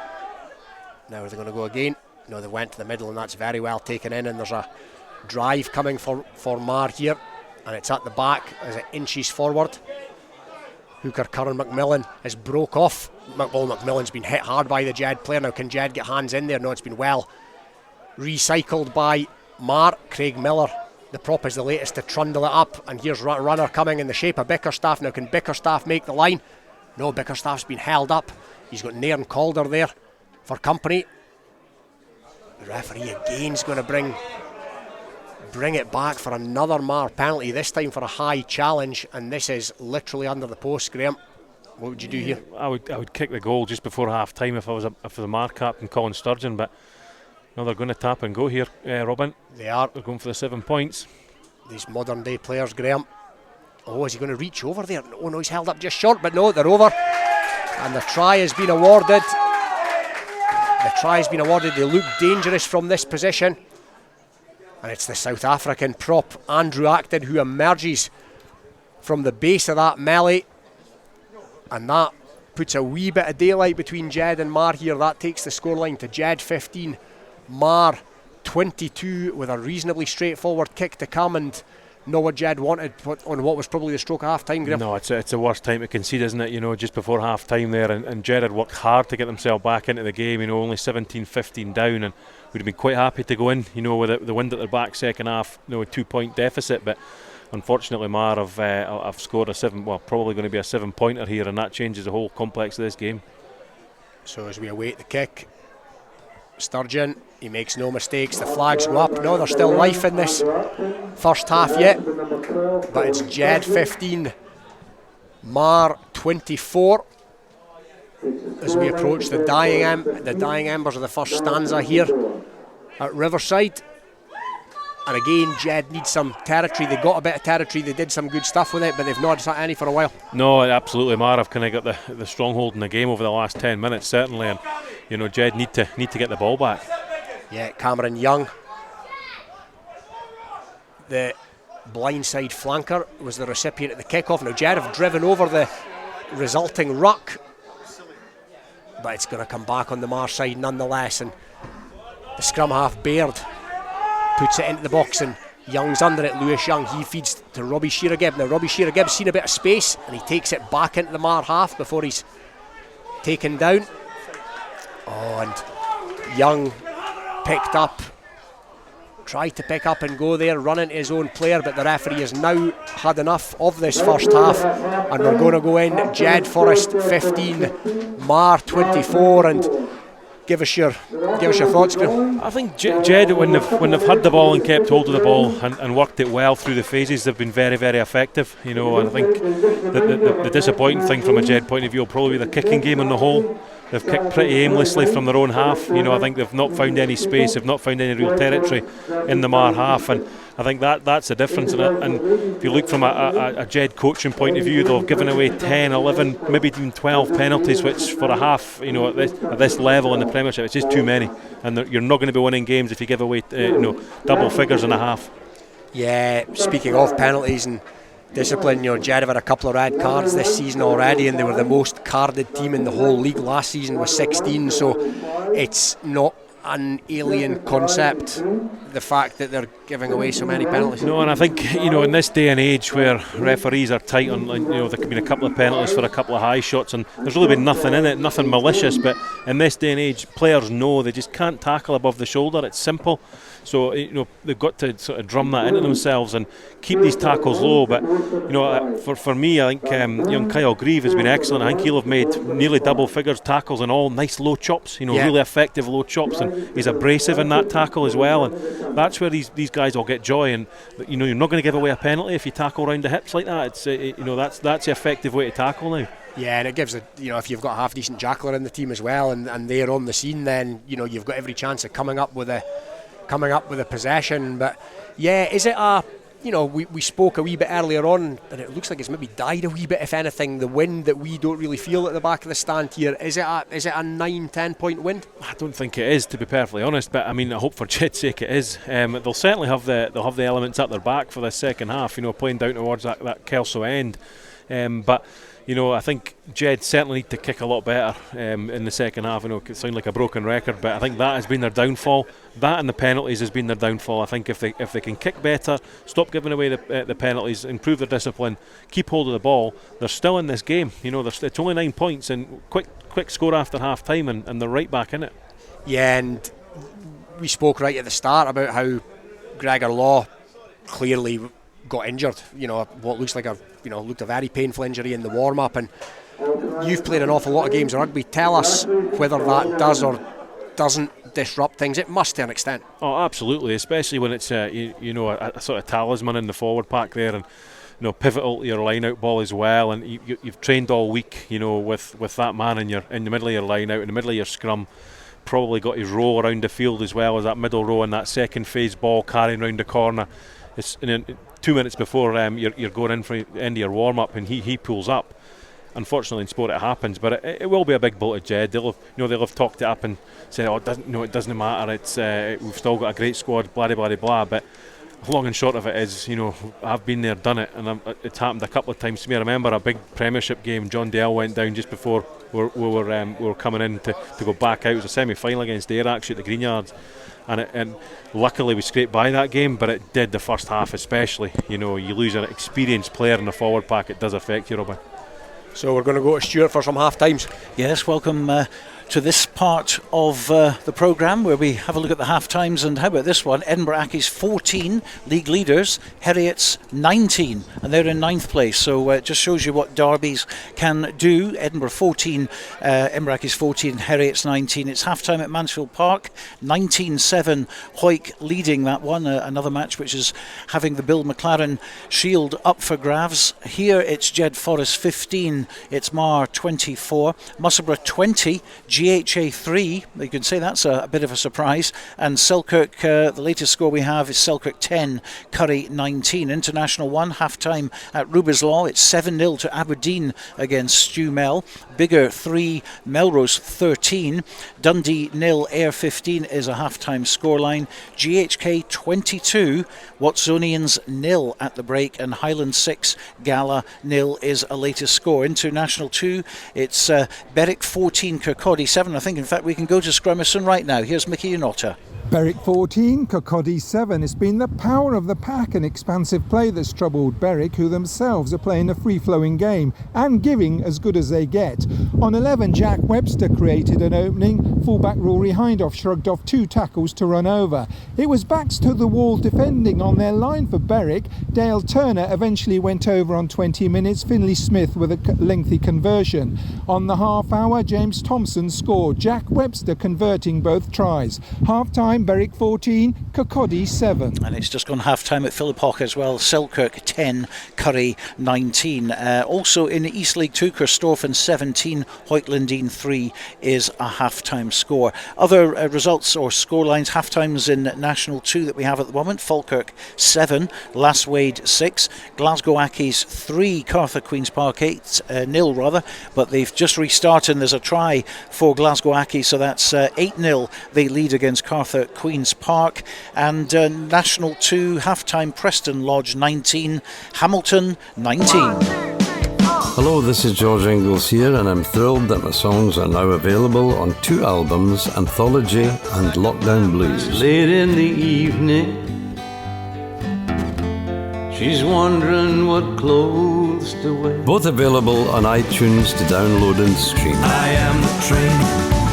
Now are they going to go again? No, they went to the middle, and that's very well taken in, and there's a drive coming for Marr here, and it's at the back as it inches forward. Hooker Curran McMillan has broke off. McMillan's been hit hard by the Jed player. Now can Jed get hands in there? No, it's been well recycled by Marr. Craig Miller, the prop, is the latest to trundle it up, and here's a runner coming in the shape of Bickerstaff. Now can Bickerstaff make the line? No, Bickerstaff's been held up. He's got Nairn Calder there for company. The referee again is going to bring it back for another Marr penalty, this time for a high challenge, and this is literally under the post. Graham, what would you do here? I would kick the goal just before half time if I was the Marr captain, Colin Sturgeon, but no, they're going to tap and go here, Robin. They are. They're going for the 7 points. These modern day players, Graham. Oh, is he going to reach over there? Oh no, he's held up just short, but no, they're over, and the try has been awarded. They look dangerous from this position. And it's the South African prop, Andrew Acton, who emerges from the base of that melee. And that puts a wee bit of daylight between Jed and Marr here. That takes the scoreline to Jed 15, Marr 22, with a reasonably straightforward kick to come, and know what Jed wanted on what was probably the stroke of half time, Graham. No, it's the worst time to concede, isn't it? Just before half time there, and Jed had worked hard to get themselves back into the game, only 17-15 down, and we'd have been quite happy to go in, with the wind at their back second half, a 2-point deficit, but unfortunately Marr have scored probably going to be a 7-pointer here, and that changes the whole complex of this game. So as we await the kick, Sturgeon, he makes no mistakes, the flags go up. No, there's still life in this first half yet, but it's Jed 15, Marr 24 as we approach the dying embers of the first stanza here at Riverside. And again, Jed needs some territory. They got a bit of territory, they did some good stuff with it, but they've not had any for a while. No, absolutely. Marr have kind of got the stronghold in the game over the last 10 minutes, certainly, and Jed need to get the ball back. Yeah, Cameron Young, the blindside flanker, was the recipient of the kick-off. Now Jed have driven over the resulting ruck, but it's going to come back on the Marr side nonetheless, and the scrum half Baird puts it into the box, and Young's under it. Lewis Young, he feeds to Robbie Shearer-Gibb. Now Robbie Shearer-Gibb's seen a bit of space, and he takes it back into the Marr half before he's taken down. Oh, and Young tried to pick up and go there, run into his own player, but the referee has now had enough of this first half, and we're going to go in Jedforest 15, Marr 24, and give us your thoughts, Graham. I think Jed, when they've had the ball and kept hold of the ball and worked it well through the phases, they've been very, very effective. I think the disappointing thing from a Jed point of view will probably be the kicking game on the whole. They've kicked pretty aimlessly from their own half. I think they've not found any space, they've not found any real territory in the Marr half, and I think that's the difference in it. And if you look from a Jed coaching point of view, they've given away 10, 11, maybe even 12 penalties, which for a half, at this level in the Premiership, it's just too many. And you're not going to be winning games if you give away double figures and a half. Yeah, speaking of penalties, and discipline. Jed have had a couple of red cards this season already, and they were the most carded team in the whole league last season with 16, so it's not an alien concept, the fact that they're giving away so many penalties. No, and I think, in this day and age where referees are tight on, there can be a couple of penalties for a couple of high shots, and there's really been nothing in it, nothing malicious, but in this day and age, players know they just can't tackle above the shoulder. It's simple. So they've got to sort of drum that into themselves and keep these tackles low. But for me, I think young Kyle Grieve has been excellent. I think he'll have made nearly double figures tackles and all nice low chops. Really effective low chops, and he's abrasive in that tackle as well. And that's where these guys all get joy. And you're not going to give away a penalty if you tackle around the hips like that. It's that's the effective way to tackle now. Yeah, and it gives if you've got a half decent jackler in the team as well, and they're on the scene, then you've got every chance of coming up with a possession. But yeah, is it we spoke a wee bit earlier on, and it looks like it's maybe died a wee bit, if anything, the wind that we don't really feel at the back of the stand here. Is it a 9-10 point wind? I don't think it is, to be perfectly honest, but I hope for Jed's sake it is. They'll certainly have the elements at their back for the second half, playing down towards that Kelso end. But I think Jed certainly need to kick a lot better in the second half. It sounds like a broken record, but I think that has been their downfall. That and the penalties has been their downfall. I think if they can kick better, stop giving away the penalties, improve their discipline, keep hold of the ball, they're still in this game. It's only 9 points, and quick score after half time, and they're right back in it. Yeah, and we spoke right at the start about how Gregor Law clearly got injured. What looks like a very painful injury in the warm-up, and you've played an awful lot of games of rugby. Tell us whether that does or doesn't disrupt things. It must to an extent. Oh, absolutely, especially when it's a sort of talisman in the forward pack there, and pivotal to your line-out ball as well. And you've trained all week, with that man in the middle of your line-out, in the middle of your scrum. Probably got his row around the field as well as that middle row and that second phase ball carrying round the corner. It's 2 minutes before you're going in for the end of your warm-up, and he pulls up. Unfortunately in sport it happens, but it will be a big blow to Jed. They'll have talked it up and said, it doesn't matter, it's we've still got a great squad, blah blah blah. But long and short of it is, I've been there, done it, and it's happened a couple of times to me. I remember a big Premiership game, John Dale went down just before we were coming in to go back out. It was a semi-final against Ayr actually at the Greenyards, and luckily we scraped by that game, but it did the first half especially. You lose an experienced player in the forward pack, it does affect you, Robin. So we're going to go to Stuart for some half times. Yes, welcome to this part of the programme where we have a look at the half times. And how about this one? Edinburgh Accies 14, league leaders, Heriot's 19, and they're in 9th place. So it just shows you what derbies can do. Edinburgh 14, Edinburgh Accies 14, Heriot's 19. It's half time at Mansfield Park, 19-7, Hoyk leading that one. Another match which is having the Bill McLaren Shield up for grabs. Here it's Jedforest 15, it's Marr 24, Musselburgh 20, GHA 3, you can say that's a bit of a surprise, and Selkirk, the latest score we have is Selkirk 10, Curry 19. International 1, half time at Rubislaw, it's 7-0 to Aberdeen against Stumel. Bigger 3, Melrose 13, Dundee 0, Ayr 15 is a half time scoreline. GHK 22, Watsonians 0 at the break, and Highland 6, Gala 0 is a latest score. International 2, it's Berwick 14, Kirkcaldy 7. I think in fact we can go to Scrummerson right now. Here's Mickey Unotta. Berwick 14, Kirkcaldy 7. It's been the power of the pack and expansive play that's troubled Berwick, who themselves are playing a free-flowing game and giving as good as they get. On 11, Jack Webster created an opening. Fullback Rory Hindhoff shrugged off 2 tackles to run over. It was backs to the wall defending on their line for Berwick. Dale Turner eventually went over on 20 minutes. Finlay Smith with a lengthy conversion. On the half hour, James Thompson scored. Jack Webster converting both tries. Half-time, Berwick 14, Kirkcaldy 7. And it's just gone half-time at Philip Hawke as well. Selkirk 10, Curry 19. Also in the East League 2, Kirkstofan 17, Hoytlandine 3 is a half-time score. Other results or scorelines, half-times in National 2 that we have at the moment. Falkirk 7, Lasswade 6, Glasgow Accies 3, Cartha Queen's Park 8, nil rather, but they've just restarted and there's a try for Glasgow Accy, so that's 8-0 they lead against Carth at Queen's Park. And National 2 half-time, Preston Lodge 19, Hamilton 19. Hello, this is George Ingles here, and I'm thrilled that my songs are now available on 2 albums, Anthology and Lockdown Blues. Late in the evening, she's wondering what clothes to wear. Both available on iTunes to download and stream. I am the train,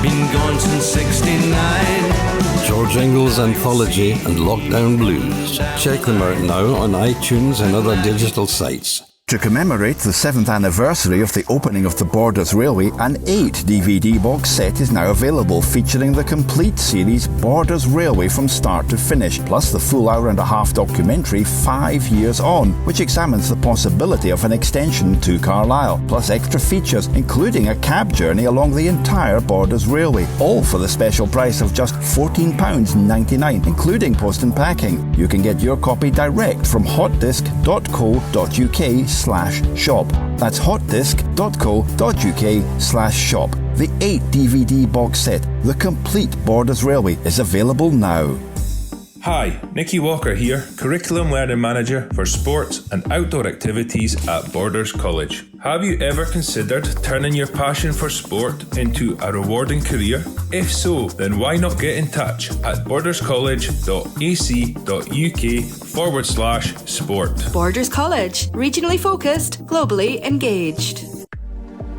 been gone since 69. George Ingles Anthology and Lockdown Blues. Check them out now on iTunes and other digital sites. To commemorate the 7th anniversary of the opening of the Borders Railway, an 8 DVD box set is now available featuring the complete series Borders Railway from start to finish, plus the full hour-and-a-half documentary 5 Years On, which examines the possibility of an extension to Carlisle, plus extra features including a cab journey along the entire Borders Railway, all for the special price of just £14.99, including post and packing. You can get your copy direct from hotdisc.co.uk/shop. That's hotdisc.co.uk/shop. The 8 DVD box set, The Complete Borders Railway, is available now. Hi, Nicky Walker here, Curriculum Learning Manager for Sports and Outdoor Activities at Borders College. Have you ever considered turning your passion for sport into a rewarding career? If so, then why not get in touch at borderscollege.ac.uk/sport. Borders College, regionally focused, globally engaged.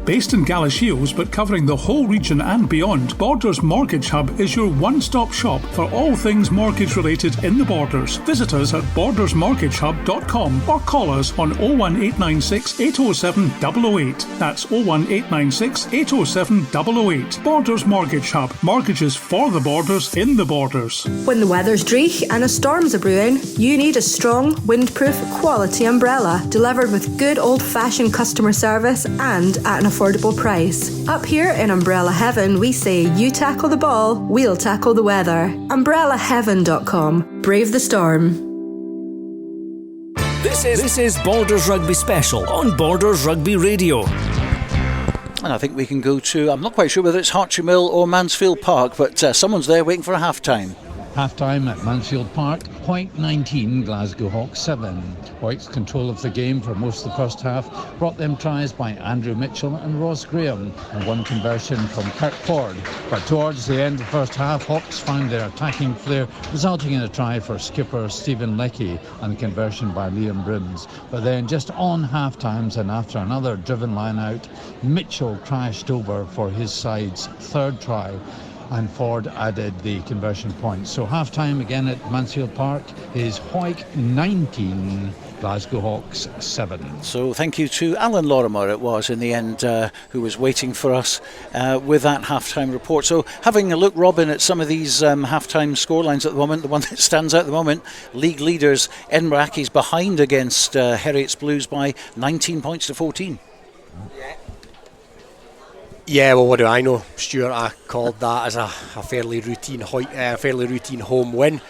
Based in Galashiels but covering the whole region and beyond, Borders Mortgage Hub is your one-stop shop for all things mortgage related in the Borders. Visit us at bordersmortgagehub.com or call us on 01896 807 008. That's 01896 807 008. Borders Mortgage Hub. Mortgages for the Borders in the Borders. When the weather's dreich and a storm's a brewing, you need a strong, windproof, quality umbrella delivered with good old-fashioned customer service and at an affordable price. Up here in Umbrella Heaven, we say you tackle the ball, we'll tackle the weather. UmbrellaHeaven.com. Brave the storm. This is Borders Rugby Special on Borders Rugby Radio. And I think we can go to, I'm not quite sure whether it's Hartree Mill or Mansfield Park, but someone's there waiting for a half-time. Half-time at Mansfield Park, Hoyk 19, Glasgow Hawks 7. Hoyk's control of the game for most of the first half brought them tries by Andrew Mitchell and Ross Graham, and one conversion from Kirk Ford. But towards the end of the first half, Hawks found their attacking flair, resulting in a try for skipper Stephen Leckie and a conversion by Liam Brims. But then just on half-times and after another driven line out, Mitchell crashed over for his side's third try, and Ford added the conversion point. So half-time again at Mansfield Park is Hoyk 19, Glasgow Hawks 7. So thank you to Alan Lorimer, it was in the end, who was waiting for us with that half-time report. So having a look, Robin, at some of these half-time scorelines at the moment, the one that stands out at the moment, league leaders Edinburgh Accy's behind against Heriots Blues by 19 points to 14. Yeah, well, what do I know, Stuart? I called that as a fairly routine home win.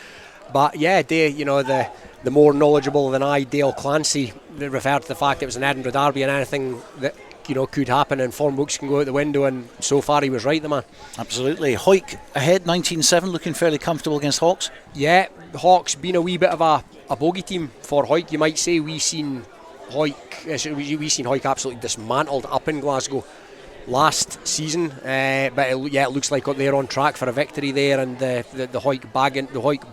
But yeah, the more knowledgeable than I, Dale Clancy, referred to the fact it was an Edinburgh derby and anything that could happen and form books can go out the window, and so far he was right, the man. Absolutely. Hoyk ahead 19-7, looking fairly comfortable against Hawks. Yeah, Hawks being a wee bit of a bogey team for Hoyk, you might say. We seen Hoyk absolutely dismantled up in Glasgow last season, but it looks like they're on track for a victory there, and the Hoyk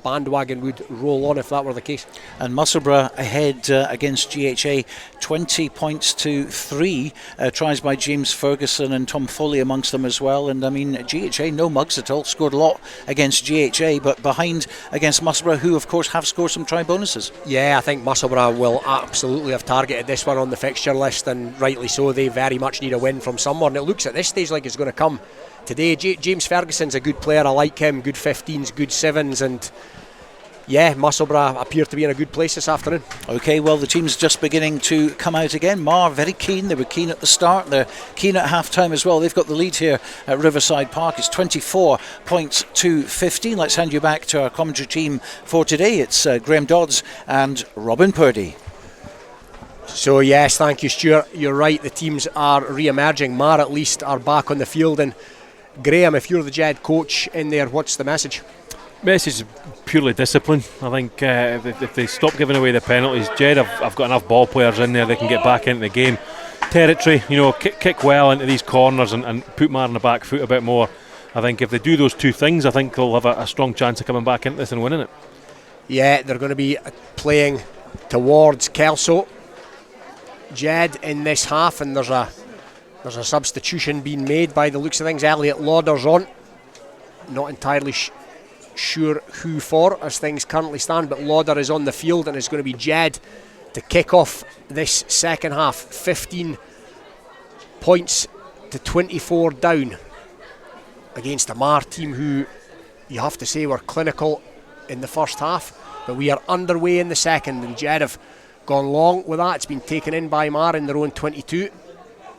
bandwagon would roll on if that were the case. And Musselburgh ahead against GHA 20 points to 3, tries by James Ferguson and Tom Foley amongst them as well. And I mean, GHA no mugs at all, scored a lot against GHA, but behind against Musselburgh, who of course have scored some try bonuses. Yeah, I think Musselburgh will absolutely have targeted this one on the fixture list, and rightly so. They very much need a win from someone. It looks at this stage like it's going to come today. James Ferguson's a good player, I like him, good 15s, good 7s, and yeah, Musselburgh appear to be in a good place this afternoon. Okay, well, the team's just beginning to come out again. Marr very keen. They were keen at the start. They're keen at half-time as well. They've got the lead here at Riverside Park. It's 24 points to 15. Let's hand you back to our commentary team for today. It's Graham Dodds and Robin Purdy. So yes, thank you, Stuart. You're right, the teams are re-emerging. Marr at least are back on the field, and Graham, if you're the Jed coach in there, what's the message? Message is purely discipline. I think if they stop giving away the penalties, Jed have got enough ball players in there, they can get back into the game. Territory, kick well into these corners and put Marr on the back foot a bit more. I think if they do those two things, I think they'll have a strong chance of coming back into this and winning it. Yeah, they're going to be playing towards Kelso. Jed in this half, and there's a substitution being made by the looks of things. Elliot Lauder's on. Not entirely sure who for as things currently stand, but Lauder is on the field, and it's going to be Jed to kick off this second half. 15 points to 24 down against a Marr team who you have to say were clinical in the first half, but we are underway in the second, and Jed have gone long with that. It's been taken in by Marr in their own 22.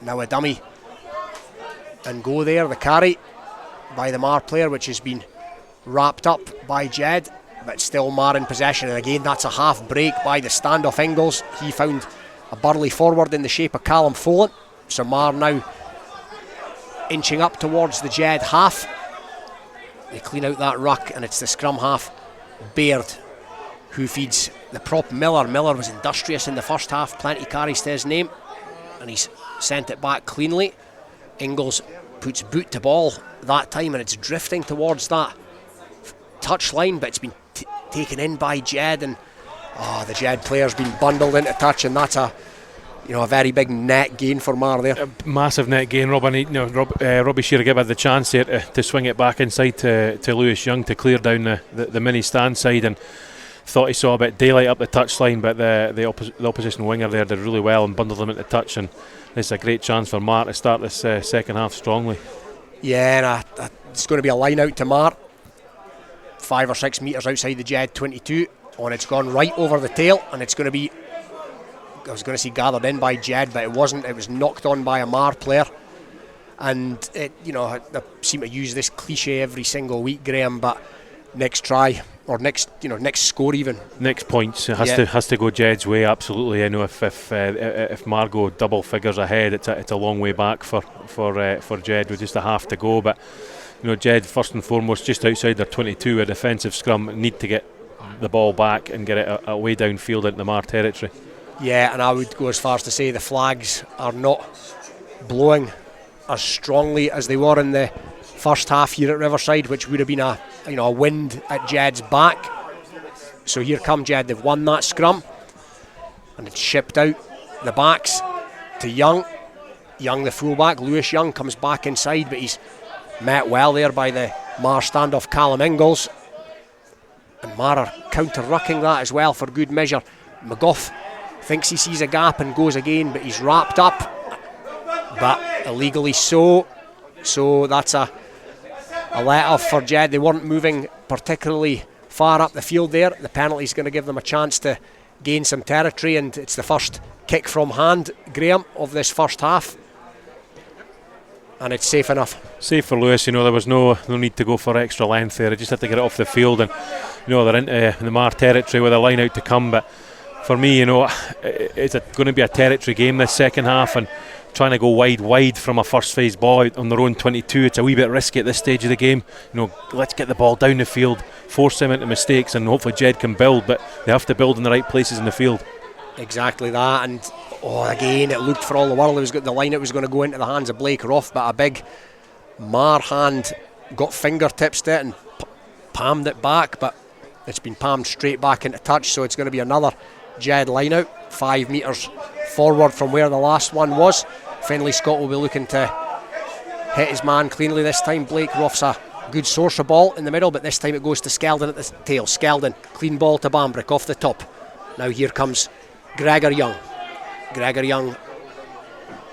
Now a dummy and go there, the carry by the Marr player, which has been wrapped up by Jed, but still Marr in possession. And again, that's a half break by the standoff Ingles. He found a Burley forward in the shape of Callum Follen, so Marr now inching up towards the Jed half. They clean out that ruck, and it's the scrum half Baird who feeds the prop Miller. Miller was industrious in the first half, plenty carries to his name, and he's sent it back cleanly. Ingles puts boot to ball that time, and it's drifting towards that touchline, but it's been taken in by Jed, and the Jed player's been bundled into touch, and that's a very big net gain for Marr there. A massive net gain. Robbie Shearer had the chance there to swing it back inside to Lewis Young to clear down the mini stand side, and thought he saw a bit of daylight up the touchline, but the opposition winger there did really well and bundled them into touch, and it's a great chance for Marr to start this second half strongly. Yeah, and it's going to be a line out to Marr, 5 or 6 metres outside the Jed 22, and it's gone right over the tail, and it's going to be, I was going to say gathered in by Jed, but it wasn't. It was knocked on by a Marr player, and they seem to use this cliche every single week, Graham, but next try or next score, even next points, it has to go Jed's way. Absolutely. I know if Marr go double figures ahead, it's a long way back for Jed with just a half to go. But Jed first and foremost just outside their 22, a defensive scrum, need to get the ball back and get it away downfield into the Marr territory. Yeah, and I would go as far as to say the flags are not blowing as strongly as they were in the first half here at Riverside, which would have been a wind at Jed's back. So here come Jed. They've won that scrum, and it's shipped out the backs to Young. Young, the fullback, Lewis Young, comes back inside, but he's met well there by the Marr standoff Callum Ingles, and Marr are counter-rucking that as well for good measure. McGough thinks he sees a gap and goes again, but he's wrapped up, but illegally so that's a let-off for Jed. They weren't moving particularly far up the field there. The penalty's going to give them a chance to gain some territory, and it's the first kick from hand, Graham, of this first half, and it's safe enough. Safe for Lewis. There was no need to go for extra length there. They just had to get it off the field, and they're into the Marr territory with a line out to come. But for me, it's going to be a territory game this second half, and trying to go wide from a first phase ball out on their own 22, it's a wee bit risky at this stage of the game. Let's get the ball down the field, force them into mistakes, and hopefully Jed can build, but they have to build in the right places in the field. Exactly that, and again, it looked for all the world the line it was going to go into the hands of Blake Rough, but a big Marr hand got fingertips to it and palmed it back, but it's been palmed straight back into touch, so it's going to be another Jed line out, 5 metres forward from where the last one was. Finlay Scott will be looking to hit his man cleanly this time. Blake Rough's a good source of ball in the middle, but this time it goes to Skeldon at the tail. Skeldon, clean ball to Bambrick off the top. Now here comes Gregor Young. Gregor Young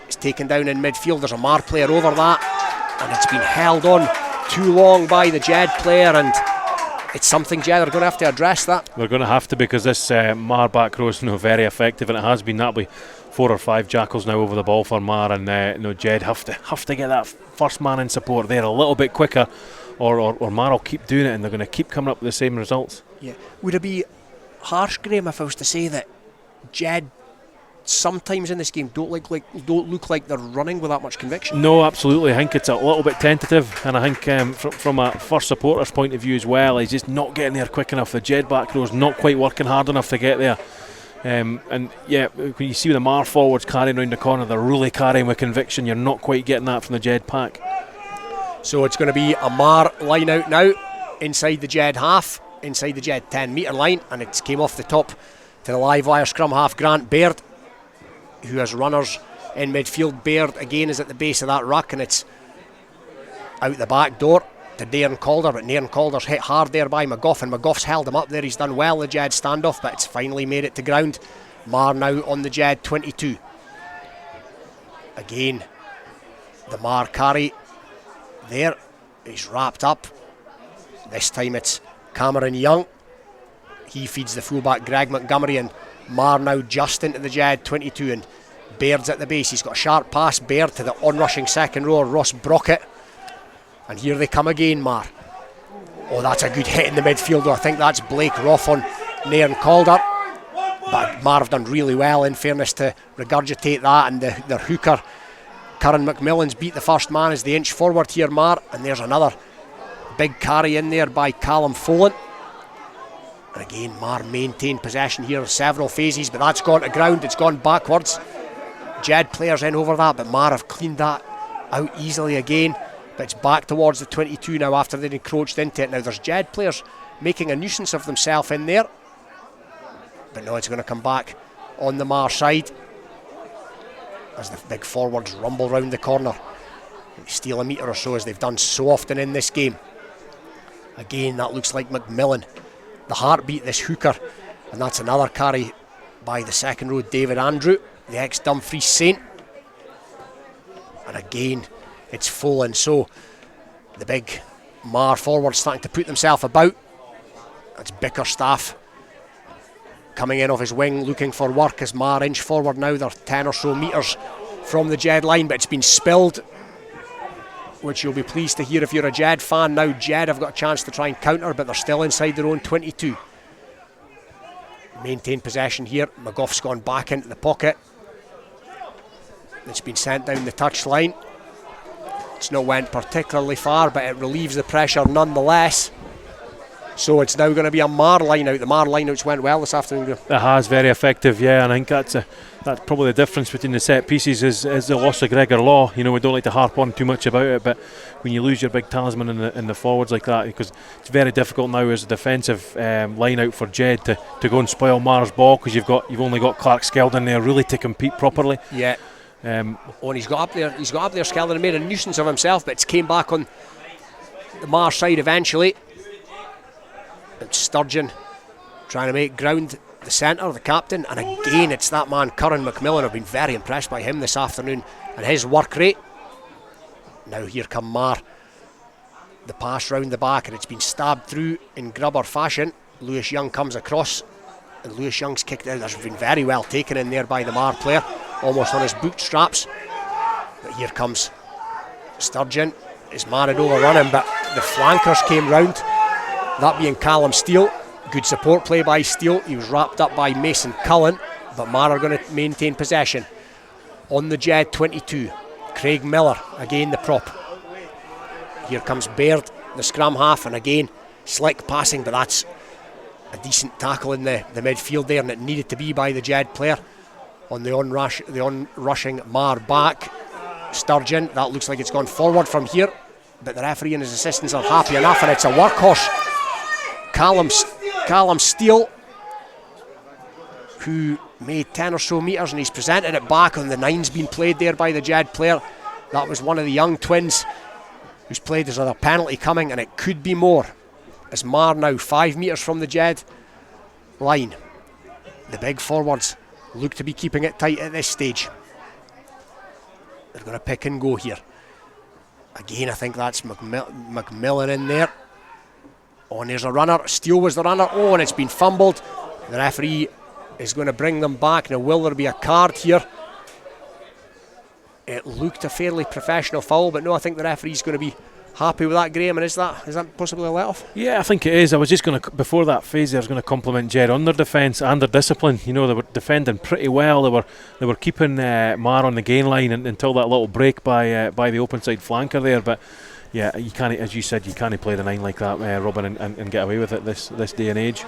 is taken down in midfield. There's a Marr player over that, and it's been held on too long by the Jed player, and it's something Jed are going to have to address that. They're going to have to, because this Marr back row is very effective, and it has been. That'll be 4 or 5 jackals now over the ball for Marr, and Jed have to get that first man in support there a little bit quicker, or Marr will keep doing it, and they're going to keep coming up with the same results. Yeah, would it be harsh, Graham, if I was to say that Jed sometimes in this game don't look like they're running with that much conviction. No, absolutely. I think it's a little bit tentative, and I think from a first supporter's point of view as well, he's just not getting there quick enough. The Jed back row's not quite working hard enough to get there. And yeah, when you see the Marr forwards carrying around the corner, they're really carrying with conviction. You're not quite getting that from the Jed pack. So it's going to be a Marr line out now, inside the Jed half, inside the Jed 10 metre line, and it came off the top to the live wire scrum half Grant Baird, who has runners in midfield. Baird again is at the base of that ruck, and it's out the back door to Nairn Calder, but Nairn Calder's hit hard there by McGough, and McGough's held him up there. He's done well, the Jed standoff, but it's finally made it to ground. Marr now on the Jed 22. Again, the Marr carry there, he's wrapped up. This time it's Cameron Young. He feeds the fullback Greg Montgomery, and Marr now just into the Jed 22, and Baird's at the base. He's got a sharp pass, Baird to the onrushing second rower Ross Brockett, and here they come again, Marr. Oh, that's a good hit in the midfield, though. I think that's Blake Roth on Nairn Calder, but Marr have done really well, in fairness, to regurgitate that, and their hooker Curran McMillan's beat the first man as they inch forward here, Marr, and there's another big carry in there by Callum Follen. And again, Marr maintained possession here in several phases, but that's gone to ground, it's gone backwards. Jed players in over that, but Marr have cleaned that out easily again. But it's back towards the 22 now after they'd encroached into it. Now there's Jed players making a nuisance of themselves in there, but no, it's going to come back on the Marr side as the big forwards rumble round the corner and steal a metre or so, as they've done so often in this game. Again, that looks like McMillan, the heartbeat, this hooker, and that's another carry by the second row David Andrew, the ex-Dumfries Saint. And again, it's Follen. So the big Marr forward starting to put themselves about. That's Bickerstaff coming in off his wing, looking for work as Marr inch forward now. They're 10 or so metres from the Jed line, but it's been spilled, which you'll be pleased to hear if you're a Jed fan. Now Jed have got a chance to try and counter, but they're still inside their own 22. Maintain possession here. McGough's gone back into the pocket. It's been sent down the touchline. It's not went particularly far, but it relieves the pressure nonetheless. So it's now going to be a Marr line out. The Marr line outs went well this afternoon. It has, very effective, yeah, and I think that's probably the difference between the set pieces is the loss of Gregor Law. You know, we don't like to harp on too much about it, but when you lose your big talisman in the forwards like that, because it's very difficult now as a defensive line out for Jed to go and spoil Marr's ball, because you've only got Clark Skeldon there really to compete properly. Yeah. And he's got up there Skeldon, and made a nuisance of himself, but it's came back on the Marr side eventually. And Sturgeon trying to make ground, the centre, the captain, and again it's that man Curran McMillan. I've been very impressed by him this afternoon and his work rate. Now here come Marr, the pass round the back, and it's been stabbed through in grubber fashion. Lewis Young comes across, and Lewis Young's kicked out. That's been very well taken in there by the Marr player, almost on his bootstraps. But here comes Sturgeon. His man had overrun him, but the flankers came round, that being Callum Steele. Good support play by Steele. He was wrapped up by Mason Cullen, but Marr are going to maintain possession. On the Jed 22, Craig Miller, again the prop. Here comes Baird, the scrum half, and again slick passing, but that's a decent tackle in the midfield there, and it needed to be by the Jed player on the onrushing Marr back. Sturgeon, that looks like it's gone forward from here, but the referee and his assistants are happy enough, and it's a workhorse. Callum Steele, who made 10 or so metres, and he's presented it back on the nine's been played there by the Jed player. That was one of the young twins who's played. There's another penalty coming, and it could be more, as Marr now 5 metres from the Jed line. The big forwards look to be keeping it tight at this stage. They're going to pick and go here. Again, I think that's McMillan in there. Oh, and there's a runner. Steele was the runner. Oh, and it's been fumbled. The referee is going to bring them back. Now, will there be a card here? It looked a fairly professional foul, but no, I think the referee's going to be happy with that, Graham? And is that possibly a let-off? Yeah, I think it is. I was just going to, before that phase, I was going to compliment Jed on their defence and their discipline. You know, they were defending pretty well. They were keeping Marr on the gain line until that little break by the open side flanker there. But yeah, you can't, as you said, you can't play the 9 like that, Robin, and get away with it this day and age.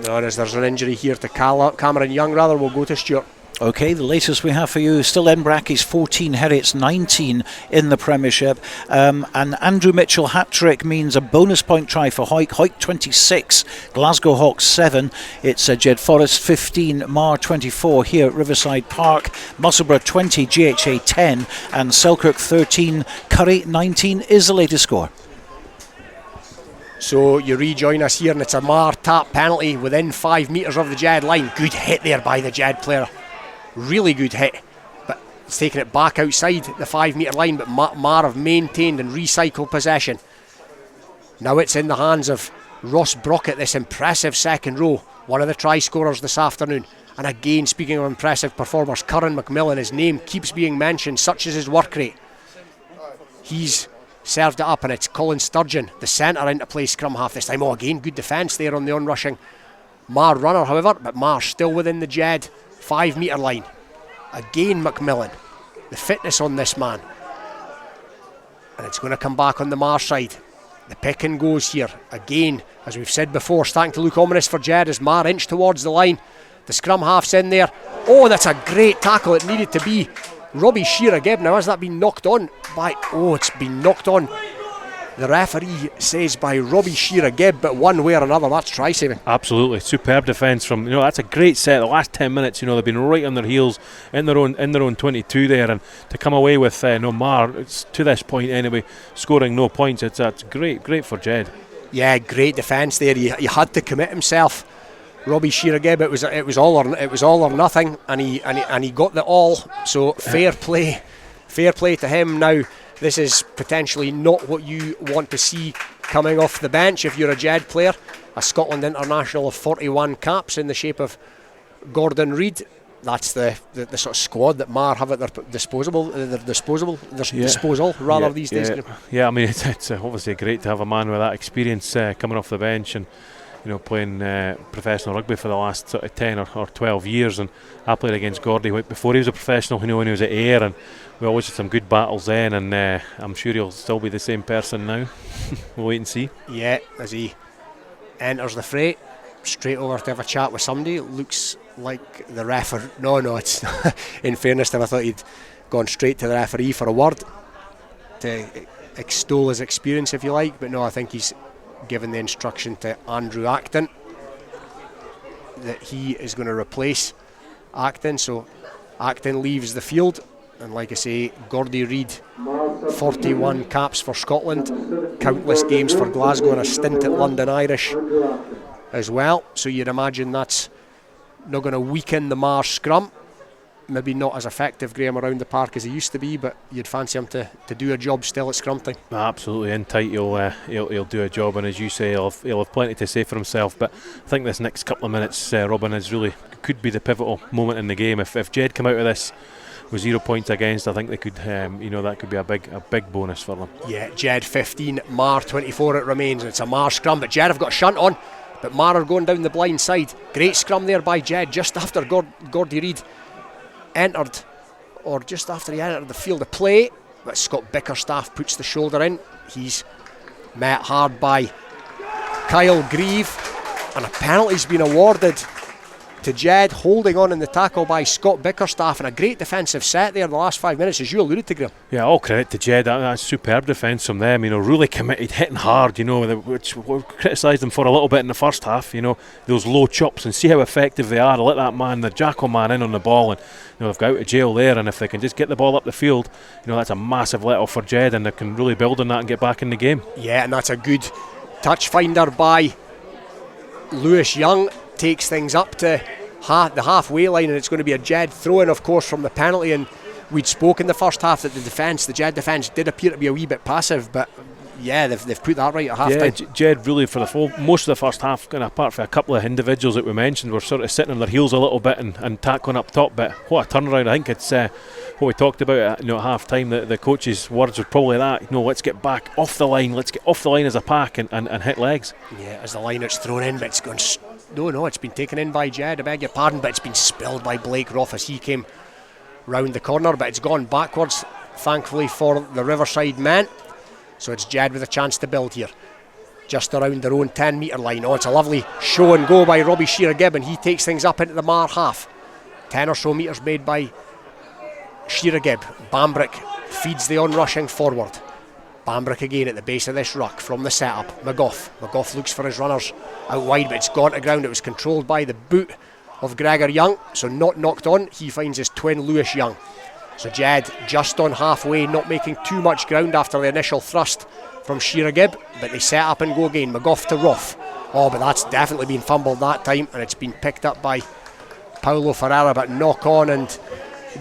No, there's an injury here to Cameron Young. Rather, we'll go to Stuart. Okay, the latest we have for you is still Embrackey's 14, Herriot's 19 in the Premiership. And Andrew Mitchell hat-trick means a bonus point try for Hawick. Hawick 26, Glasgow Hawks 7. It's Jedforest 15, Marr 24 here at Riverside Park. Musselburgh 20, GHA 10. And Selkirk 13, Curry 19 is the latest score. So you rejoin us here, and it's a Marr tap penalty within 5 metres of the Jed line. Good hit there by the Jed player. Really good hit, but it's taking it back outside the 5 metre line, but Marr have maintained and recycled possession. Now it's in the hands of Ross Brockett, this impressive second row, one of the try scorers this afternoon. And again, speaking of impressive performers, Curran McMillan, his name keeps being mentioned, such is his work rate. He's served it up, and it's Colin Sturgeon, the centre, into play scrum half this time. Oh, again, good defence there on the onrushing Marr runner, however, but Marr still within the Jed 5 metre line. Again, McMillan, the fitness on this man, and it's going to come back on the Marr side. The picking goes here again, as we've said before, starting to look ominous for Jed as Marr inch towards the line. The scrum half's in there. Oh, that's a great tackle. It needed to be. Robbie Shearer-Gibb, now has that been knocked on by, it's been knocked on, the referee says, by Robbie Shearer-Gibb, but one way or another, that's try saving. Absolutely, superb defence from, that's a great set. The last 10 minutes, they've been right on their heels in their own 22 there, and to come away with Marr, it's to this point anyway, scoring no points, it's great for Jed. Yeah, great defence there. He had to commit himself. Robbie Shearer-Gibb, it was all or nothing, and he got the all. So fair play to him. Now, this is potentially not what you want to see coming off the bench if you're a Jed player. A Scotland international of 41 caps in the shape of Gordon Reid. That's the sort of squad that Marr have at their disposal these days. Yeah, I mean, it's obviously great to have a man with that experience coming off the bench and playing professional rugby for the last sort of 10 or 12 years. And I played against Gordy before he was a professional, when he was at Ayr, and we always had some good battles then, and I'm sure he'll still be the same person now. We'll wait and see. Yeah, as he enters the fray, straight over to have a chat with somebody. It looks like the referee. No, it's in fairness to him, I thought he'd gone straight to the referee for a word to extol his experience, if you like, but no, I think he's given the instruction to Andrew Acton that he is going to replace Acton. So Acton leaves the field, and like I say, Gordy Reid, 41 caps for Scotland, countless games for Glasgow, and a stint at London Irish as well. So you'd imagine that's not going to weaken the Marr scrum. Maybe not as effective, Graham, around the park as he used to be, but you'd fancy him to do a job still at scrum time. Absolutely, in tight he'll do a job, and as you say, he'll have plenty to say for himself. But I think this next couple of minutes, Robin, could be the pivotal moment in the game. If Jed come out of this with 0 points against, I think they could, that could be a big bonus for them. Yeah, Jed 15, Marr 24 it remains, and it's a Marr scrum, but Jed have got a shunt on, but Marr are going down the blind side. Great scrum there by Jed just after Gordy Reid entered, or just after he entered the field of play, but Scott Bickerstaff puts the shoulder in. He's met hard by Kyle Grieve, and a penalty's been awarded to Jed, holding on in the tackle by Scott Bickerstaff, and a great defensive set there in the last 5 minutes, as you alluded to, Graham. Yeah, all credit to Jed. That's superb defence from them, really committed, hitting hard, which we criticised them for a little bit in the first half, those low chops, and see how effective they are to let that man, the Jackal man, in on the ball, and they've got out of jail there, and if they can just get the ball up the field, that's a massive let off for Jed, and they can really build on that and get back in the game. Yeah, and that's a good touch finder by Lewis Young. Takes things up to the halfway line, and it's going to be a Jed throw-in, of course, from the penalty. And we'd spoke in the first half that the Jed defence did appear to be a wee bit passive, but yeah, they've put that right at half time. Yeah, Jed really for most of the first half, apart from a couple of individuals that we mentioned, were sort of sitting on their heels a little bit and tackling up top, but what a turnaround. I think it's what we talked about at half time, the coach's words were probably that, let's get back off the line, let's get off the line as a pack and hit legs. Yeah, as the line it's thrown in, but it's gone. No, it's been taken in by Jed, I beg your pardon, but it's been spilled by Blake Roth as he came round the corner, but it's gone backwards, thankfully for the Riverside men. So it's Jed with a chance to build here, just around their own 10 metre line. Oh, it's a lovely show and go by Robbie Shearer-Gibb, and he takes things up into the Marr half. 10 or so metres made by Shearer-Gibb. Bambrick feeds the on-rushing forward. Bambrick again at the base of this ruck from the setup. McGough looks for his runners out wide, but it's gone to ground. It was controlled by the boot of Gregor Young, so not knocked on. He finds his twin Lewis Young. So Jed just on halfway, not making too much ground after the initial thrust from Shearer-Gibb, but they set up and go again. McGough to Roth. Oh, but that's definitely been fumbled that time, and it's been picked up by Paulo Ferreira, but knock on, and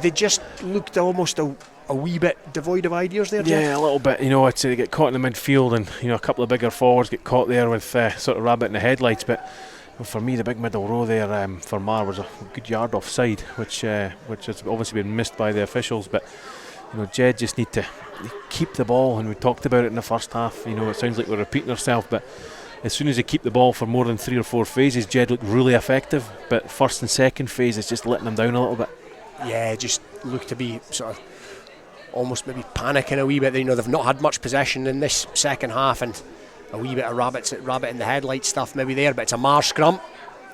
they just looked almost a wee bit devoid of ideas there, Jeff? Yeah, a little bit. I'd say they get caught in the midfield, and a couple of bigger forwards get caught there with sort of rabbit in the headlights. But for me, the big middle row there for Marr was a good yard offside, which has obviously been missed by the officials. But Jed just need to keep the ball, and we talked about it in the first half. It sounds like we're repeating ourselves, but as soon as they keep the ball for more than 3 or 4 phases, Jed looked really effective. But first and second phase is just letting them down a little bit. Yeah, just looked to be sort of almost maybe panicking a wee bit. They've not had much possession in this second half, and a wee bit of rabbit in the headlight stuff maybe there, but it's a Marr scrum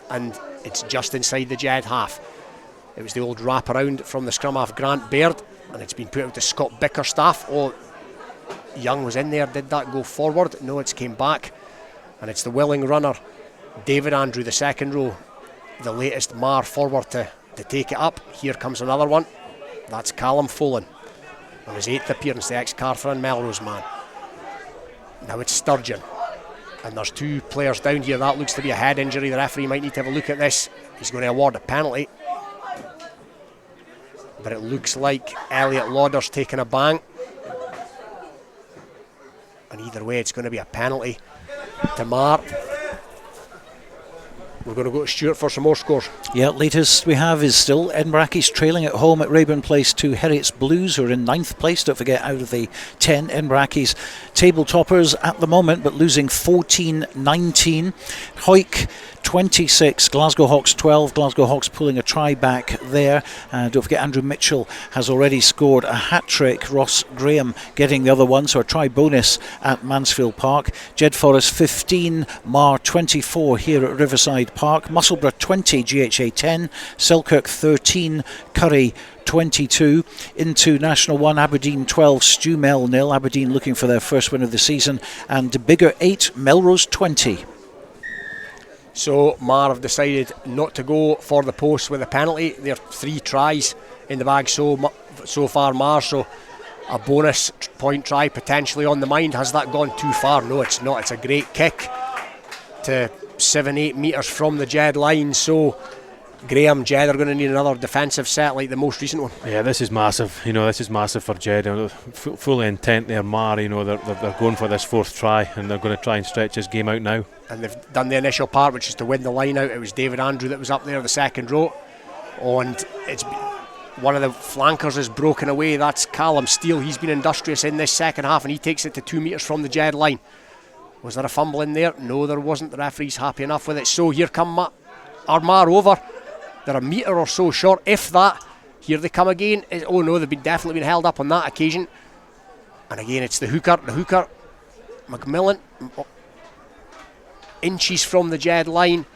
and it's just inside the Jed half. It was the old wrap around from the scrum half Grant Baird, and it's been put out to Scott Bickerstaff. Oh, Young was in there. Did that go forward? No, it's came back, and it's the willing runner David Andrew, the second row, the latest Marr forward to take it up. Here comes another one. That's Callum Folan on his 8th appearance, the ex-Cartha and Melrose man. Now it's Sturgeon, and there's 2 players down here. That looks to be a head injury. The referee might need to have a look at this. He's going to award a penalty, but it looks like Elliot Lauder's taking a bang, and either way it's going to be a penalty to Marr. We're going to go to Stuart for some more scores. Yeah, latest we have is still Edinburgh Accies trailing at home at Rayburn Place to Heriots Blues, who are in 9th place. Don't forget, out of the 10 Edinburgh Accies table toppers at the moment, but losing 14-19. Hawick 26, Glasgow Hawks 12. Glasgow Hawks pulling a try back there. Don't forget, Andrew Mitchell has already scored a hat-trick. Ross Graham getting the other one, so a try bonus at Mansfield Park. Jedforest 15, Marr 24 here at Riverside Park. Musselburgh 20, GHA 10. Selkirk 13, Curry 22. Into National 1, Aberdeen 12, Stewmel 0. Aberdeen looking for their first win of the season. And Biggar 8, Melrose 20. So Marr have decided not to go for the post with a penalty. There are 3 tries in the bag so far, Marr, so a bonus point try potentially on the mind. Has that gone too far? No, it's not. It's a great kick to 7-8 metres from the Jed line. So Graham, Jed are going to need another defensive set like the most recent one. Yeah, this is massive. This is massive for Jed. Fully intent there, Marr. They're going for this 4th try, and they're going to try and stretch this game out now. And they've done the initial part, which is to win the line out. It was David Andrew that was up there, the second row, and it's one of the flankers is broken away. That's Callum Steele. He's been industrious in this second half, and he takes it to 2 metres from the Jed line. Was there a fumble in there? No, there wasn't. The referee's happy enough with it. So here come Marr over. They're a metre or so short, if that. Here they come again. Oh no, they've definitely been held up on that occasion. And again, it's the hooker, McMillan, inches from the Jed line.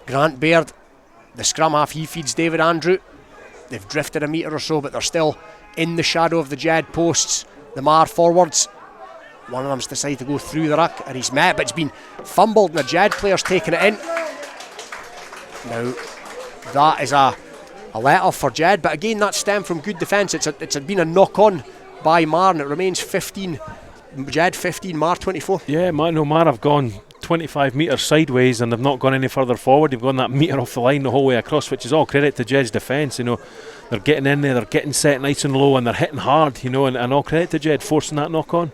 Grant Baird, the scrum half, he feeds David Andrew. They've drifted a metre or so, but they're still in the shadow of the Jed posts. The Marr forwards, one of them's decided to go through the ruck, and he's met, but it's been fumbled, and the Jed player's taking it in. Now, that is a let-off for Jed, but again, that stemmed from good defence. It's been a knock-on by Marr, and it remains 15, Jed 15, Marr 24. Yeah, Marr have gone 25 metres sideways, and they've not gone any further forward. They've gone that metre off the line the whole way across, which is all credit to Jed's defence. They're getting in there, they're getting set nice and low, and they're hitting hard, and all credit to Jed forcing that knock-on.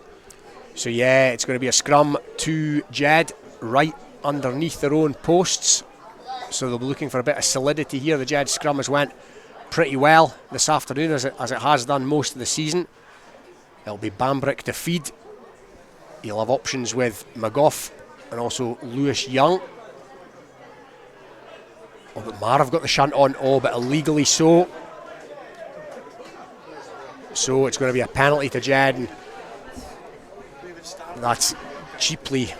So yeah, it's going to be a scrum to Jed right underneath their own posts. So they'll be looking for a bit of solidity here. The Jed scrum has went pretty well this afternoon, as it has done most of the season. It'll be Bambrick to feed. He'll have options with McGough and also Lewis Young. Oh, but Marr have got the shunt on. Oh, but illegally so. So it's going to be a penalty to Jed, and that's cheaply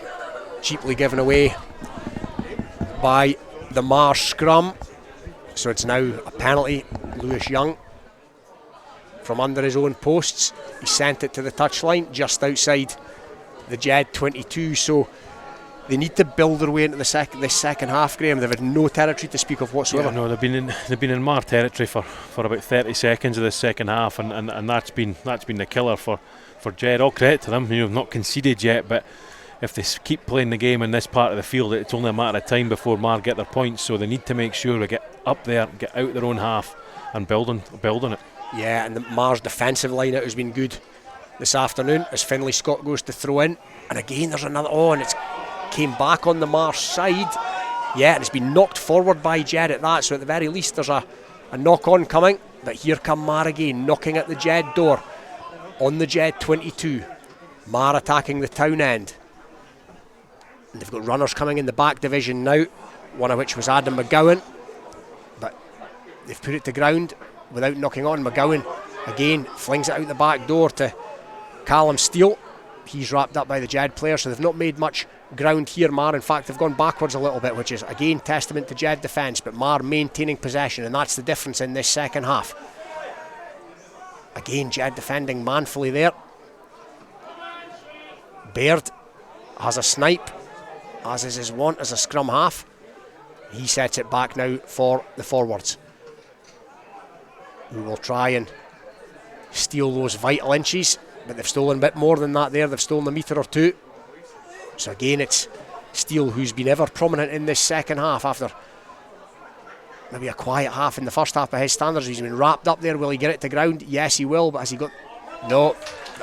given away by the Marr scrum. So it's now a penalty. Lewis Young from under his own posts. He sent it to the touchline just outside the Jed 22. So they need to build their way into this second half, Graham. They've had no territory to speak of whatsoever. Yeah, no, they've been in Marr territory for about 30 seconds of this second half, and that's been the killer for Jed. All credit to them, not conceded yet, but if they keep playing the game in this part of the field, it's only a matter of time before Marr get their points. So they need to make sure they get up there, get out their own half, and building it. Yeah, and the Marr's defensive line out has been good this afternoon as Finlay Scott goes to throw in, and again there's another. Oh, and it's came back on the Marr side. Yeah, and it's been knocked forward by Jed at that. So at the very least there's a knock on coming. But here come Marr again, knocking at the Jed door on the Jed 22. Marr attacking the town end. And they've got runners coming in the back division now, one of which was Adam McGowan, but they've put it to ground without knocking on. McGowan again flings it out the back door to Callum Steele. He's wrapped up by the Jed player, so they've not made much ground here. Marr, in fact, they've gone backwards a little bit, which is again testament to Jed defence, but Marr maintaining possession, and that's the difference in this second half. Again, Jed defending manfully there. Baird has a snipe, as is his wont as a scrum half. He sets it back now for the forwards, who will try and steal those vital inches, but they've stolen a bit more than that there. They've stolen a metre or two. So again, it's Steele who's been ever prominent in this second half after maybe a quiet half in the first half by his standards. He's been wrapped up there. Will he get it to ground? Yes, he will, but has he got... No.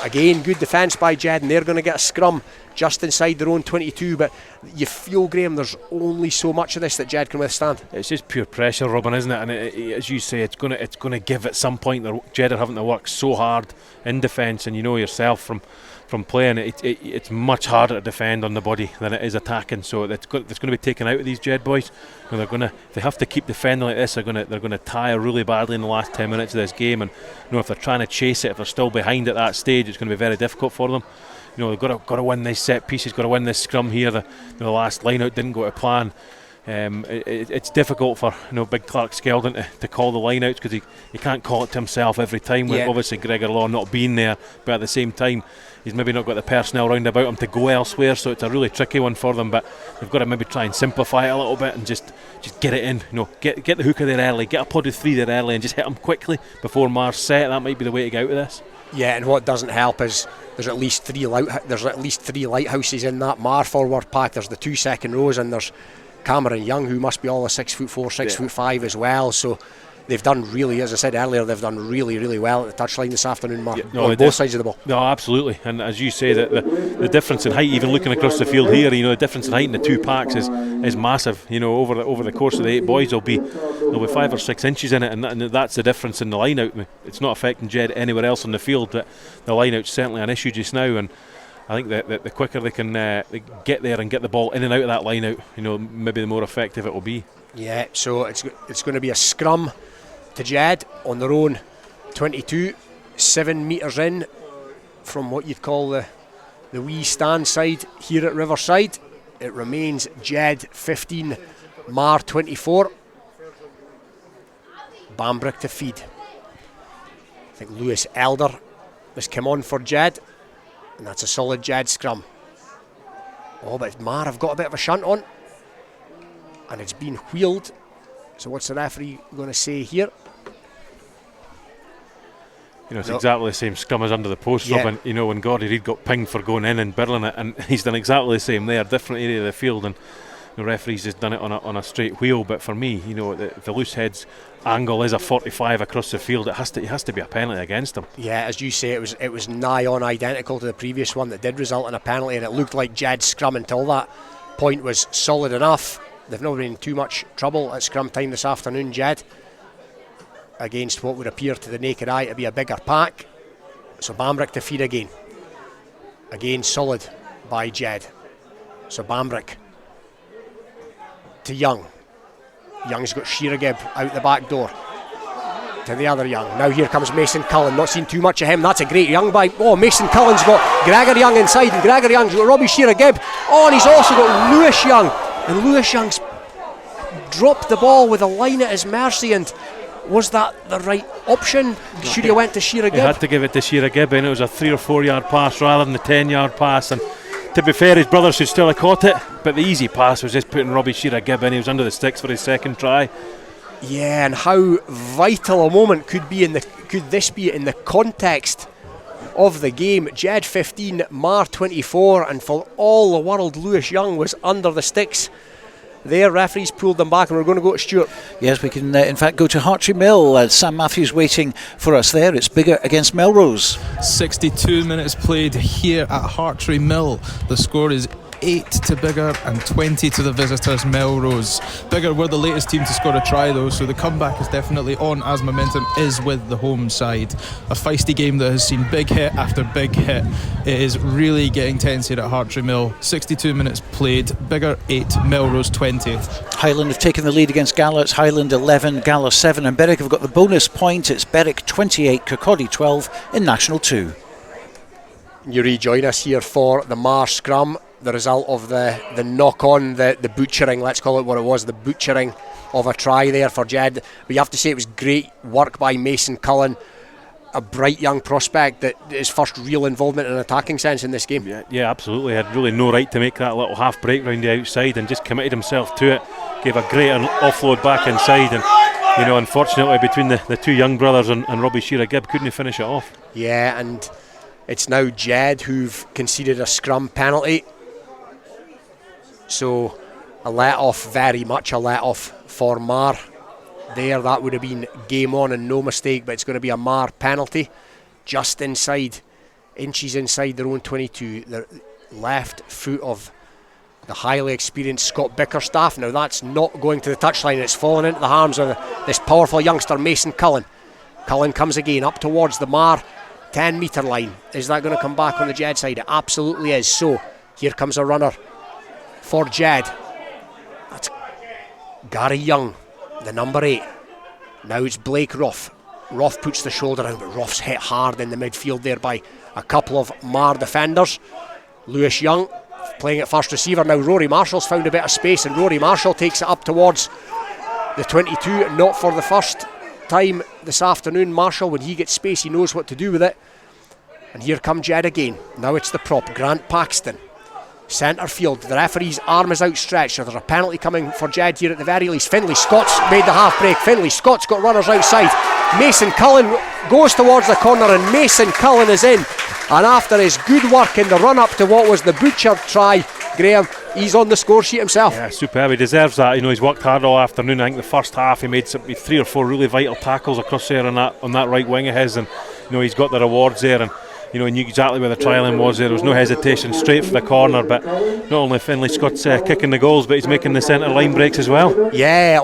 Again, good defence by Jed, and they're going to get a scrum just inside their own 22, but you feel, Graham, there's only so much of this that Jed can withstand. It's just pure pressure, Robin, isn't it? And as you say, it's going to give at some point. Jed are having to work so hard in defence, and you know yourself from playing it's much harder to defend on the body than it is attacking. So it's going to be taken out of these Jed boys. And if they have to keep defending like this, they're going to tire really badly in the last 10 minutes of this game. And if they're trying to chase it, if they're still behind at that stage, it's going to be very difficult for them. They've got to win this set piece. He's got to win this scrum here. The last line out didn't go to plan. It's difficult for Big Clark Skeldon to call the line outs, because he can't call it to himself every time, with obviously Gregor Law not being there, but at the same time he's maybe not got the personnel round about him to go elsewhere, so it's a really tricky one for them. But they've got to maybe try and simplify it a little bit and just get it in, get the hooker there early, get a pod of three there early, and just hit him quickly before Marr's set. That might be the way to get out of this. Yeah, and what doesn't help is there's at least three lighthouses in that Marr forward pack. There's the 2 second rows, and there's Cameron Young, who must be all a 6'4", 6'5" as well. So they've done really, as I said earlier, they've done really, really well at the touchline this afternoon, Mark, on both sides of the ball. No, absolutely. And as you say, the difference in height, even looking across the field here, the difference in height in the two packs is massive. Over the course of the 8 boys, there'll be 5 or 6 inches in it, and that's the difference in the line out. It's not affecting Jed anywhere else on the field, but the line out's certainly an issue just now. And I think that the quicker they can get there and get the ball in and out of that line out, maybe the more effective it will be. Yeah, so it's going to be a scrum to Jed on their own 22, 7 metres in from what you'd call the wee stand side here at Riverside. It remains Jed 15, Marr 24. Bambrick to feed. I think Lewis Elder has come on for Jed, and that's a solid Jed scrum. Oh, but Marr have got a bit of a shunt on, and it's been wheeled. So what's the referee going to say here? It's exactly the same scrum as under the post, Robin. When Gordy Reid got pinged for going in and birling it, and he's done exactly the same there, different area of the field, and the referee's just done it on a straight wheel. But for me, the loose heads angle is a 45 across the field. It has to be a penalty against him. Yeah, as you say, it was nigh on identical to the previous one that did result in a penalty, and it looked like Jed's scrum until that point was solid enough. They've not been in too much trouble at scrum time this afternoon, Jed. against what would appear to the naked eye to be a bigger pack. So Bambrick to feed again. Again solid by Jed. So Bambrick to Young. Young's got Sheeragib out the back door to the other Young. Now here comes Mason Cullen. Not seen too much of him. That's a great Young by... Oh, Mason Cullen's got Gregor Young inside, and Gregor Young's got Robbie Sheeragib. Oh, and he's also got Lewis Young. And Lewis Young's dropped the ball with a line at his mercy, and was that the right option? Should he have went to Sheeragib? He had to give it to Sheeragib, and it was a 3 or 4 yard pass rather than the 10-yard pass. And to be fair, his brother should still have caught it, but the easy pass was just putting Robbie Sheeragib in. He was under the sticks for his second try. Yeah, and how vital a moment could this be in the context of the game? Jed 15, Marr 24, and for all the world, Lewis Young was under the sticks. Their referees pulled them back, and we're going to go to Stuart. Yes, we can in fact go to Hartree Mill. Sam Matthews waiting for us there. It's Biggar against Melrose. 62 minutes played here at Hartree Mill. The score is 8 to Biggar and 20 to the visitors Melrose. Biggar were the latest team to score a try though, so the comeback is definitely on as momentum is with the home side. A feisty game that has seen big hit after big hit. It is really getting tense here at Hartree Mill. 62 minutes played, Biggar 8, Melrose 20. Highland have taken the lead against Gala. It's Highland 11, Gala 7, and Berwick have got the bonus point. It's Berwick 28, Kirkcaldy 12 in National 2. You rejoin us here for the Marr scrum, the result of the knock-on, the butchering, let's call it what it was, the butchering of a try there for Jed. But you have to say it was great work by Mason Cullen, a bright young prospect that his first real involvement in an attacking sense in this game. Yeah, absolutely. He had really no right to make that little half break round the outside and just committed himself to it. Gave a great offload back inside, and unfortunately between the two young brothers and Robbie Sheeragib couldn't finish it off. Yeah, and it's now Jed who've conceded a scrum penalty. So a let-off, very much a let-off for Marr there. That would have been game on and no mistake, but it's going to be a Marr penalty just inside, inches inside their own 22. The left foot of the highly experienced Scott Bickerstaff. Now that's not going to the touchline, it's fallen into the arms of this powerful youngster Mason Cullen. Cullen comes again up towards the Marr 10 metre line. Is that going to come back on the Jed side? It absolutely is. So here comes a runner for Jed. That's Gary Young, the number 8. Now it's Blake Roth. Roth puts the shoulder out, but Roth's hit hard in the midfield there by a couple of Marr defenders. Lewis Young playing at first receiver. Now Rory Marshall's found a bit of space, and Rory Marshall takes it up towards the 22. Not for the first time this afternoon. Marshall, when he gets space, he knows what to do with it. And here come Jed again. Now it's the prop, Grant Paxton. Centre field, the referee's arm is outstretched, so there's a penalty coming for Jed here at the very least. Finlay Scott's made the half break. Finlay Scott's got runners outside. Mason Cullen goes towards the corner, and Mason Cullen is in. And after his good work in the run up to what was the butchered try, Graham, he's on the score sheet himself. Yeah, superb. He deserves that. He's worked hard all afternoon. I think the first half he made 3 or 4 really vital tackles across there on that right wing of his, and he's got the rewards there, and he knew exactly where the try line was there. There was no hesitation, straight for the corner. But not only Finlay Scott's kicking the goals, but he's making the centre line breaks as well. Yeah,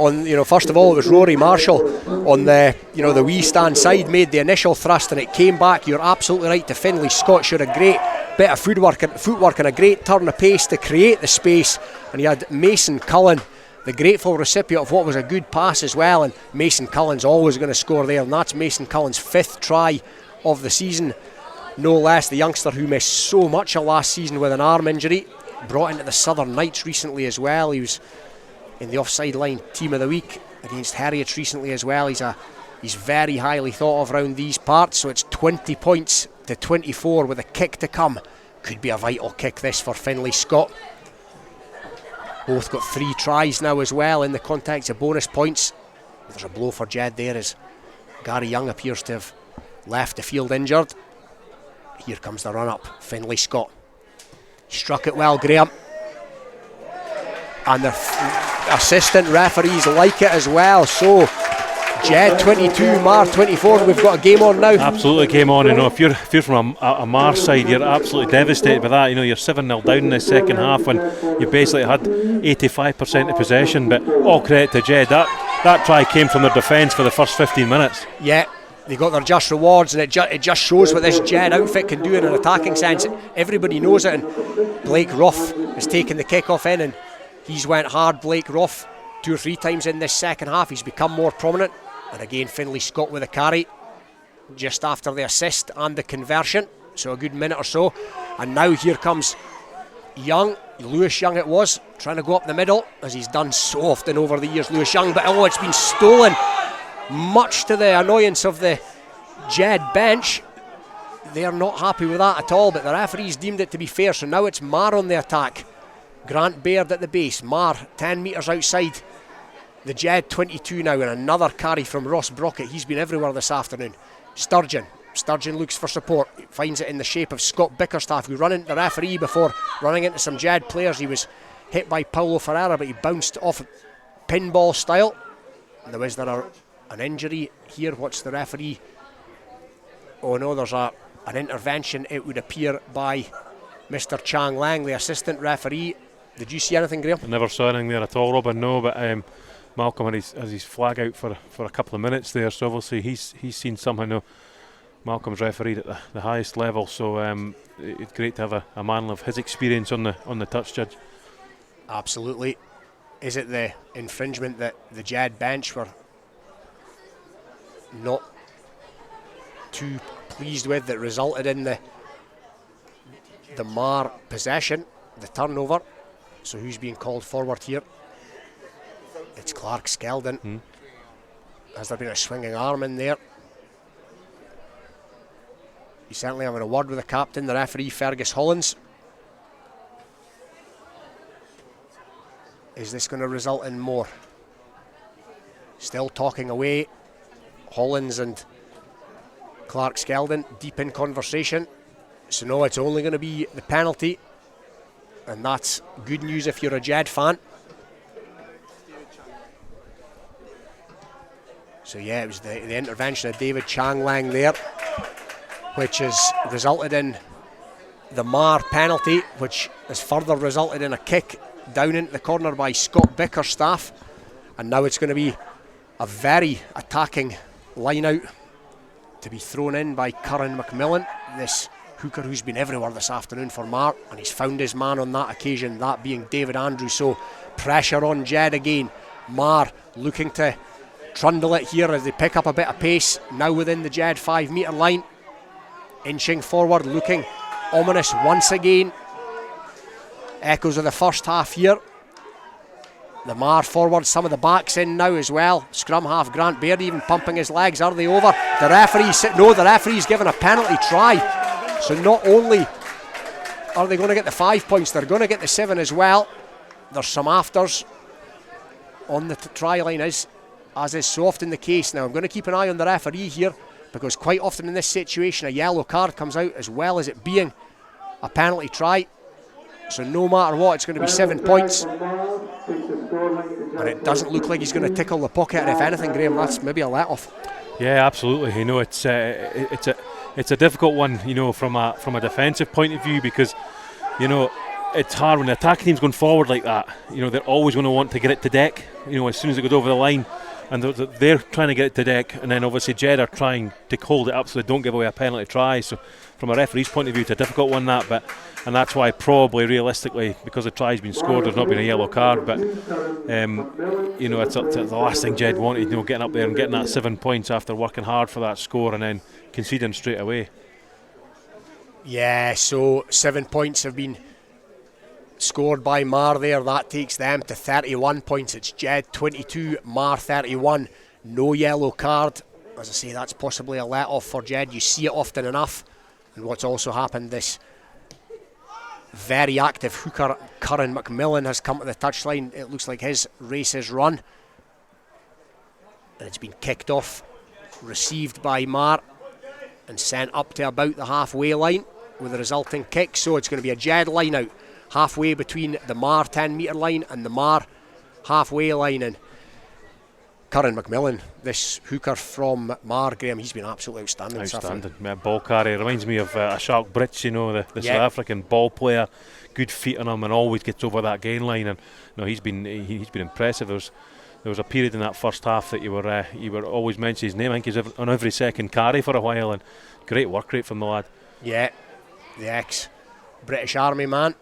first of all it was Rory Marshall on the wee stand side, made the initial thrust, and it came back. You're absolutely right. To Finlay Scott showed a great bit of footwork and a great turn of pace to create the space. And you had Mason Cullen, the grateful recipient of what was a good pass as well. And Mason Cullen's always going to score there, and that's Mason Cullen's 5th try of the season. No less, the youngster who missed so much of last season with an arm injury, brought into the Southern Knights recently as well. He was in the offside line team of the week against Heriots recently as well. He's very highly thought of around these parts. So it's 20 points to 24 with a kick to come. Could be a vital kick this for Finlay Scott. Both got 3 tries now as well in the context of bonus points. There's a blow for Jed there as Gary Young appears to have left the field injured. Here comes the run-up, Finlay Scott. Struck it well, Graham. And the assistant referees like it as well. So, Jed 22, Marr 24. We've got a game on now. Absolutely game on. If you're from a Marr side, you're absolutely devastated by that. You're 7-0 down in the second half when you basically had 85% of possession. But all credit to Jed. that try came from their defence for the first 15 minutes. Yeah, they got their just rewards, and it just shows what this Jed outfit can do in an attacking sense. Everybody knows it, and Blake Ruff has taken the kick-off in, and he's went hard. Blake Ruff 2 or 3 times in this second half. He's become more prominent, and again Finlay Scott with a carry just after the assist and the conversion, so a good minute or so. And now here comes Young, Lewis Young it was, trying to go up the middle, as he's done so often over the years, Lewis Young, but it's been stolen, much to the annoyance of the Jed bench. They are not happy with that at all, but the referees deemed it to be fair, so now it's Marr on the attack. Grant Baird at the base, Marr 10 metres outside the Jed 22 now, and another carry from Ross Brockett. He's been everywhere this afternoon. Sturgeon looks for support, finds it in the shape of Scott Bickerstaff, who ran into the referee before running into some Jed players. He was hit by Paulo Ferreira, but he bounced off pinball style. And is there an injury here? What's the referee? Oh no, there's an intervention, it would appear, by Mr. Chang Lang, the assistant referee. Did you see anything, Graham? I never saw anything there at all, Robin, no, but Malcolm has his flag out for a couple of minutes there, so obviously he's seen something. No, Malcolm's refereed at the highest level, so it's great to have a man of his experience on the touch, Judge. Absolutely. Is it the infringement that the Jed bench were not too pleased with that resulted in the Marr possession, the turnover? So who's being called forward here? It's Clark Skeldon. Has there been a swinging arm in there? He's certainly having a word with the captain, the referee Fergus Hollins. Is this going to result in more? Still talking away, Hollins and Clark Skeldon deep in conversation. So no, it's only going to be the penalty, and that's good news if you're a Jed fan. So yeah, it was the intervention of David Chang Lang there, which has resulted in the Marr penalty, which has further resulted in a kick down into the corner by Scott Bickerstaff. And now it's going to be a very attacking line out to be thrown in by Curran McMillan, this hooker who's been everywhere this afternoon for Marr, and he's found his man on that occasion, that being David Andrews. So pressure on Jed again. Marr looking to trundle it here as they pick up a bit of pace, now within the Jed 5 metre line, inching forward, looking ominous once again. Echoes of the first half here. The Marr forward, some of the backs in now as well. Scrum half Grant Baird even pumping his legs. Are they over? The referee's given a penalty try. So not only are they going to get the 5 points, they're going to get the 7 as well. There's some afters on the try line, as is so often the case. Now I'm going to keep an eye on the referee here, because quite often in this situation a yellow card comes out as well as it being a penalty try. So no matter what, it's going to be 7 points. And it doesn't look like he's going to tickle the pocket. And if anything, Graham, that's maybe a let-off. Yeah, absolutely. You know, it's a difficult one, you know, from a defensive point of view, because, you know, it's hard when the attacking team's going forward like that. You know, they're always going to want to get it to deck, you know, as soon as it goes over the line. And they're trying to get it to deck, and then obviously Jed are trying to hold it up so they don't give away a penalty try. So from a referee's point of view, it's a difficult one, and that's why probably realistically, because the try's been scored, there's not been a yellow card. But you know, it's the last thing Jed wanted, you know, getting up there and getting that 7 points after working hard for that score and then conceding straight away. Yeah, so 7 points have been scored by Marr there. That takes them to 31 points. It's Jed 22, Marr 31. No yellow card. As I say, that's possibly a let-off for Jed. You see it often enough. And what's also happened, this very active hooker Curran McMillan has come to the touchline. It looks like his race is run, and it's been kicked off, received by Marr and sent up to about the halfway line with a resulting kick. So it's going to be a Jed line out halfway between the Marr 10 metre line and the Marr halfway line. And Curran McMillan, this hooker from Marr, Graham, he's been absolutely outstanding. Outstanding. Ball carrier, reminds me of a Shark Brits, you know, the South African ball player. Good feet on him and always gets over that gain line. And no, he's been impressive. was a period in that first half that you were always mentioning his name. I think he's on every second carry for a while, and great work rate from the lad. Yeah, the ex-British Army man,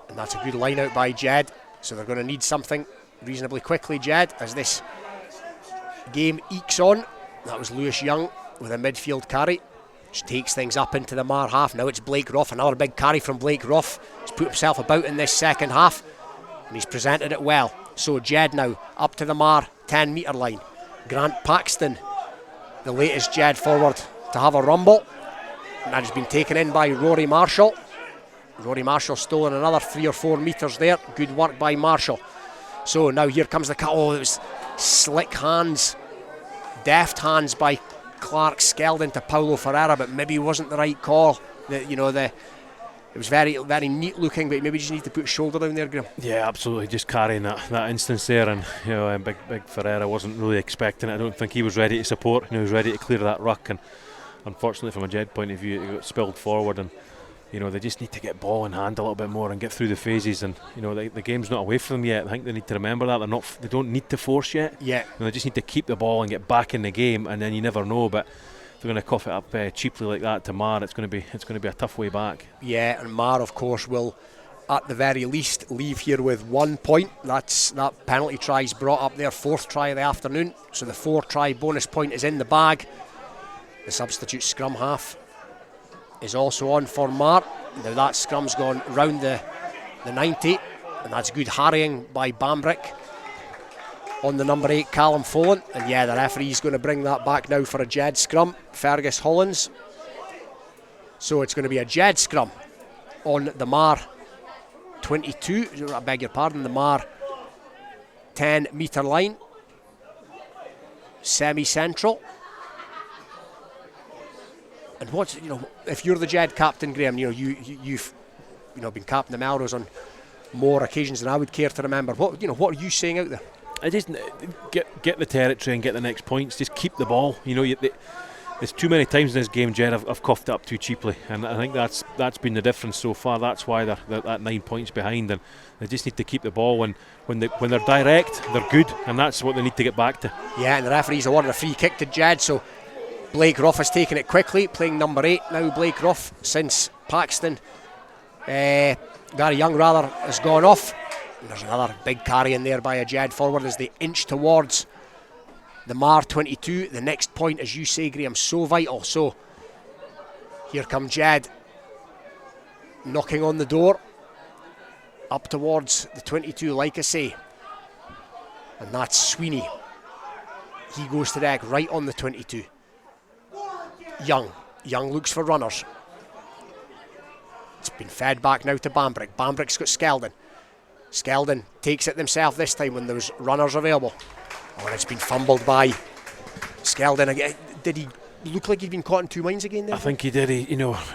and that's a good line out by Jed. So they're going to need something reasonably quickly, Jed, as this game ekes on. That was Lewis Young with a midfield carry, which takes things up into the Marr half. Now it's Blake Ruff, another big carry from Blake Ruff. He's put himself about in this second half, and he's presented it well. So Jed now up to the Marr 10 metre line. Grant Paxton, the latest Jed forward to have a rumble, and that has been taken in by Rory Marshall. Rory Marshall stolen another 3 or 4 metres there. Good work by Marshall. So now here comes the cut. Oh, it was slick hands, deft hands by Clark Skeldon to Paulo Ferreira, but maybe it wasn't the right call. It was very, very neat looking, but maybe just need to put shoulder down there, Graham. Yeah, absolutely. Just carrying that instance there, and big Ferreira wasn't really expecting it. I don't think he was ready to support. He was ready to clear that ruck, and unfortunately, from a Jed point of view, it got spilled forward. And they just need to get ball in hand a little bit more and get through the phases. And the game's not away from them yet. I think they need to remember that they don't need to force yet. Yeah, they just need to keep the ball and get back in the game, and then you never know. But if they're going to cough it up cheaply like that to Marr, it's going to be a tough way back. Yeah, and Marr, of course, will at the very least leave here with 1 point. That penalty try's brought up their 4th try of the afternoon, so the 4-try bonus point is in the bag. The substitute scrum half is also on for Marr. Now that scrum's gone round the 90, and that's good harrying by Bambrick on the number 8 Callum Folan. And yeah, the referee's going to bring that back now for a Jed scrum, Fergus Hollins. So it's going to be a Jed scrum on the Marr 22, I beg your pardon, the Marr 10 metre line, semi-central. And if you're the Jed captain, Graham, you've been captain of Melrose on more occasions than I would care to remember. What are you saying out there? I just get the territory and get the next points. Just keep the ball. There's too many times in this game Jed have coughed it up too cheaply, and I think that's been the difference so far. That's why they're at 9 points behind, and they just need to keep the ball. When they're direct, they're good, and that's what they need to get back to. Yeah, and the referee's awarded a free kick to Jed, so Blake Ruff has taken it quickly, playing number 8 now. Blake Ruff, since Paxton, Gary Young rather, has gone off. And there's another big carry in there by a Jed forward as they inch towards the Marr 22. The next point, as you say, Graham, so vital. So here come Jed, knocking on the door up towards the 22, like I say, and that's Sweeney. He goes to the egg right on the 22. Young looks for runners. It's been fed back now to Bambrick. Bambrick's got Skeldon. Skeldon takes it himself this time when there's runners available. Oh, and it's been fumbled by Skeldon again. Did he look like he'd been caught in two minds again there? I think he did.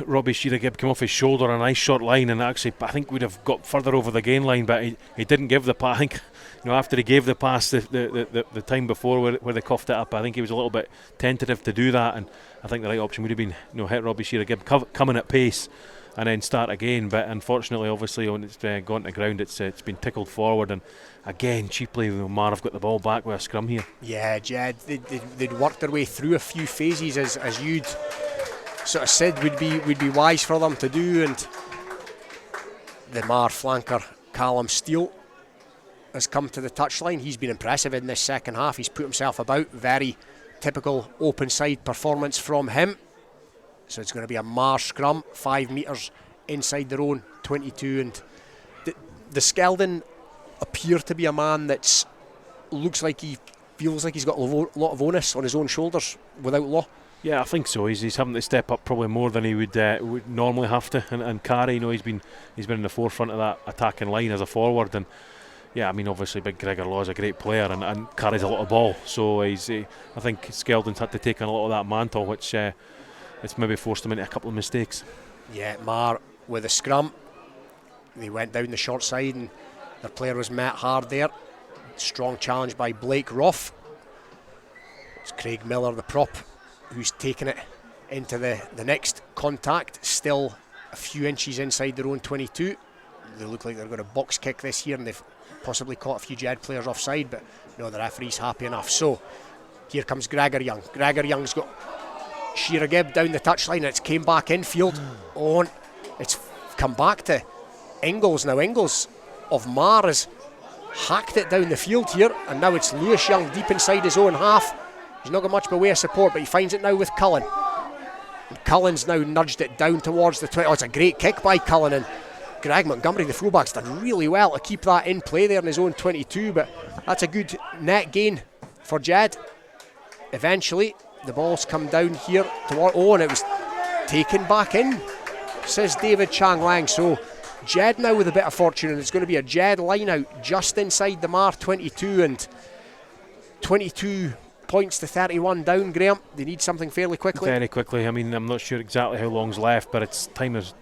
Robbie Shearer came off his shoulder on a nice short line, and actually I think we'd have got further over the gain line, but he didn't give the pass. I think after he gave the pass the time before where they coughed it up, I think he was a little bit tentative to do that, and I think the right option would have been hit Robbie Shearer, coming at pace and then start again. But unfortunately, obviously, when it's gone to ground, it's been tickled forward, and again cheaply Marr have got the ball back with a scrum here. Yeah, Jed, they'd worked their way through a few phases as you'd sort of said would be wise for them to do, and the Marr flanker Callum Steele has come to the touchline. He's been impressive in this second half. He's put himself about. Very typical open side performance from him. So it's going to be a Marr scrum, 5 metres inside their own 22, and the Skeldon appear to be a man that looks like he feels like he's got a lot of onus on his own shoulders without law. Yeah, I think so. He's having to step up probably more than he would normally have to, and carry. He's been in the forefront of that attacking line as a forward, and yeah, I mean obviously Big Gregor Law is a great player and carries a lot of ball. So I think Skeldon's had to take on a lot of that mantle, which it's maybe forced him into a couple of mistakes. Yeah, Marr with a scrum. They went down the short side and their player was met hard there. Strong challenge by Blake Ruff. It's Craig Miller, the prop, who's taken it into the next contact. Still a few inches inside their own 22. They look like they're going to box kick this here, and they've possibly caught a few Jed players offside, but no, the referee's happy enough. So here comes Gregor Young. Gregor Young's got Shearer Gibb down the touchline, and it's came back infield. Oh, it's come back to Ingles now. Ingles of Marr has hacked it down the field here, and now it's Lewis Young deep inside his own half. He's not got much by way of support, but he finds it now with Cullen. And Cullen's now nudged it down towards the 20. Oh, it's a great kick by Cullen, and Greg Montgomery, the fullback's done really well to keep that in play there in his own 22, but that's a good net gain for Jed. Eventually, the ball's come down here toward, and it was taken back in, says David Chang Lang. So Jed now with a bit of fortune, and it's going to be a Jed line out just inside the Marr 22, and 22 points to 31 down, Graham. They need something fairly quickly. Very quickly. I mean, I'm not sure exactly how long's left, but it's time is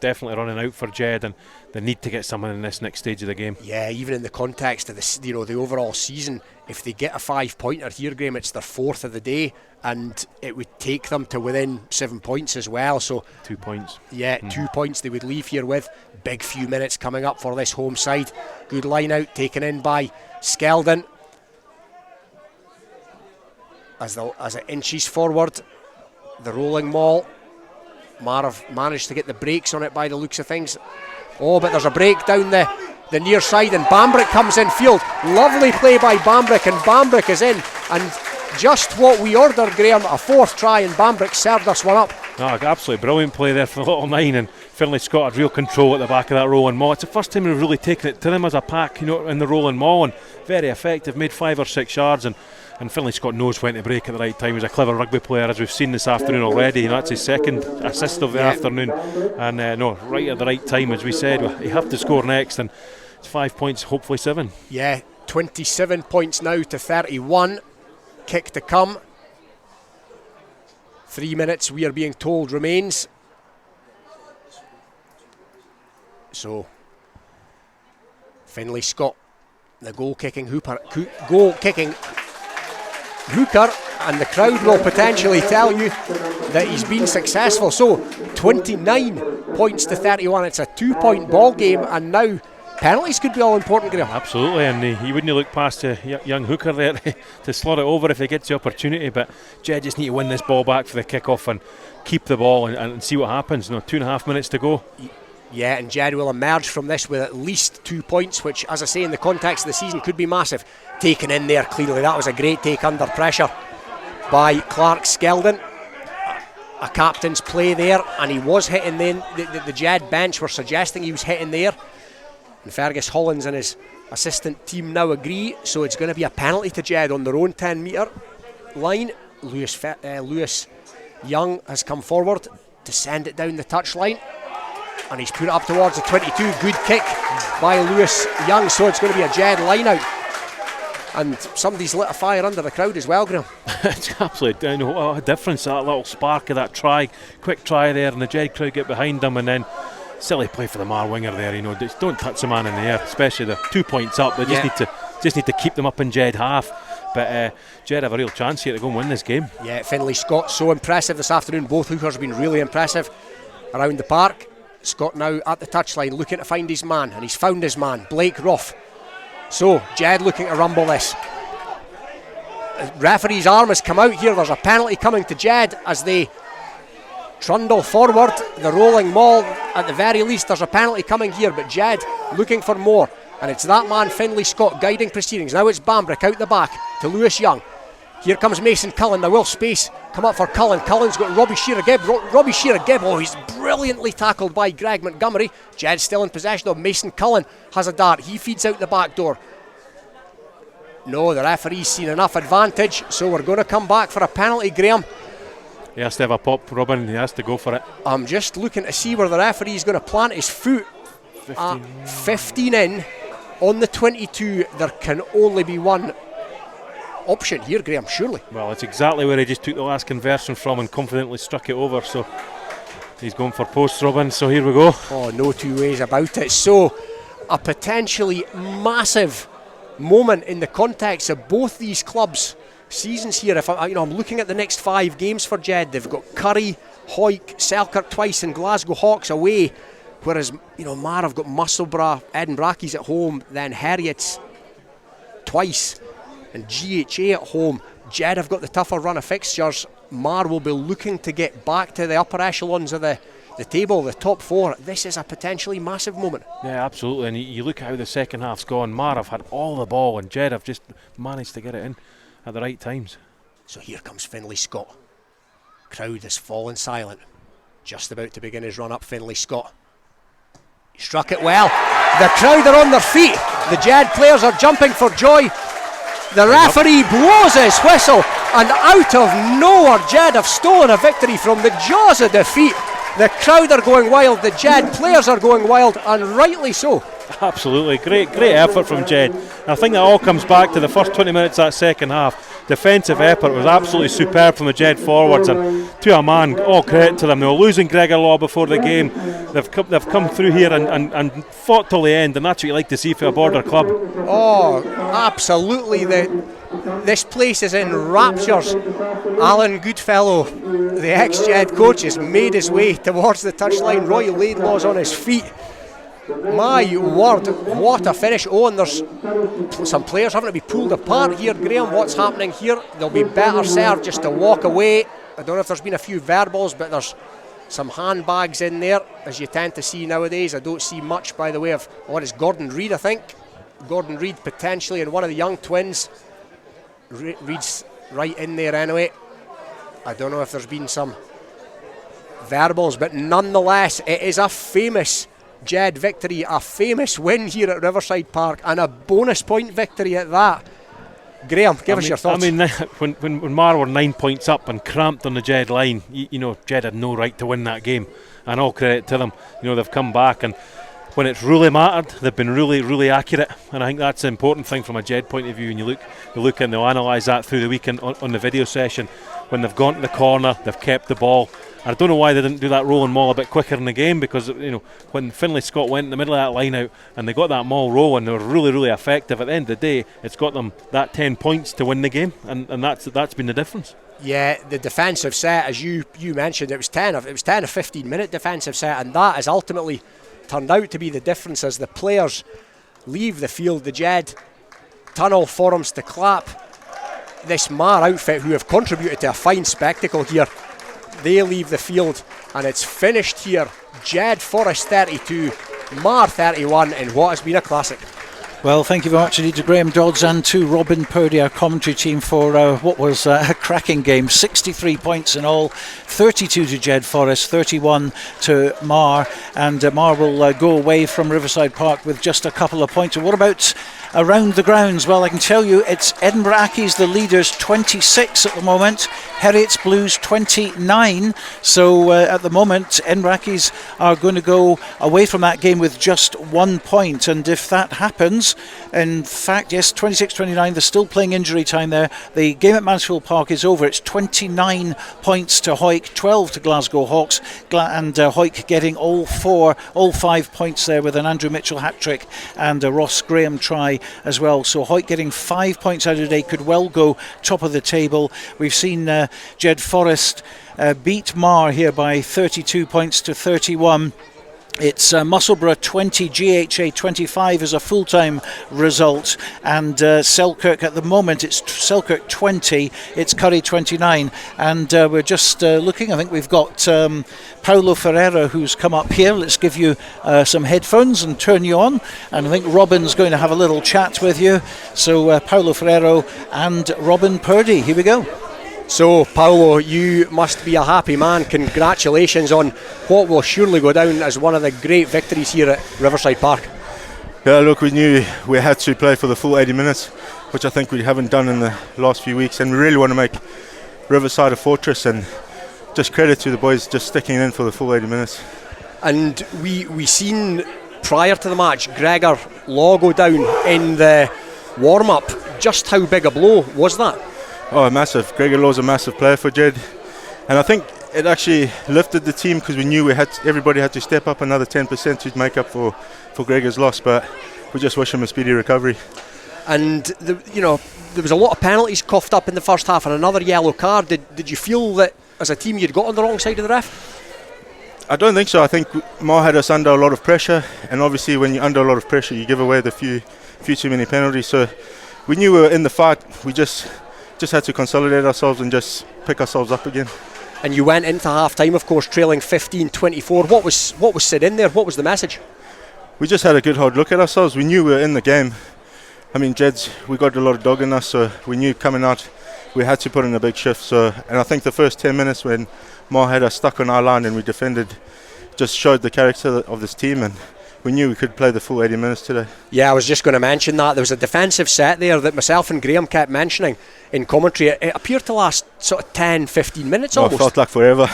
definitely running out for Jed, and they need to get someone in this next stage of the game. Yeah, even in the context of this, the overall season, if they get a 5-pointer here, Graham, it's their 4th of the day, and it would take them to within 7 points as well. So 2 points. Yeah, 2 points they would leave here with. Big few minutes coming up for this home side. Good line out taken in by Skeldon. As it inches forward, the rolling maul. Marr have managed to get the brakes on it by the looks of things. Oh, but there's a break down the near side, and Bambrick comes in field. Lovely play by Bambrick, and Bambrick is in. And just what we ordered, Graham, a 4th try, and Bambrick served us one up. No, absolutely brilliant play there for the little 9, and Finlay Scott had real control at the back of that rolling maul. It's the first time we've really taken it to them as a pack, in the rolling maul, and very effective, made 5 or 6 yards, and Finlay Scott knows when to break at the right time. He's a clever rugby player, as we've seen this afternoon already. That's his 2nd assist of the afternoon, and right at the right time, as we said. You have to score next, and it's 5 points, hopefully 7. Yeah, 27 points now to 31. Kick to come. 3 minutes, we are being told, remains. So Finlay Scott, the goal-kicking hooker, and the crowd will potentially tell you that he's been successful. So 29 points to 31. It's a 2-point ball game, and now penalties could be all important, Graham. Absolutely, and he wouldn't look past a young hooker there to slot it over if he gets the opportunity, but Jed just need to win this ball back for the kick-off and keep the ball and see what happens. 2.5 minutes to go. Yeah, and Jed will emerge from this with at least 2 points, which, as I say, in the context of the season could be massive. Taken in there cleanly. That was a great take under pressure by Clark Skeldon. A captain's play there, and he was hitting then. The Jed bench were suggesting he was hitting there. And Fergus Hollins and his assistant team now agree, so it's going to be a penalty to Jed on their own 10-metre line. Lewis Young has come forward to send it down the touchline, and he's put it up towards the 22. Good kick by Lewis Young, so it's going to be a Jed line out. And somebody's lit a fire under the crowd as well, Graham. It's absolutely what a difference, that little spark of that try. Quick try there, and the Jed crowd get behind them, and then silly play for the Marr winger there. Just don't touch the man in the air, especially the 2 points up. They just need to keep them up in Jed half. But Jed have a real chance here to go and win this game. Yeah, Finlay Scott so impressive this afternoon. Both hookers have been really impressive around the park. Scott now at the touchline looking to find his man, and he's found his man, Blake Ruff. So Jed looking to rumble this. The referee's arm has come out here. There's a penalty coming to Jed as they trundle forward. The rolling maul, at the very least there's a penalty coming here, but Jed looking for more, and it's that man Finlay Scott guiding proceedings. Now it's Bambrick out the back to Lewis Young. Here comes Mason Cullen. Now will space come up for Cullen. Cullen's got Robbie Shearer-Gibb. Robbie Shearer-Gibb, he's brilliantly tackled by Greg Montgomery. Jed's still in possession of Mason Cullen. Has a dart. He feeds out the back door. No, the referee's seen enough advantage, so we're going to come back for a penalty, Graham. He has to have a pop, Robin. He has to go for it. I'm just looking to see where the referee's going to plant his foot. 15 in on the 22. There can only be one option here, Graham, surely. Well, it's exactly where he just took the last conversion from and confidently struck it over, so he's going for post, Robin, so here we go. Oh, no two ways about it. So a potentially massive moment in the context of both these clubs' seasons here. If I'm looking at the next 5 games for Jed, they've got Curry, Hawick, Selkirk twice, and Glasgow Hawks away. Whereas, Marr have got Musselburgh, Edinburgh at home, then Heriots twice, and GHA at home. Jed have got the tougher run of fixtures. Marr will be looking to get back to the upper echelons of the table, the top 4. This is a potentially massive moment. Yeah, absolutely. And you look at how the second half's gone. Marr have had all the ball, and Jed have just managed to get it in at the right times. So here comes Finlay Scott. Crowd has fallen silent. Just about to begin his run up, Finlay Scott. He struck it well. The crowd are on their feet. The Jed players are jumping for joy. The referee blows his whistle, and out of nowhere, Jed have stolen a victory from the jaws of defeat. The crowd are going wild, the Jed players are going wild, and rightly so. Absolutely, great effort from Jed. I think that all comes back to the first 20 minutes of that second half. Defensive effort was absolutely superb from the Jed forwards, and to a man, all credit to them. They were losing Gregor Law before the game. They've come through here and fought till the end, and that's what you like to see for a Border club. Oh, absolutely. This place is in raptures. Alan Goodfellow, the ex-Jed coach, has made his way towards the touchline. Roy Laidlaw's on his feet. My word, what a finish. Oh, and there's some players having to be pulled apart here. Graham, what's happening here? They'll be better served just to walk away. I don't know if there's been a few verbals, but there's some handbags in there, as you tend to see nowadays. I don't see much by the way of what is Gordon Reid, I think. Gordon Reid potentially, and one of the young twins. Reid's right in there anyway. I don't know if there's been some verbals, but nonetheless, it is a famous Jed victory, a famous win here at Riverside Park, and a bonus point victory at that. Graham, give us your thoughts. I mean, when Marr were 9 points up and cramped on the Jed line, Jed had no right to win that game, and all credit to them. They've come back, and when it's really mattered, they've been really, really accurate, and I think that's the important thing from a Jed point of view. And you look and they'll analyse that through the weekend on the video session. When they've gone to the corner, they've kept the ball. I don't know why they didn't do that rolling maul a bit quicker in the game, because when Finlay Scott went in the middle of that line out and they got that maul roll and they were really, really effective, at the end of the day, it's got them that 10 points to win the game, and that's been the difference. Yeah, the defensive set, as you mentioned, it was 10 or 15 minute defensive set, and that has ultimately turned out to be the difference as the players leave the field. The Jed tunnel forums to clap. This Marr outfit, who have contributed to a fine spectacle here, they leave the field, and it's finished here. Jedforest 32, Marr 31 in what has been a classic. Well, thank you very much indeed to Graham Dodds and to Robin Purdy, our commentary team, for what was a cracking game. 63 points in all, 32 to Jedforest, 31 to Marr, and Marr will go away from Riverside Park with just a couple of points. And what about around the grounds? Well, I can tell you it's Edinburgh Accies, the leaders, 26 at the moment. Heriots Blues 29. So at the moment, Edinburgh Accies are going to go away from that game with just 1 point. And if that happens, in fact, yes, 26-29, they're still playing injury time there. The game at Mansfield Park is over. It's 29 points to Hawick, 12 to Glasgow Hawks, and Hawick getting all 5 points there with an Andrew Mitchell hat-trick and a Ross Graham try as well. So Hawick getting 5 points out of today, could well go top of the table. We've seen Jedforest beat Marr here by 32 points to 31. It's Musselburgh 20, GHA 25 as a full-time result, and Selkirk at the moment, it's Selkirk 20, it's Curry 29, and we're just looking. I think we've got Paulo Ferreira who's come up here. Let's give you some headphones and turn you on, and I think Robin's going to have a little chat with you. So Paulo Ferreira and Robin Purdy, here we go. So, Paulo, you must be a happy man. Congratulations on what will surely go down as one of the great victories here at Riverside Park. Yeah, look, we knew we had to play for the full 80 minutes, which I think we haven't done in the last few weeks, and we really want to make Riverside a fortress, and just credit to the boys just sticking in for the full 80 minutes. And we seen prior to the match Gregor Law go down in the warm-up. Just how big a blow was that? Oh, massive. Gregor Law's a massive player for Jed, and I think it actually lifted the team, because we knew everybody had to step up another 10% to make up for Gregor's loss, but we just wish him a speedy recovery. And there was a lot of penalties coughed up in the first half and another yellow card. Did you feel that as a team you'd got on the wrong side of the ref? I don't think so. I think Marr had us under a lot of pressure, and obviously when you're under a lot of pressure, you give away the few too many penalties. So we knew we were in the fight. We just had to consolidate ourselves and just pick ourselves up again. And you went into half-time, of course, trailing 15-24. What was said in there? What was the message? We just had a good hard look at ourselves. We knew we were in the game. I mean, Jeds, we got a lot of dog in us, so we knew coming out we had to put in a big shift. So, and I think the first 10 minutes when Marr had us stuck on our line and we defended, just showed the character of this team, and we knew we could play the full 80 minutes today. Yeah, I was just going to mention that. There was a defensive set there that myself and Graham kept mentioning in commentary. It appeared to last sort of 10-15 minutes almost. It felt like forever.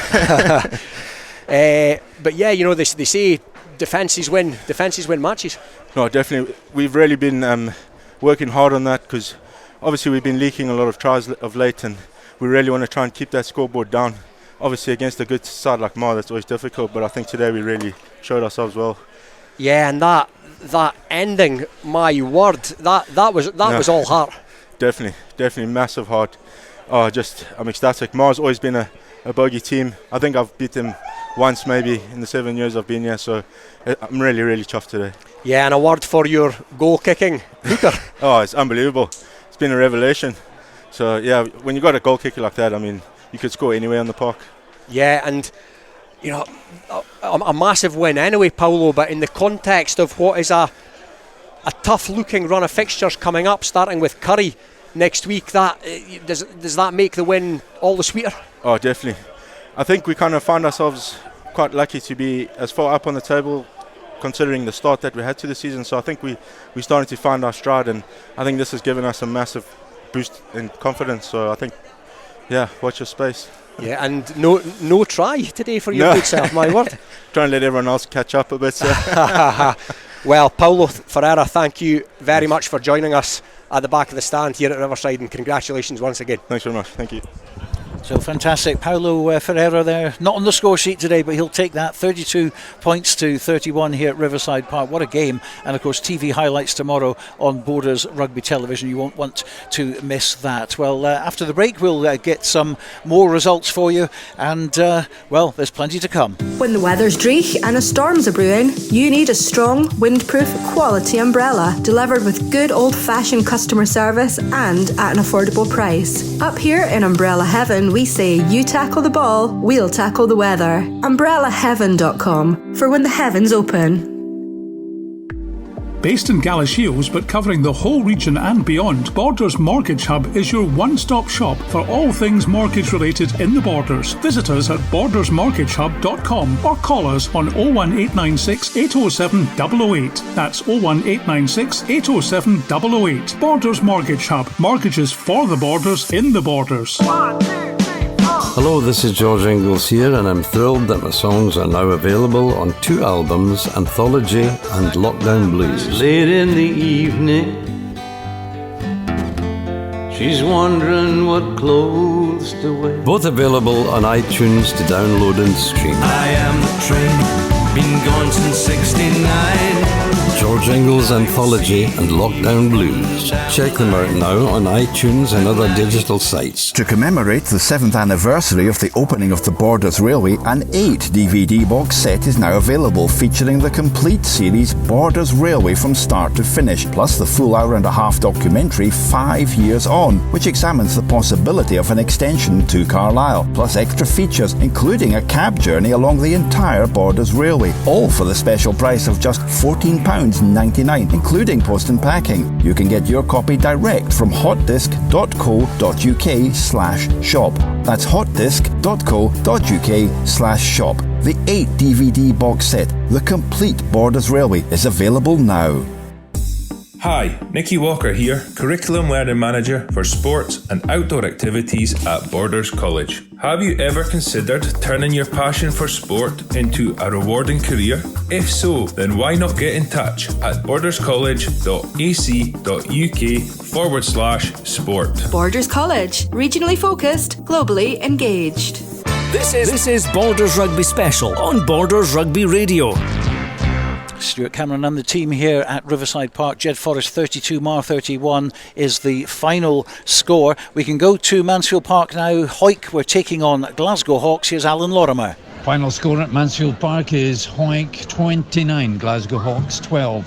But yeah, you know, they say defences win matches. No, definitely. We've really been working hard on that, because obviously we've been leaking a lot of tries of late, and we really want to try and keep that scoreboard down. Obviously against a good side like Marr, that's always difficult, but I think today we really showed ourselves well. Yeah, and that ending, my word, that was all heart. Definitely massive heart. I'm ecstatic. Marr's always been a bogey team. I think I've beat them once maybe in the 7 years I've been here, so I'm really, really chuffed today. Yeah, and a word for your goal kicking hooker. Oh, it's unbelievable. It's been a revelation. So yeah, when you got a goal kicker like that, I mean, you could score anywhere in the park. Yeah, and you know, a massive win anyway, Paolo, but in the context of what is a tough looking run of fixtures coming up, starting with Curry next week, that does that make the win all the sweeter? Oh, definitely. I think we kind of found ourselves quite lucky to be as far up on the table considering the start that we had to the season. So I think we started to find our stride, and I think this has given us a massive boost in confidence. So I think, yeah, watch your space. Yeah, and no try today for your good self, my word. Try and let everyone else catch up a bit. Well, Paulo Ferreira, thank you very much for joining us at the back of the stand here at Riverside, and congratulations once again. Thanks very much. Thank you. So fantastic. Paulo Ferreira there, not on the score sheet today, but he'll take that. 32 points to 31 here at Riverside Park. What a game. And of course, TV highlights tomorrow on Borders Rugby Television. You won't want to miss that. Well, after the break, we'll get some more results for you. And, well, there's plenty to come. When the weather's dreich and a storm's a brewing, you need a strong, windproof, quality umbrella delivered with good old-fashioned customer service and at an affordable price. Up here in Umbrella Heaven, we say you tackle the ball, we'll tackle the weather. UmbrellaHeaven.com for when the heavens open. Based in Galashiels but covering the whole region and beyond, Borders Mortgage Hub is your one-stop shop for all things mortgage related in the Borders. Visit us at bordersmortgagehub.com or call us on 01896 807 008. That's 01896 807 008. Borders Mortgage Hub. Mortgages for the Borders in the Borders. Hello, this is George Ingalls here, and I'm thrilled that my songs are now available on 2 albums, Anthology and Lockdown Blues. Late in the evening, she's wondering what clothes to wear. Both available on iTunes to download and stream. I am the train, been gone since 69. George Ingalls Anthology and Lockdown Blues. Check them out now on iTunes and other digital sites. To commemorate the 7th anniversary of the opening of the Borders Railway, an 8 DVD box set is now available featuring the complete series Borders Railway from start to finish, plus the full hour-and-a-half documentary 5 years on, which examines the possibility of an extension to Carlisle, plus extra features including a cab journey along the entire Borders Railway, all for the special price of just £14.99, including post and packing. You can get your copy direct from hotdisc.co.uk/shop. That's hotdisc.co.uk/shop. The 8 DVD box set, the complete Borders Railway, is available now. Hi, Nicky Walker here, Curriculum Learning Manager for Sports and Outdoor Activities at Borders College. Have you ever considered turning your passion for sport into a rewarding career? If so, then why not get in touch at borderscollege.ac.uk/sport. Borders College, regionally focused, globally engaged. This is Borders Rugby Special on Borders Rugby Radio. Stuart Cameron and the team here at Riverside Park. Jedforest 32, Marr 31 is the final score. We can go to Mansfield Park now. Hoyk, we're taking on Glasgow Hawks. Here's Alan Lorimer. Final score at Mansfield Park is Hawick 29, Glasgow Hawks 12.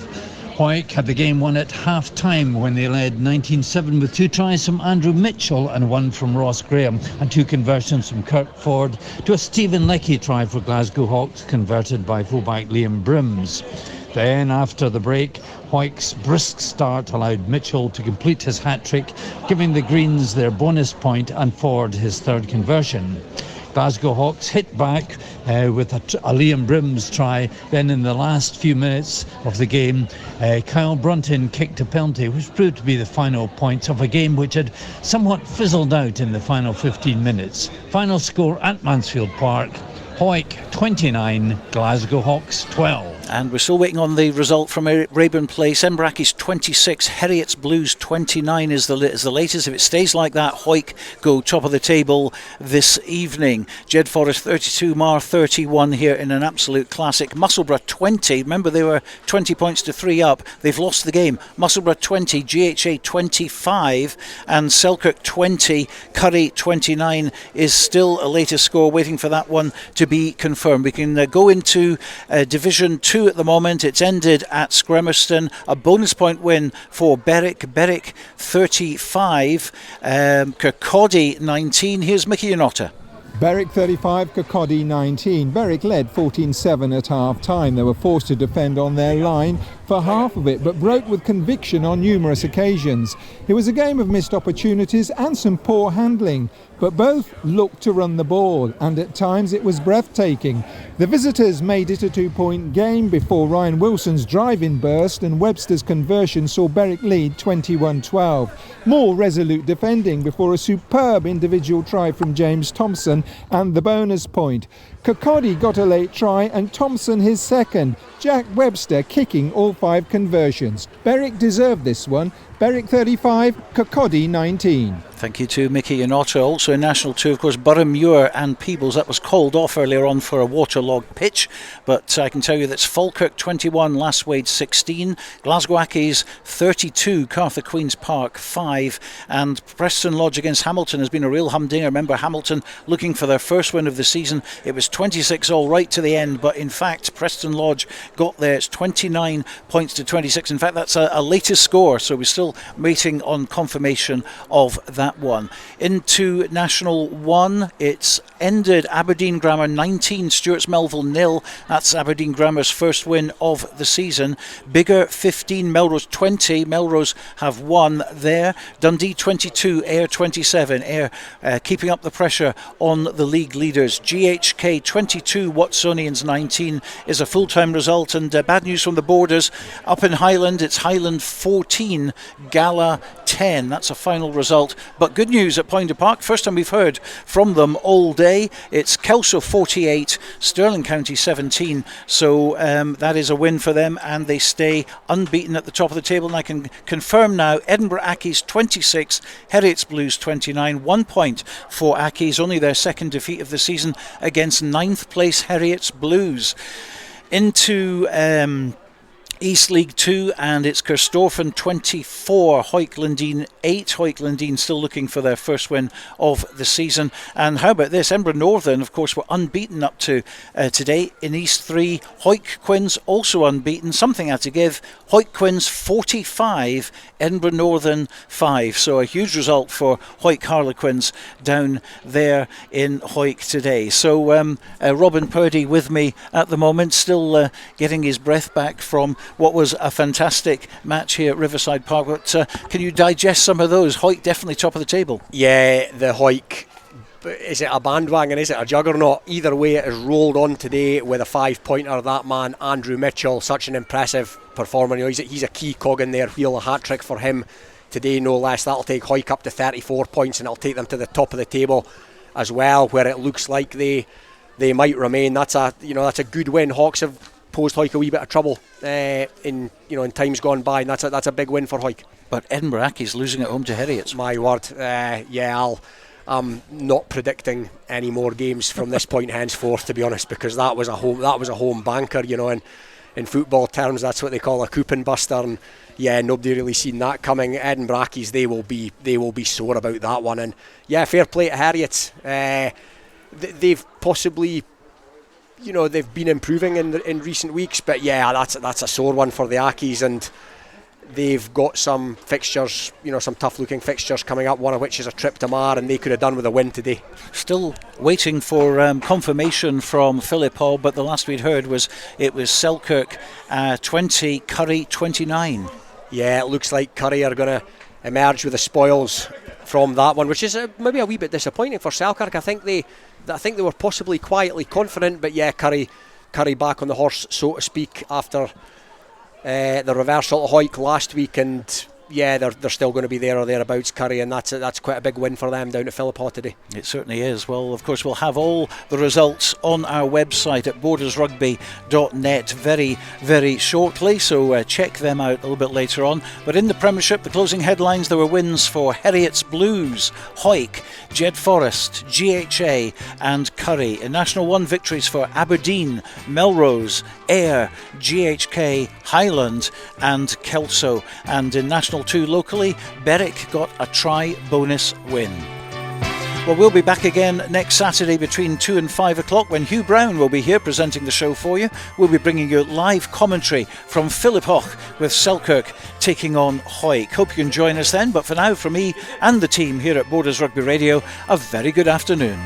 Hawick had the game won at half-time when they led 19-7 with 2 tries from Andrew Mitchell and 1 from Ross Graham, and 2 conversions from Kirk Ford to a Stephen Leckie try for Glasgow Hawks, converted by fullback Liam Brims. Then, after the break, Hawick's brisk start allowed Mitchell to complete his hat-trick, giving the Greens their bonus point and Ford his 3rd conversion. Glasgow Hawks hit back with a Liam Brims try. Then in the last few minutes of the game, Kyle Brunton kicked a penalty, which proved to be the final point of a game which had somewhat fizzled out in the final 15 minutes. Final score at Mansfield Park, Hawick 29, Glasgow Hawks 12. And we're still waiting on the result from Rayburn Place. Embrack's 26, Heriots Blues 29 is the latest. If it stays like that, Hawick go top of the table this evening. Jedforest 32, Marr 31 here in an absolute classic. Musselburgh 20, remember they were 20 points to 3 up. They've lost the game. Musselburgh 20, GHA 25 and Selkirk 20. Curry 29 is still a latest score, waiting for that one to be confirmed. We can go into Division 2 at the moment. It's ended at Scremerston. A bonus point win for Berwick. Berwick 35, Kirkcaldy 19. Here's Mickey Yanotta. Berwick 35, Kirkcaldy 19. Berwick led 14-7 at half-time. They were forced to defend on their line for half of it, but broke with conviction on numerous occasions. It was a game of missed opportunities and some poor handling, but both looked to run the ball, and at times it was breathtaking. The visitors made it a 2-point game before Ryan Wilson's drive-in burst and Webster's conversion saw Berwick lead 21-12. More resolute defending before a superb individual try from James Thompson and the bonus point. Kirkcaldy got a late try and Thompson his second. Jack Webster kicking all 5 conversions. Berwick deserved this one. Berwick 35, Kirkcaldy 19. Thank you to Mickey Yanotta. Also in National 2, of course, Boroughmuir and Peebles. That was called off earlier on for a waterlogged pitch, but I can tell you that's Falkirk 21, Lastwade 16, Glasgow Accies 32, Cartha Queen's Park 5, and Preston Lodge against Hamilton has been a real humdinger. Remember, Hamilton looking for their first win of the season. It was 26 all right to the end, but in fact Preston Lodge got there. It's 29 points to 26. In fact, that's a latest score, so we're still waiting on confirmation of that one. Into National 1, it's ended Aberdeen Grammar 19, Stewart's Melville 0. That's Aberdeen Grammar's first win of the season. Bigger 15, Melrose 20. Melrose have won there. Dundee 22, Ayr 27. Ayr keeping up the pressure on the league leaders. GHK 22, Watsonians 19 is a full-time result. And bad news from the Borders. Up in Highland, it's Highland 14, Gala 10. That's a final result. But good news at Poynter Park. First time we've heard from them all day. It's Kelso 48, Stirling County 17. So that is a win for them, and they stay unbeaten at the top of the table. And I can confirm now, Edinburgh Accies 26, Heriots Blues 29. 1 point for Accies, only their second defeat of the season against 9th place Heriots Blues. Into East League 2, and it's Kirstorfen 24, Hawick Lundeen 8. Hawick Lundeen still looking for their first win of the season. And how about this? Edinburgh Northern, of course, were unbeaten up to today in East 3. Hawick Quins also unbeaten. Something had to give. Hawick Quins 45, Edinburgh Northern 5. So a huge result for Hawick Harlequins down there in Hawick today. So Robin Purdy with me at the moment, still getting his breath back from what was a fantastic match here at Riverside Park. But can you digest some of those? Hawick definitely top of the table. Yeah, the Hawick, is it a bandwagon, is it a juggernaut? Either way, it has rolled on today with a 5-pointer. That man, Andrew Mitchell, such an impressive performer. You know, he's a key cog in their wheel. A hat-trick for him today, no less. That'll take Hawick up to 34 points, and it'll take them to the top of the table as well, where it looks like they might remain. That's a good win. Hawks have posed Hawick a wee bit of trouble in times gone by, and that's a big win for Hawick. But Edinburgh Accies losing at home to Heriots. My word, I'm not predicting any more games from this point henceforth, to be honest, because that was a home banker. And in football terms, that's what they call a coupon buster. And yeah, nobody really seen that coming. Edinburgh Accies, they will be sore about that one. And yeah, fair play to Heriots. They've possibly they've been improving in recent weeks, but yeah, that's a sore one for the Ackies, and they've got some fixtures, some tough-looking fixtures coming up, one of which is a trip to Marr, and they could have done with a win today. Still waiting for confirmation from Philip Hall, but the last we'd heard was it was Selkirk 20, Curry 29. Yeah, it looks like Curry are going to emerge with the spoils from that one, which is maybe a wee bit disappointing for Selkirk. I think they were possibly quietly confident, but yeah, Curry back on the horse, so to speak, after the reversal of Hawick last week, and yeah, they're still going to be there or thereabouts, Curry, and that's quite a big win for them down at Philiphaugh today. It certainly is. Well, of course, we'll have all the results on our website at bordersrugby.net very, very shortly, so check them out a little bit later on. But in the Premiership, the closing headlines, there were wins for Heriot's Blues, Hawick, Jedforest, GHA and Curry. In National 1, victories for Aberdeen, Melrose, Ayr, GHK, Highland and Kelso. And in National 2 locally, Berwick got a try-bonus win. Well, we'll be back again next Saturday between 2 and 5 o'clock when Hugh Brown will be here presenting the show for you. We'll be bringing you live commentary from Philiphaugh with Selkirk taking on Hawick. Hope you can join us then, but for now, from me and the team here at Borders Rugby Radio, a very good afternoon.